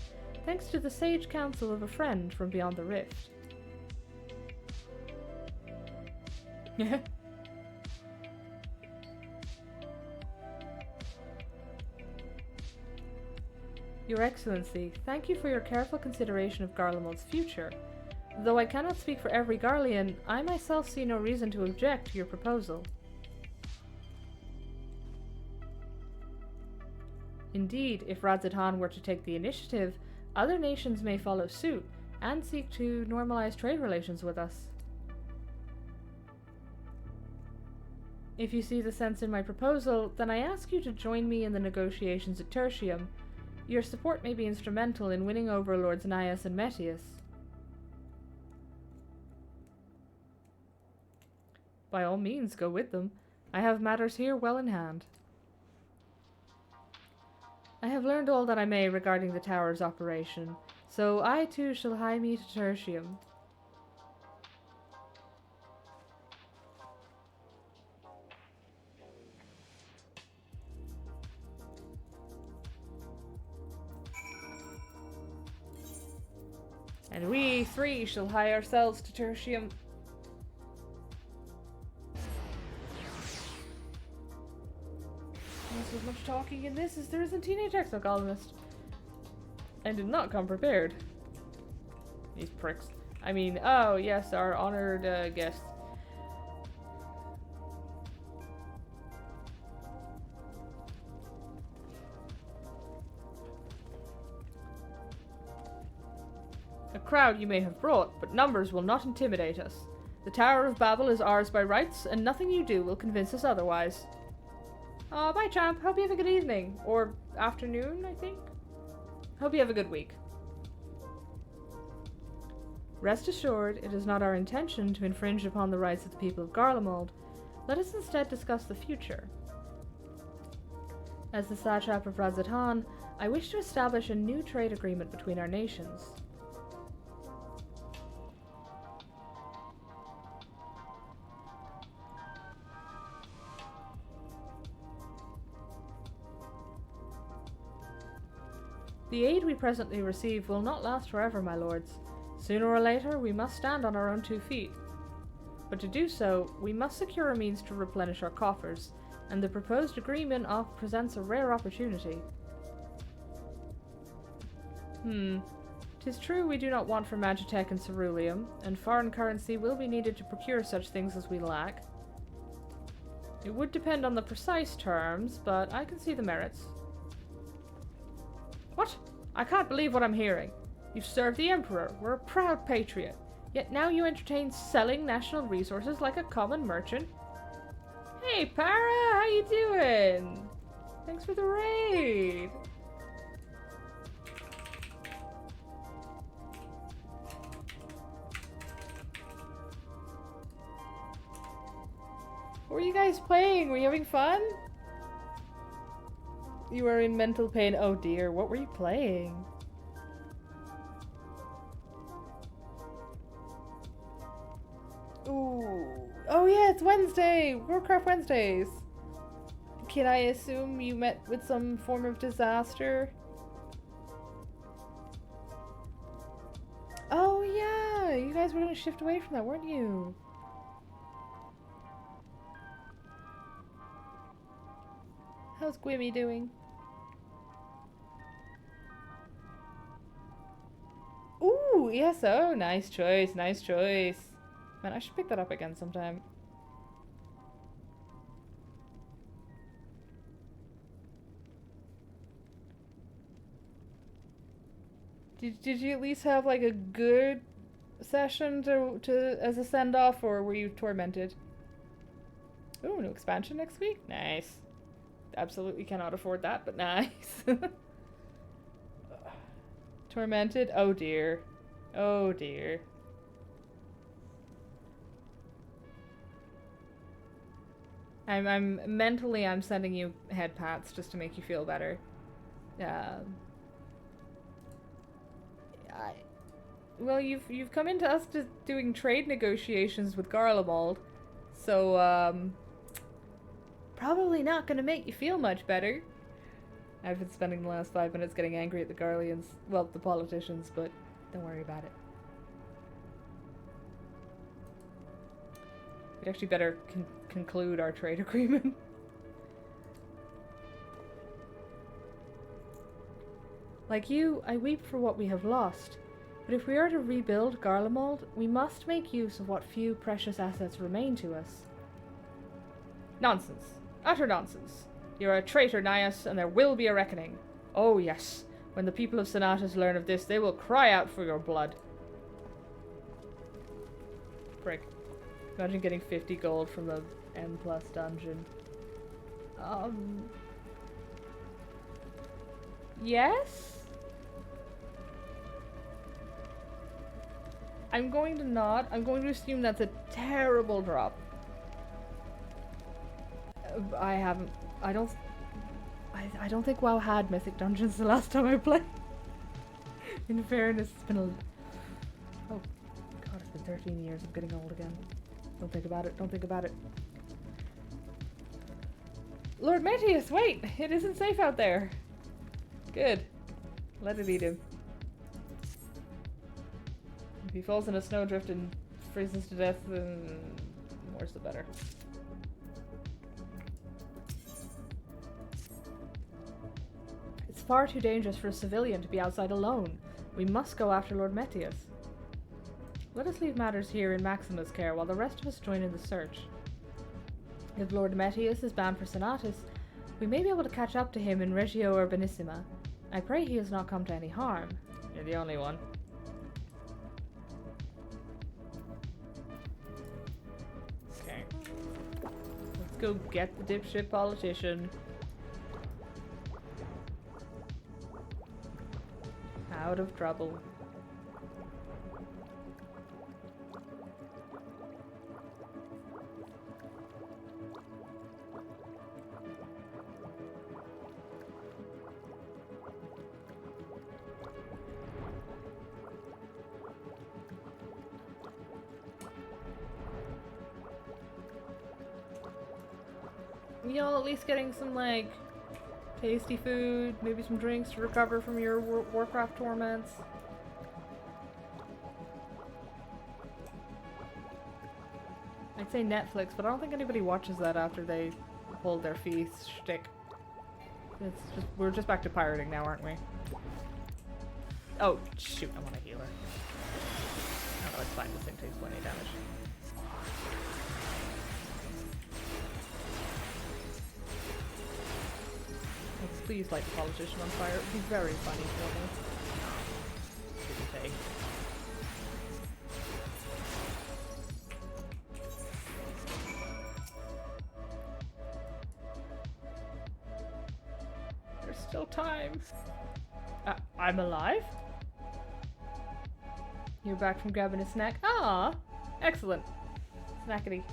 thanks to the sage counsel of a friend from beyond the rift. Your Excellency, thank you for your careful consideration of Garlemald's future. Though I cannot speak for every Garlean, I myself see no reason to object to your proposal. Indeed, if Radzatan were to take the initiative, other nations may follow suit, and seek to normalize trade relations with us. If you see the sense in my proposal, then I ask you to join me in the negotiations at Tertium. Your support may be instrumental in winning over Lords Nias and Metius. By all means, go with them. I have matters here well in hand. I have learned all that I may regarding the tower's operation, so I too shall hie me to Tertium. And we three shall hie ourselves to Tertium. Not as much talking in this as there is in Teenage Exocolonist. I did not come prepared. These pricks. I mean, oh yes, our honored guests. A crowd you may have brought, but numbers will not intimidate us. The Tower of Babel is ours by rights, and nothing you do will convince us otherwise. Bye, champ. Hope you have a good evening. Or afternoon, I think? Hope you have a good week. Rest assured, it is not our intention to infringe upon the rights of the people of Garlemald. Let us instead discuss the future. As the satrap of Razatan, I wish to establish a new trade agreement between our nations. The aid we presently receive will not last forever, my lords. Sooner or later, we must stand on our own 2 feet. But to do so, we must secure a means to replenish our coffers, and the proposed agreement presents a rare opportunity. 'Tis true we do not want for Magitech and Ceruleum, and foreign currency will be needed to procure such things as we lack. It would depend on the precise terms, but I can see the merits. What? I can't believe what I'm hearing. You've served the Emperor, we're a proud patriot, yet now you entertain selling national resources like a common merchant? Hey, Para, how you doing? Thanks for the raid. What were you guys playing? Were you having fun? You were in mental pain. Oh dear, what were you playing? Ooh. Oh yeah, it's Wednesday! Warcraft Wednesdays! Can I assume you met with some form of disaster? Oh yeah! You guys were gonna shift away from that, weren't you? How's Gwimmy doing? Ooh, ESO! Nice choice, nice choice. Man, I should pick that up again sometime. Did you at least have like a good session to as a send-off, or were you tormented? Ooh, new expansion next week? Nice. Absolutely cannot afford that, but nice. Tormented? Oh dear. Oh dear. I'm mentally sending you head pats just to make you feel better. Well, you've come into us to doing trade negotiations with Garlemald, so probably not gonna make you feel much better. I've been spending the last 5 minutes getting angry at the Garleans, well, the politicians, but don't worry about it. We'd actually better conclude our trade agreement. Like you, I weep for what we have lost. But if we are to rebuild Garlemald, we must make use of what few precious assets remain to us. Nonsense. Utter nonsense. You're a traitor, Nias, and there will be a reckoning. Oh yes. When the people of Sonatas learn of this, they will cry out for your blood. Frick. Imagine getting 50 gold from the M+ dungeon. Yes? I'm going to nod. I'm going to assume that's a terrible drop. I I don't think WoW had Mythic Dungeons the last time I played. In fairness, it's been a... Oh, God, it's been 13 years. I'm getting old again. Don't think about it. Don't think about it. Lord Metius, wait! It isn't safe out there. Good. Let it eat him. If he falls in a snowdrift and freezes to death, then the worse the better. It's far too dangerous for a civilian to be outside alone. We must go after Lord Metius. Let us leave matters here in Maxima's care while the rest of us join in the search. If Lord Metius is bound for Senatus, we may be able to catch up to him in Regio Urbanissima. I pray he has not come to any harm. You're the only one. Okay. Let's go get the dipshit politician. Out of trouble. Y'all at least getting some, like, tasty food, maybe some drinks to recover from your Warcraft torments. I'd say Netflix, but I don't think anybody watches that after they pull their feast shtick. It's just, we're just back to pirating now, aren't we? Oh, shoot, I want a healer. Oh, no, it's fine, this thing takes plenty of damage. Please light the politician on fire. It would be very funny for me. Didn't take. There's still time. I'm alive? You're back from grabbing a snack? Ah, excellent. Snackety.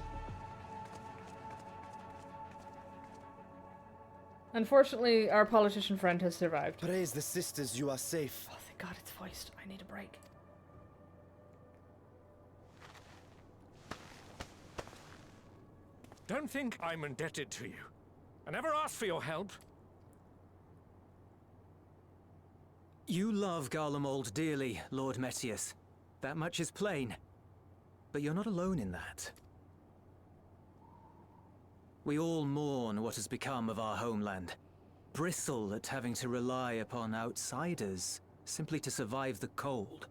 Unfortunately, our politician friend has survived. Praise the sisters, you are safe. Oh, thank God it's voiced. I need a break. Don't think I'm indebted to you. I never asked for your help. You love Garlemald dearly, Lord Metius. That much is plain. But you're not alone in that. We all mourn what has become of our homeland. Bristle at having to rely upon outsiders simply to survive the cold.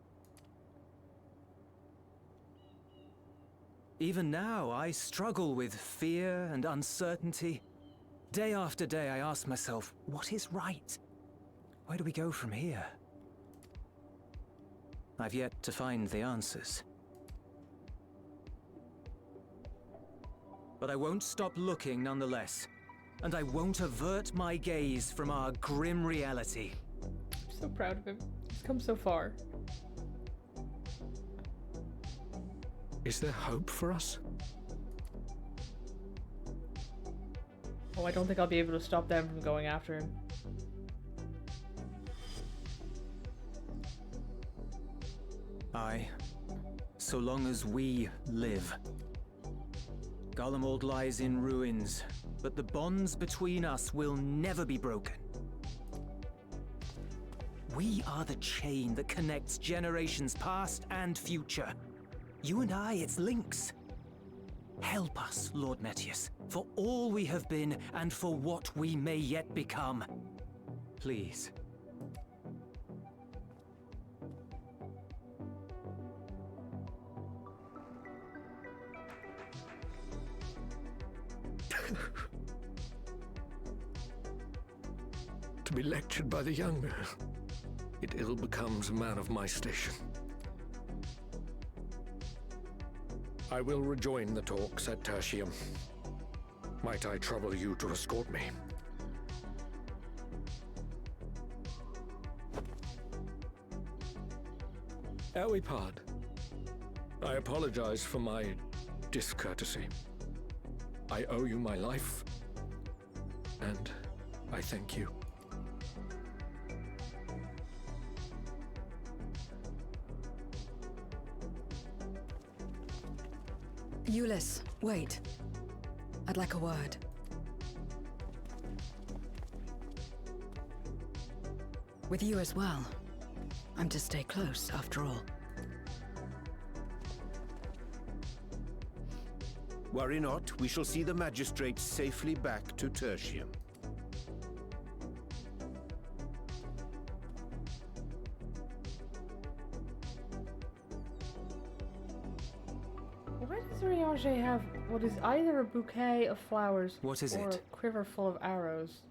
Even now, I struggle with fear and uncertainty. Day after day, I ask myself, what is right? Where do we go from here? I've yet to find the answers. But I won't stop looking nonetheless. And I won't avert my gaze from our grim reality. I'm so proud of him. He's come so far. Is there hope for us? Oh, I don't think I'll be able to stop them from going after him. Aye. So long as we live. Garlemald lies in ruins, but the bonds between us will never be broken. We are the chain that connects generations past and future. You and I, it's links. Help us, Lord Metius, for all we have been and for what we may yet become. Please. To be lectured by the younger, it ill becomes a man of my station. I will rejoin the talks at Tertium. Might I trouble you to escort me? Ere we part, I apologize for my discourtesy. I owe you my life, and I thank you. Euless, wait. I'd like a word. With you as well. I'm to stay close, after all. Worry not, we shall see the magistrate safely back to Tertium. Why does Riange have what is either a bouquet of flowers What is or it? a quiver full of arrows?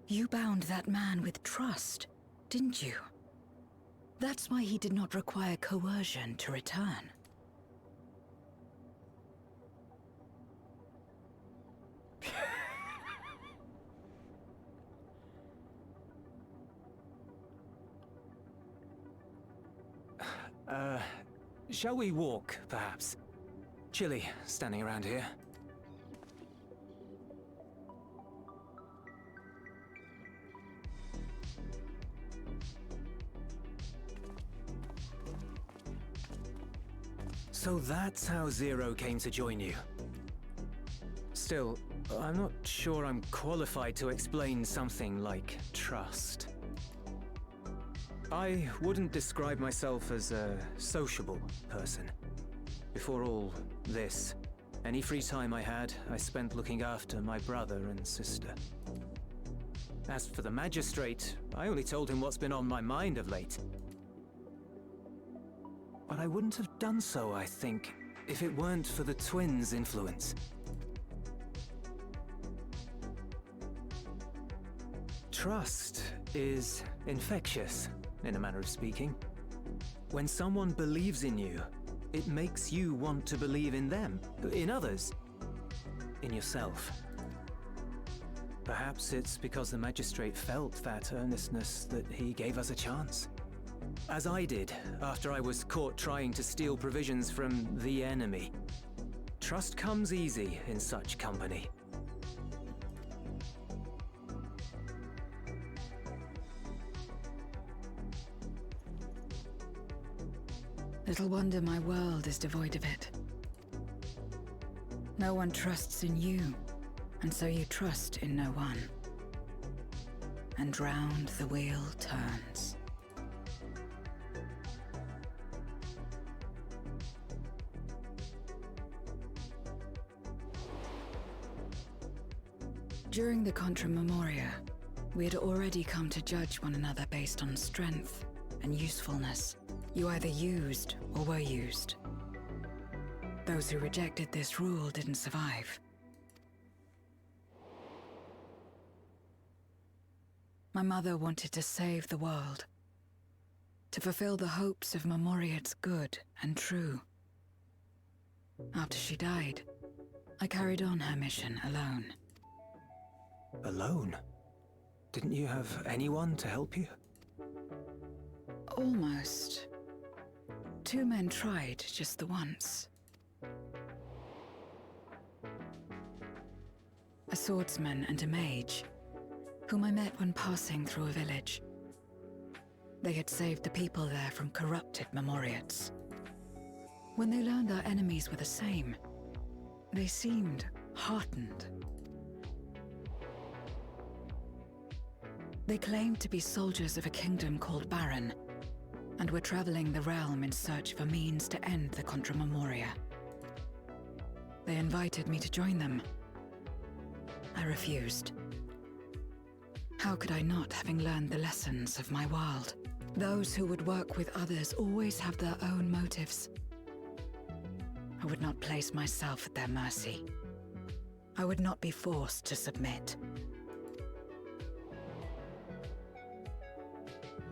You bound that man with trust, didn't you? That's why he did not require coercion to return. Shall we walk, perhaps? Chilly, standing around here. So that's how Zero came to join you. Still, I'm not sure I'm qualified to explain something like trust. I wouldn't describe myself as a sociable person. Before all this, any free time I had, I spent looking after my brother and sister. As for the magistrate, I only told him what's been on my mind of late. But I wouldn't have done so, I think, if it weren't for the twins' influence. Trust is infectious, in a manner of speaking. When someone believes in you, it makes you want to believe in them, in others, in yourself. Perhaps it's because the magistrate felt that earnestness that he gave us a chance. As I did, after I was caught trying to steal provisions from the enemy. Trust comes easy in such company. Little wonder my world is devoid of it. No one trusts in you, and so you trust in no one. And round the wheel turns. During the Contra Memoria, we had already come to judge one another based on strength and usefulness. You either used or were used. Those who rejected this rule didn't survive. My mother wanted to save the world, to fulfill the hopes of Memoria's good and true. After she died, I carried on her mission alone. Alone? Didn't you have anyone to help you? Almost. 2 men tried just the once. A swordsman and a mage, whom I met when passing through a village. They had saved the people there from corrupted Memoriates. When they learned our enemies were the same, they seemed heartened. They claimed to be soldiers of a kingdom called Baron, and were traveling the realm in search of a means to end the Contra Memoria. They invited me to join them. I refused. How could I not, having learned the lessons of my world? Those who would work with others always have their own motives. I would not place myself at their mercy. I would not be forced to submit.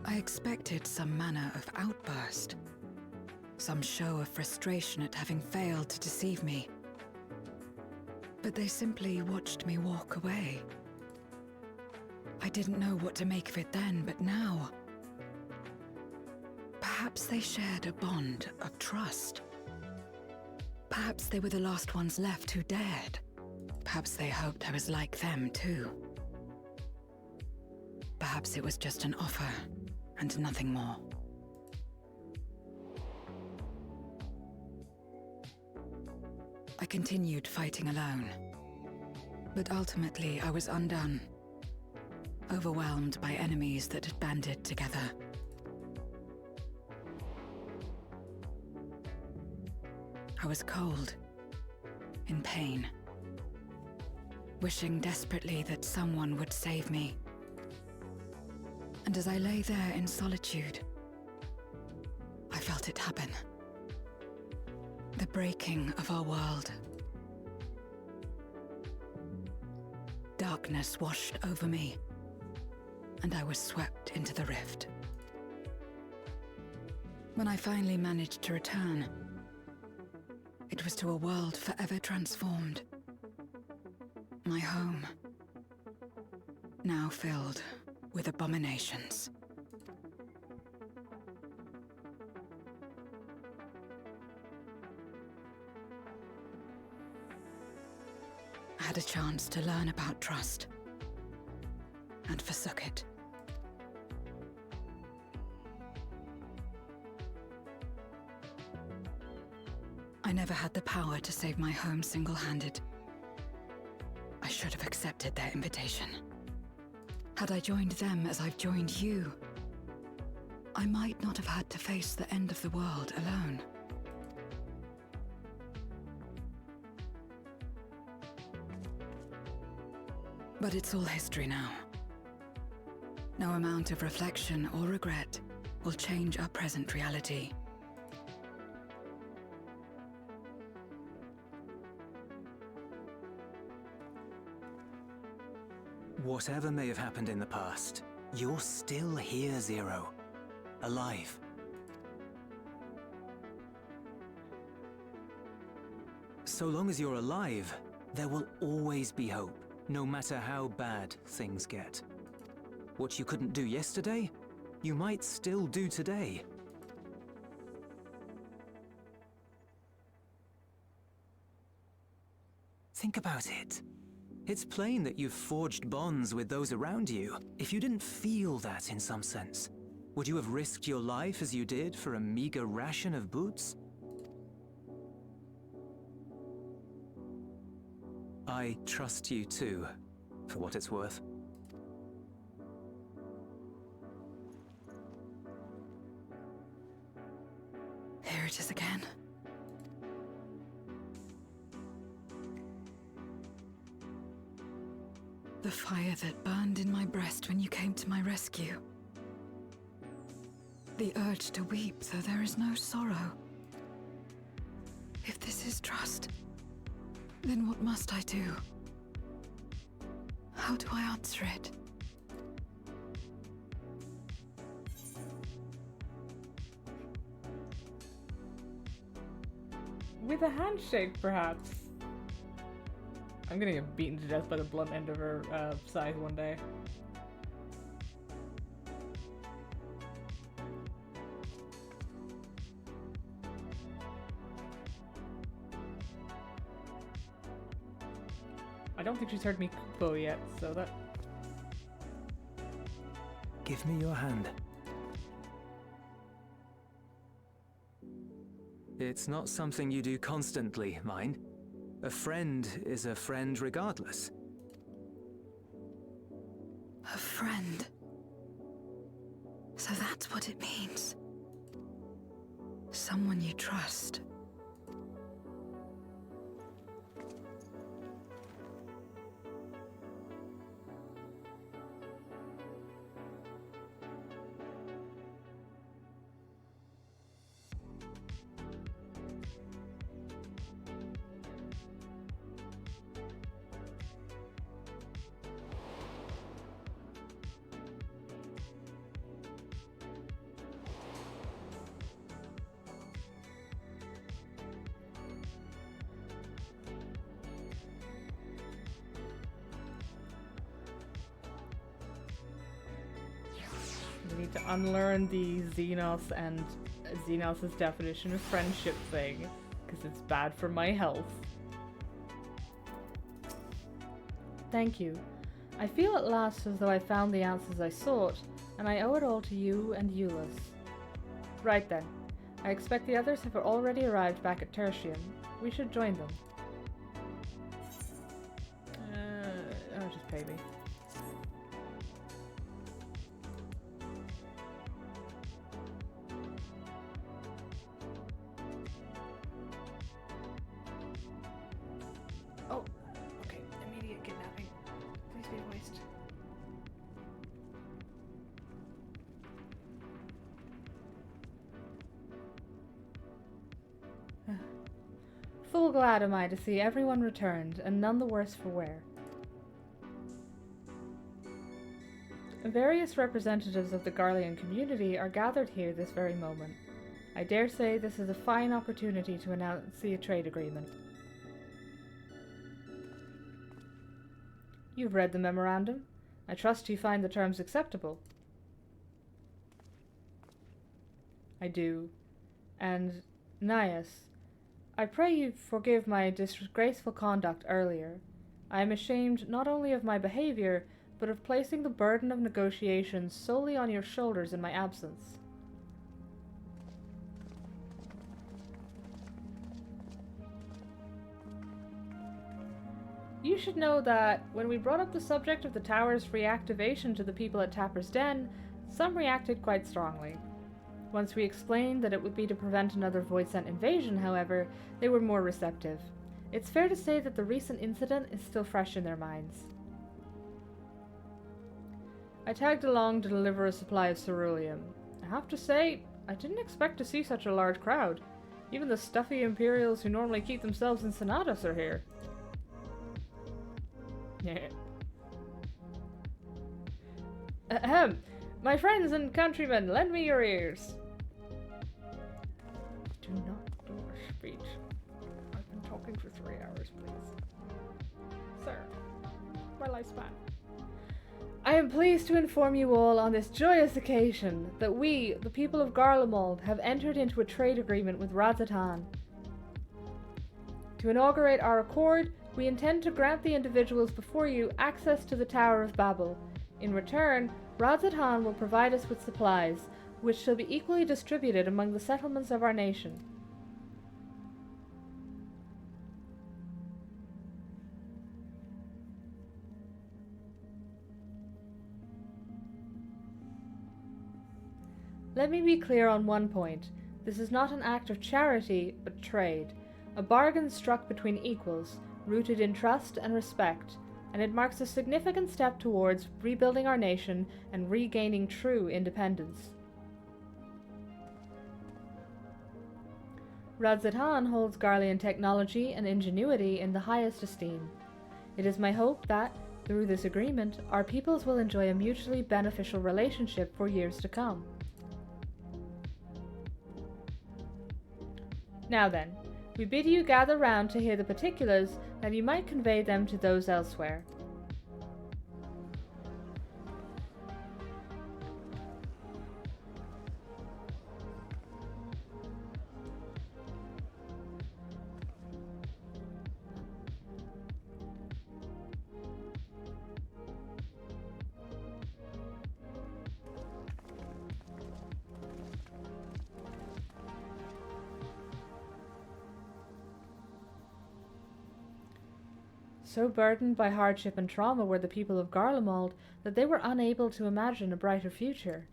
I expected some manner of outburst, some show of frustration at having failed to deceive me. But they simply watched me walk away. I didn't know what to make of it then, but now... Perhaps they shared a bond of trust. Perhaps they were the last ones left who dared. Perhaps they hoped I was like them, too. Perhaps it was just an offer, and nothing more. I continued fighting alone. But ultimately, I was undone. Overwhelmed by enemies that had banded together. I was cold, in pain, wishing desperately that someone would save me. And as I lay there in solitude, I felt it happen. The breaking of our world. Darkness washed over me, and I was swept into the rift. When I finally managed to return, it was to a world forever transformed. My home, now filled with abominations. I had a chance to learn about trust, and forsook it. I never had the power to save my home single-handed. I should have accepted their invitation. Had I joined them as I've joined you, I might not have had to face the end of the world alone. But it's all history now. No amount of reflection or regret will change our present reality. Whatever may have happened in the past, you're still here, Zero. Alive. So long as you're alive, there will always be hope, no matter how bad things get. What you couldn't do yesterday, you might still do today. Think about it. It's plain that you've forged bonds with those around you. If you didn't feel that in some sense, would you have risked your life as you did for a meager ration of boots? I trust you too, for what it's worth. Here it is again. The fire that burned in my breast when you came to my rescue. The urge to weep, though there is no sorrow. If this is trust, then what must I do? How do I answer it? With a handshake, perhaps. I'm gonna get beaten to death by the blunt end of her scythe one day. I don't think she's heard me Kupo yet, so that... Give me your hand. It's not something you do constantly, mind. A friend is a friend regardless. A friend. So that's what it means. Someone you trust. We need to unlearn the Xenos and Xenos' definition of friendship thing, because it's bad for my health. Thank you. I feel at last as though I found the answers I sought, and I owe it all to you and Euless. Right then. I expect the others have already arrived back at Tertium. We should join them. Just pay me. Oh, okay. Immediate kidnapping. Please be voiced. Full glad am I to see everyone returned, and none the worse for wear. Various representatives of the Garlean community are gathered here this very moment. I dare say this is a fine opportunity to announce the trade agreement. You've read the memorandum. I trust you find the terms acceptable. I do. And, Nias, I pray you forgive my disgraceful conduct earlier. I am ashamed not only of my behavior, but of placing the burden of negotiations solely on your shoulders in my absence. You should know that when we brought up the subject of the tower's reactivation to the people at Tapper's Den, some reacted quite strongly. Once we explained that it would be to prevent another Voidsent invasion, however, they were more receptive. It's fair to say that the recent incident is still fresh in their minds. I tagged along to deliver a supply of ceruleum. I have to say, I didn't expect to see such a large crowd. Even the stuffy Imperials who normally keep themselves in Sonatus are here. Ahem. My friends and countrymen, lend me your ears. Do not do a speech. I've been talking for 3 hours, please. Sir, my lifespan. I am pleased to inform you all on this joyous occasion that we, the people of Garlemald, have entered into a trade agreement with Radzatan. To inaugurate our accord, we intend to grant the individuals before you access to the Tower of Babel. In return, Radzatan will provide us with supplies, which shall be equally distributed among the settlements of our nation. Let me be clear on one point. This is not an act of charity, but trade. A bargain struck between equals, rooted in trust and respect, and it marks a significant step towards rebuilding our nation and regaining true independence. Radzatan holds Garlean technology and ingenuity in the highest esteem. It is my hope that, through this agreement, our peoples will enjoy a mutually beneficial relationship for years to come. Now then, we bid you gather round to hear the particulars, that you might convey them to those elsewhere. So burdened by hardship and trauma were the people of Garlemald that they were unable to imagine a brighter future.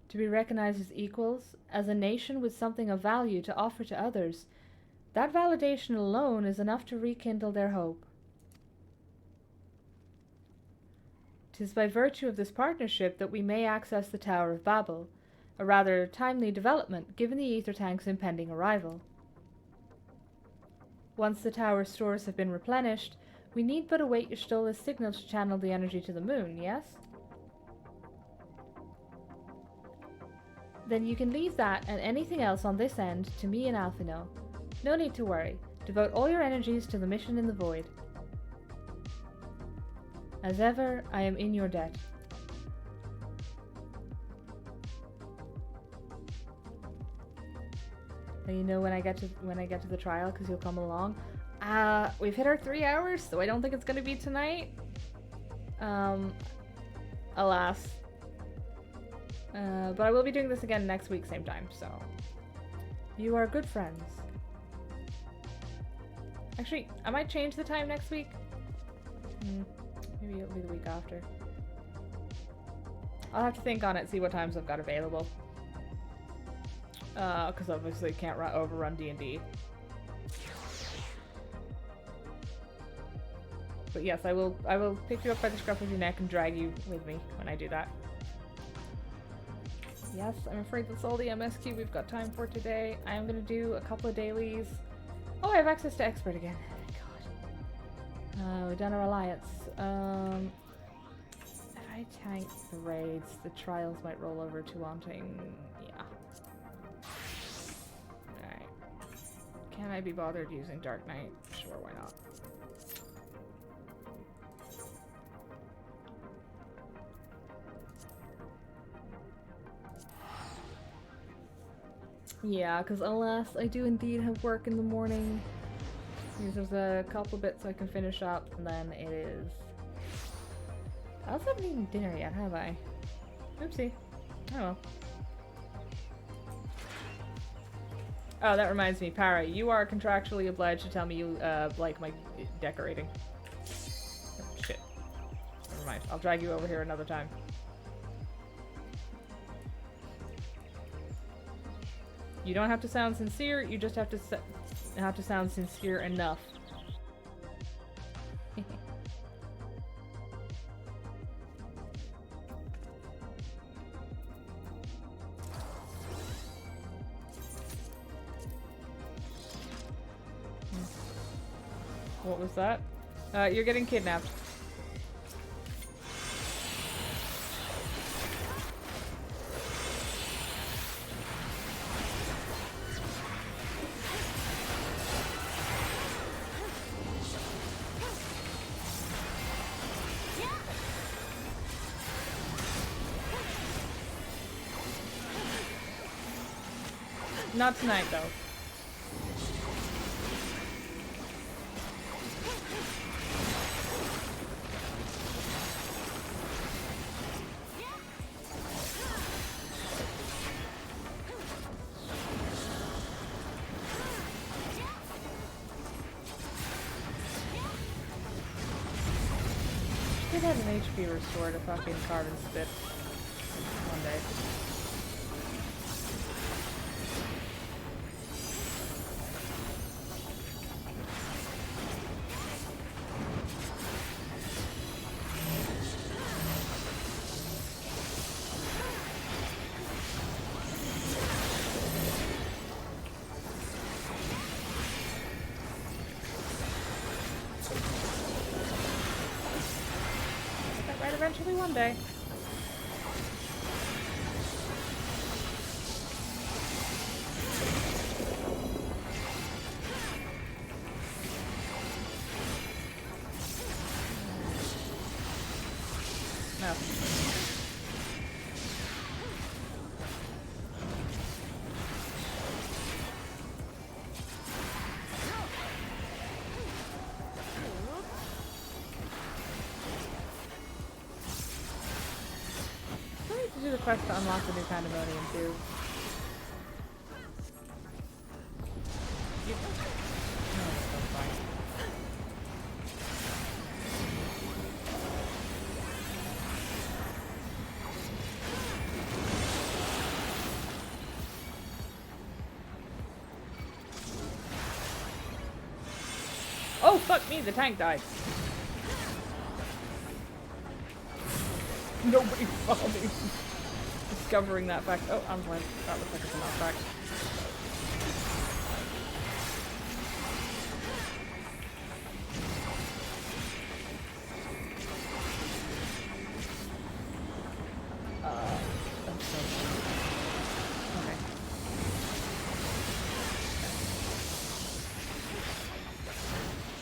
To be recognized as equals, as a nation with something of value to offer to others, that validation alone is enough to rekindle their hope. 'Tis by virtue of this partnership that we may access the Tower of Babel, a rather timely development given the ether tank's impending arrival. Once the tower's stores have been replenished, we need but await Ystola's signal to channel the energy to the moon, yes? Then you can leave that and anything else on this end to me and Alphino. No need to worry. Devote all your energies to the mission in the void. As ever, I am in your debt. Let you know when I get to the trial, because you'll come along. We've hit our 3 hours, so I don't think it's gonna be tonight. Alas. But I will be doing this again next week, same time, so. You are good friends. Actually, I might change the time next week. Maybe it'll be the week after. I'll have to think on it, see what times I've got available. Because obviously can't overrun D&D. But yes, I will pick you up by the scruff of your neck and drag you with me when I do that. Yes, I'm afraid that's all the MSQ we've got time for today. I am going to do a couple of dailies. Oh, I have access to Expert again. God. We've done our alliance. If I tank the raids, the trials might roll over to wanting... Yeah. Alright. Can I be bothered using Dark Knight? Sure, why not? Yeah, because alas, I do indeed have work in the morning. There's a couple bits I can finish up, and then it is... I also haven't eaten dinner yet, have I? Oopsie. Oh well. Oh, that reminds me, Para, you are contractually obliged to tell me you like my decorating. Oh, shit. Never mind. I'll drag you over here another time. You don't have to sound sincere, you just have to sound sincere enough. What was that? You're getting kidnapped. Not tonight, though. Should have an HP restore to fucking carve and spit one day. Eventually one day. No. Do the quest to unlock the new pandemonium too. No, that's fine. Oh fuck me! The tank died. Nobody saw me. Discovering that fact. Oh, I'm glad that looks like it's enough fact. I'm so okay.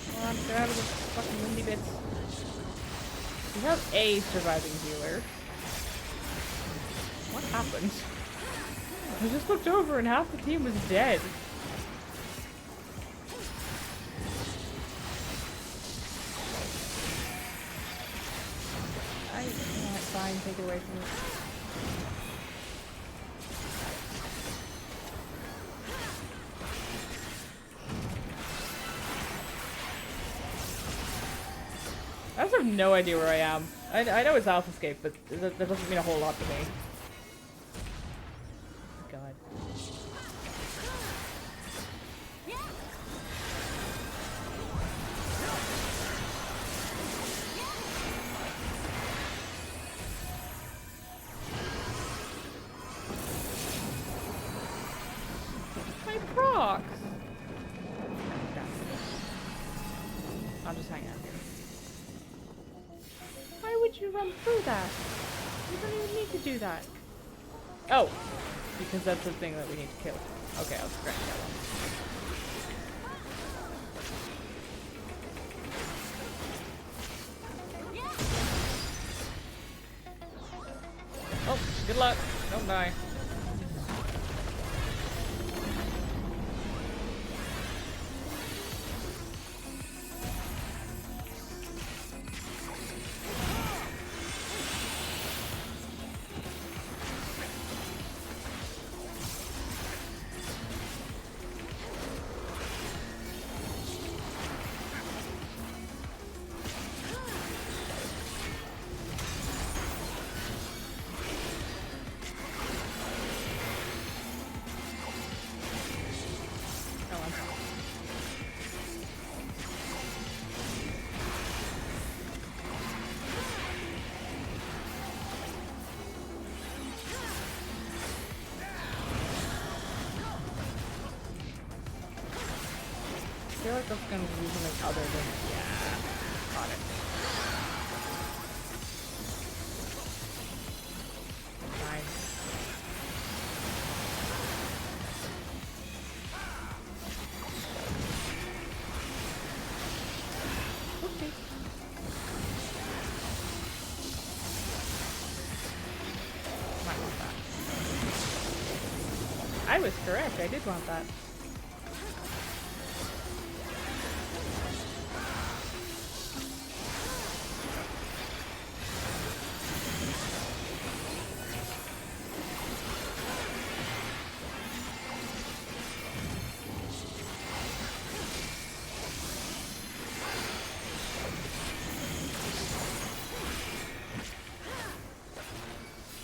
Come on, get out of the fucking windy bits. We have a surviving healer. What happened? I just looked over and half the team was dead. and take it away from me. I also have no idea where I am. I know it's Alpha Escape, but that doesn't mean a whole lot to me. God. My procs! I'll just hang out here. Why would you run through that? You don't even need to do that. Oh! Because that's the thing that we need to kill. Okay, I'll scratch that one. Oh, good luck. Don't die. I feel like that's gonna be something other than got it. Fine. Okay. Might want that. I was correct, I did want that.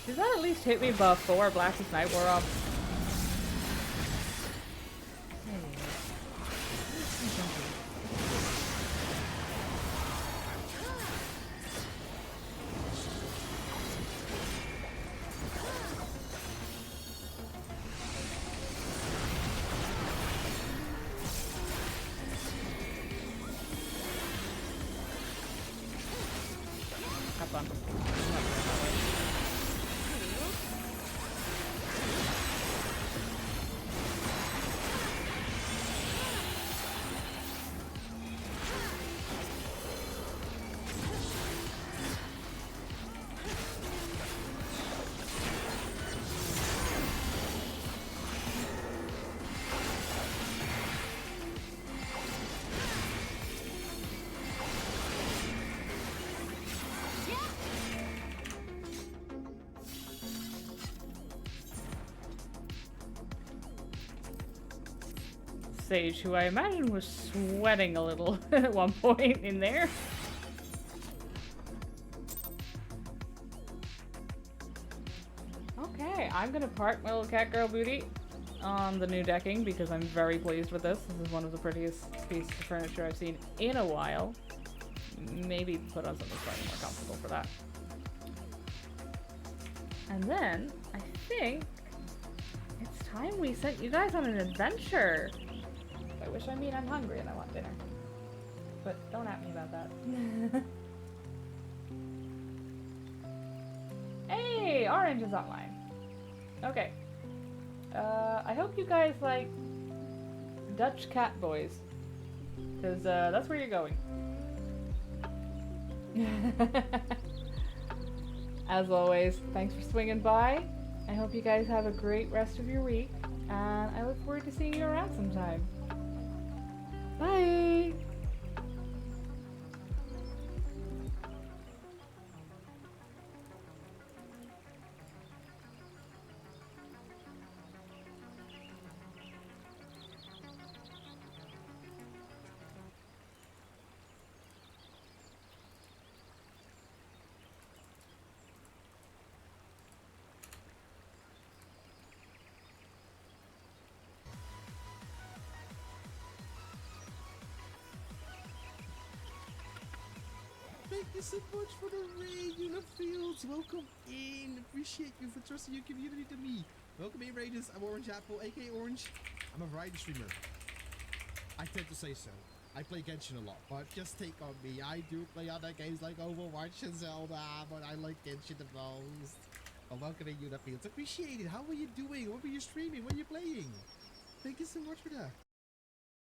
Does that at least hit me before Blackest Night wore off? Have fun. Sage, who I imagine was sweating a little at one point in there. Okay, I'm gonna park my little Catgirl booty on the new decking because I'm very pleased with this. This is one of the prettiest pieces of furniture I've seen in a while. Maybe put on something slightly more comfortable for that. And then, I think it's time we sent you guys on an adventure. I wish I mean I'm hungry and I want dinner. But don't at me about that. Hey, Orange is online. Okay. I hope you guys like Dutch Cat Boys. Because that's where you're going. As always, thanks for swinging by. I hope you guys have a great rest of your week. And I look forward to seeing you around sometime. Bye! thank you so much for the raid, Unifields. Welcome in. Appreciate you for trusting your community to me. Welcome in, Raiders. I'm Orange Apple, aka Orange. I'm a variety streamer. I tend to say so. I play Genshin a lot, but just take on me. I do play other games like Overwatch and Zelda, but I like Genshin the most. Well, welcome in, Unifields. Appreciate it. How are you doing? What were you streaming? What are you playing? Thank you so much for that.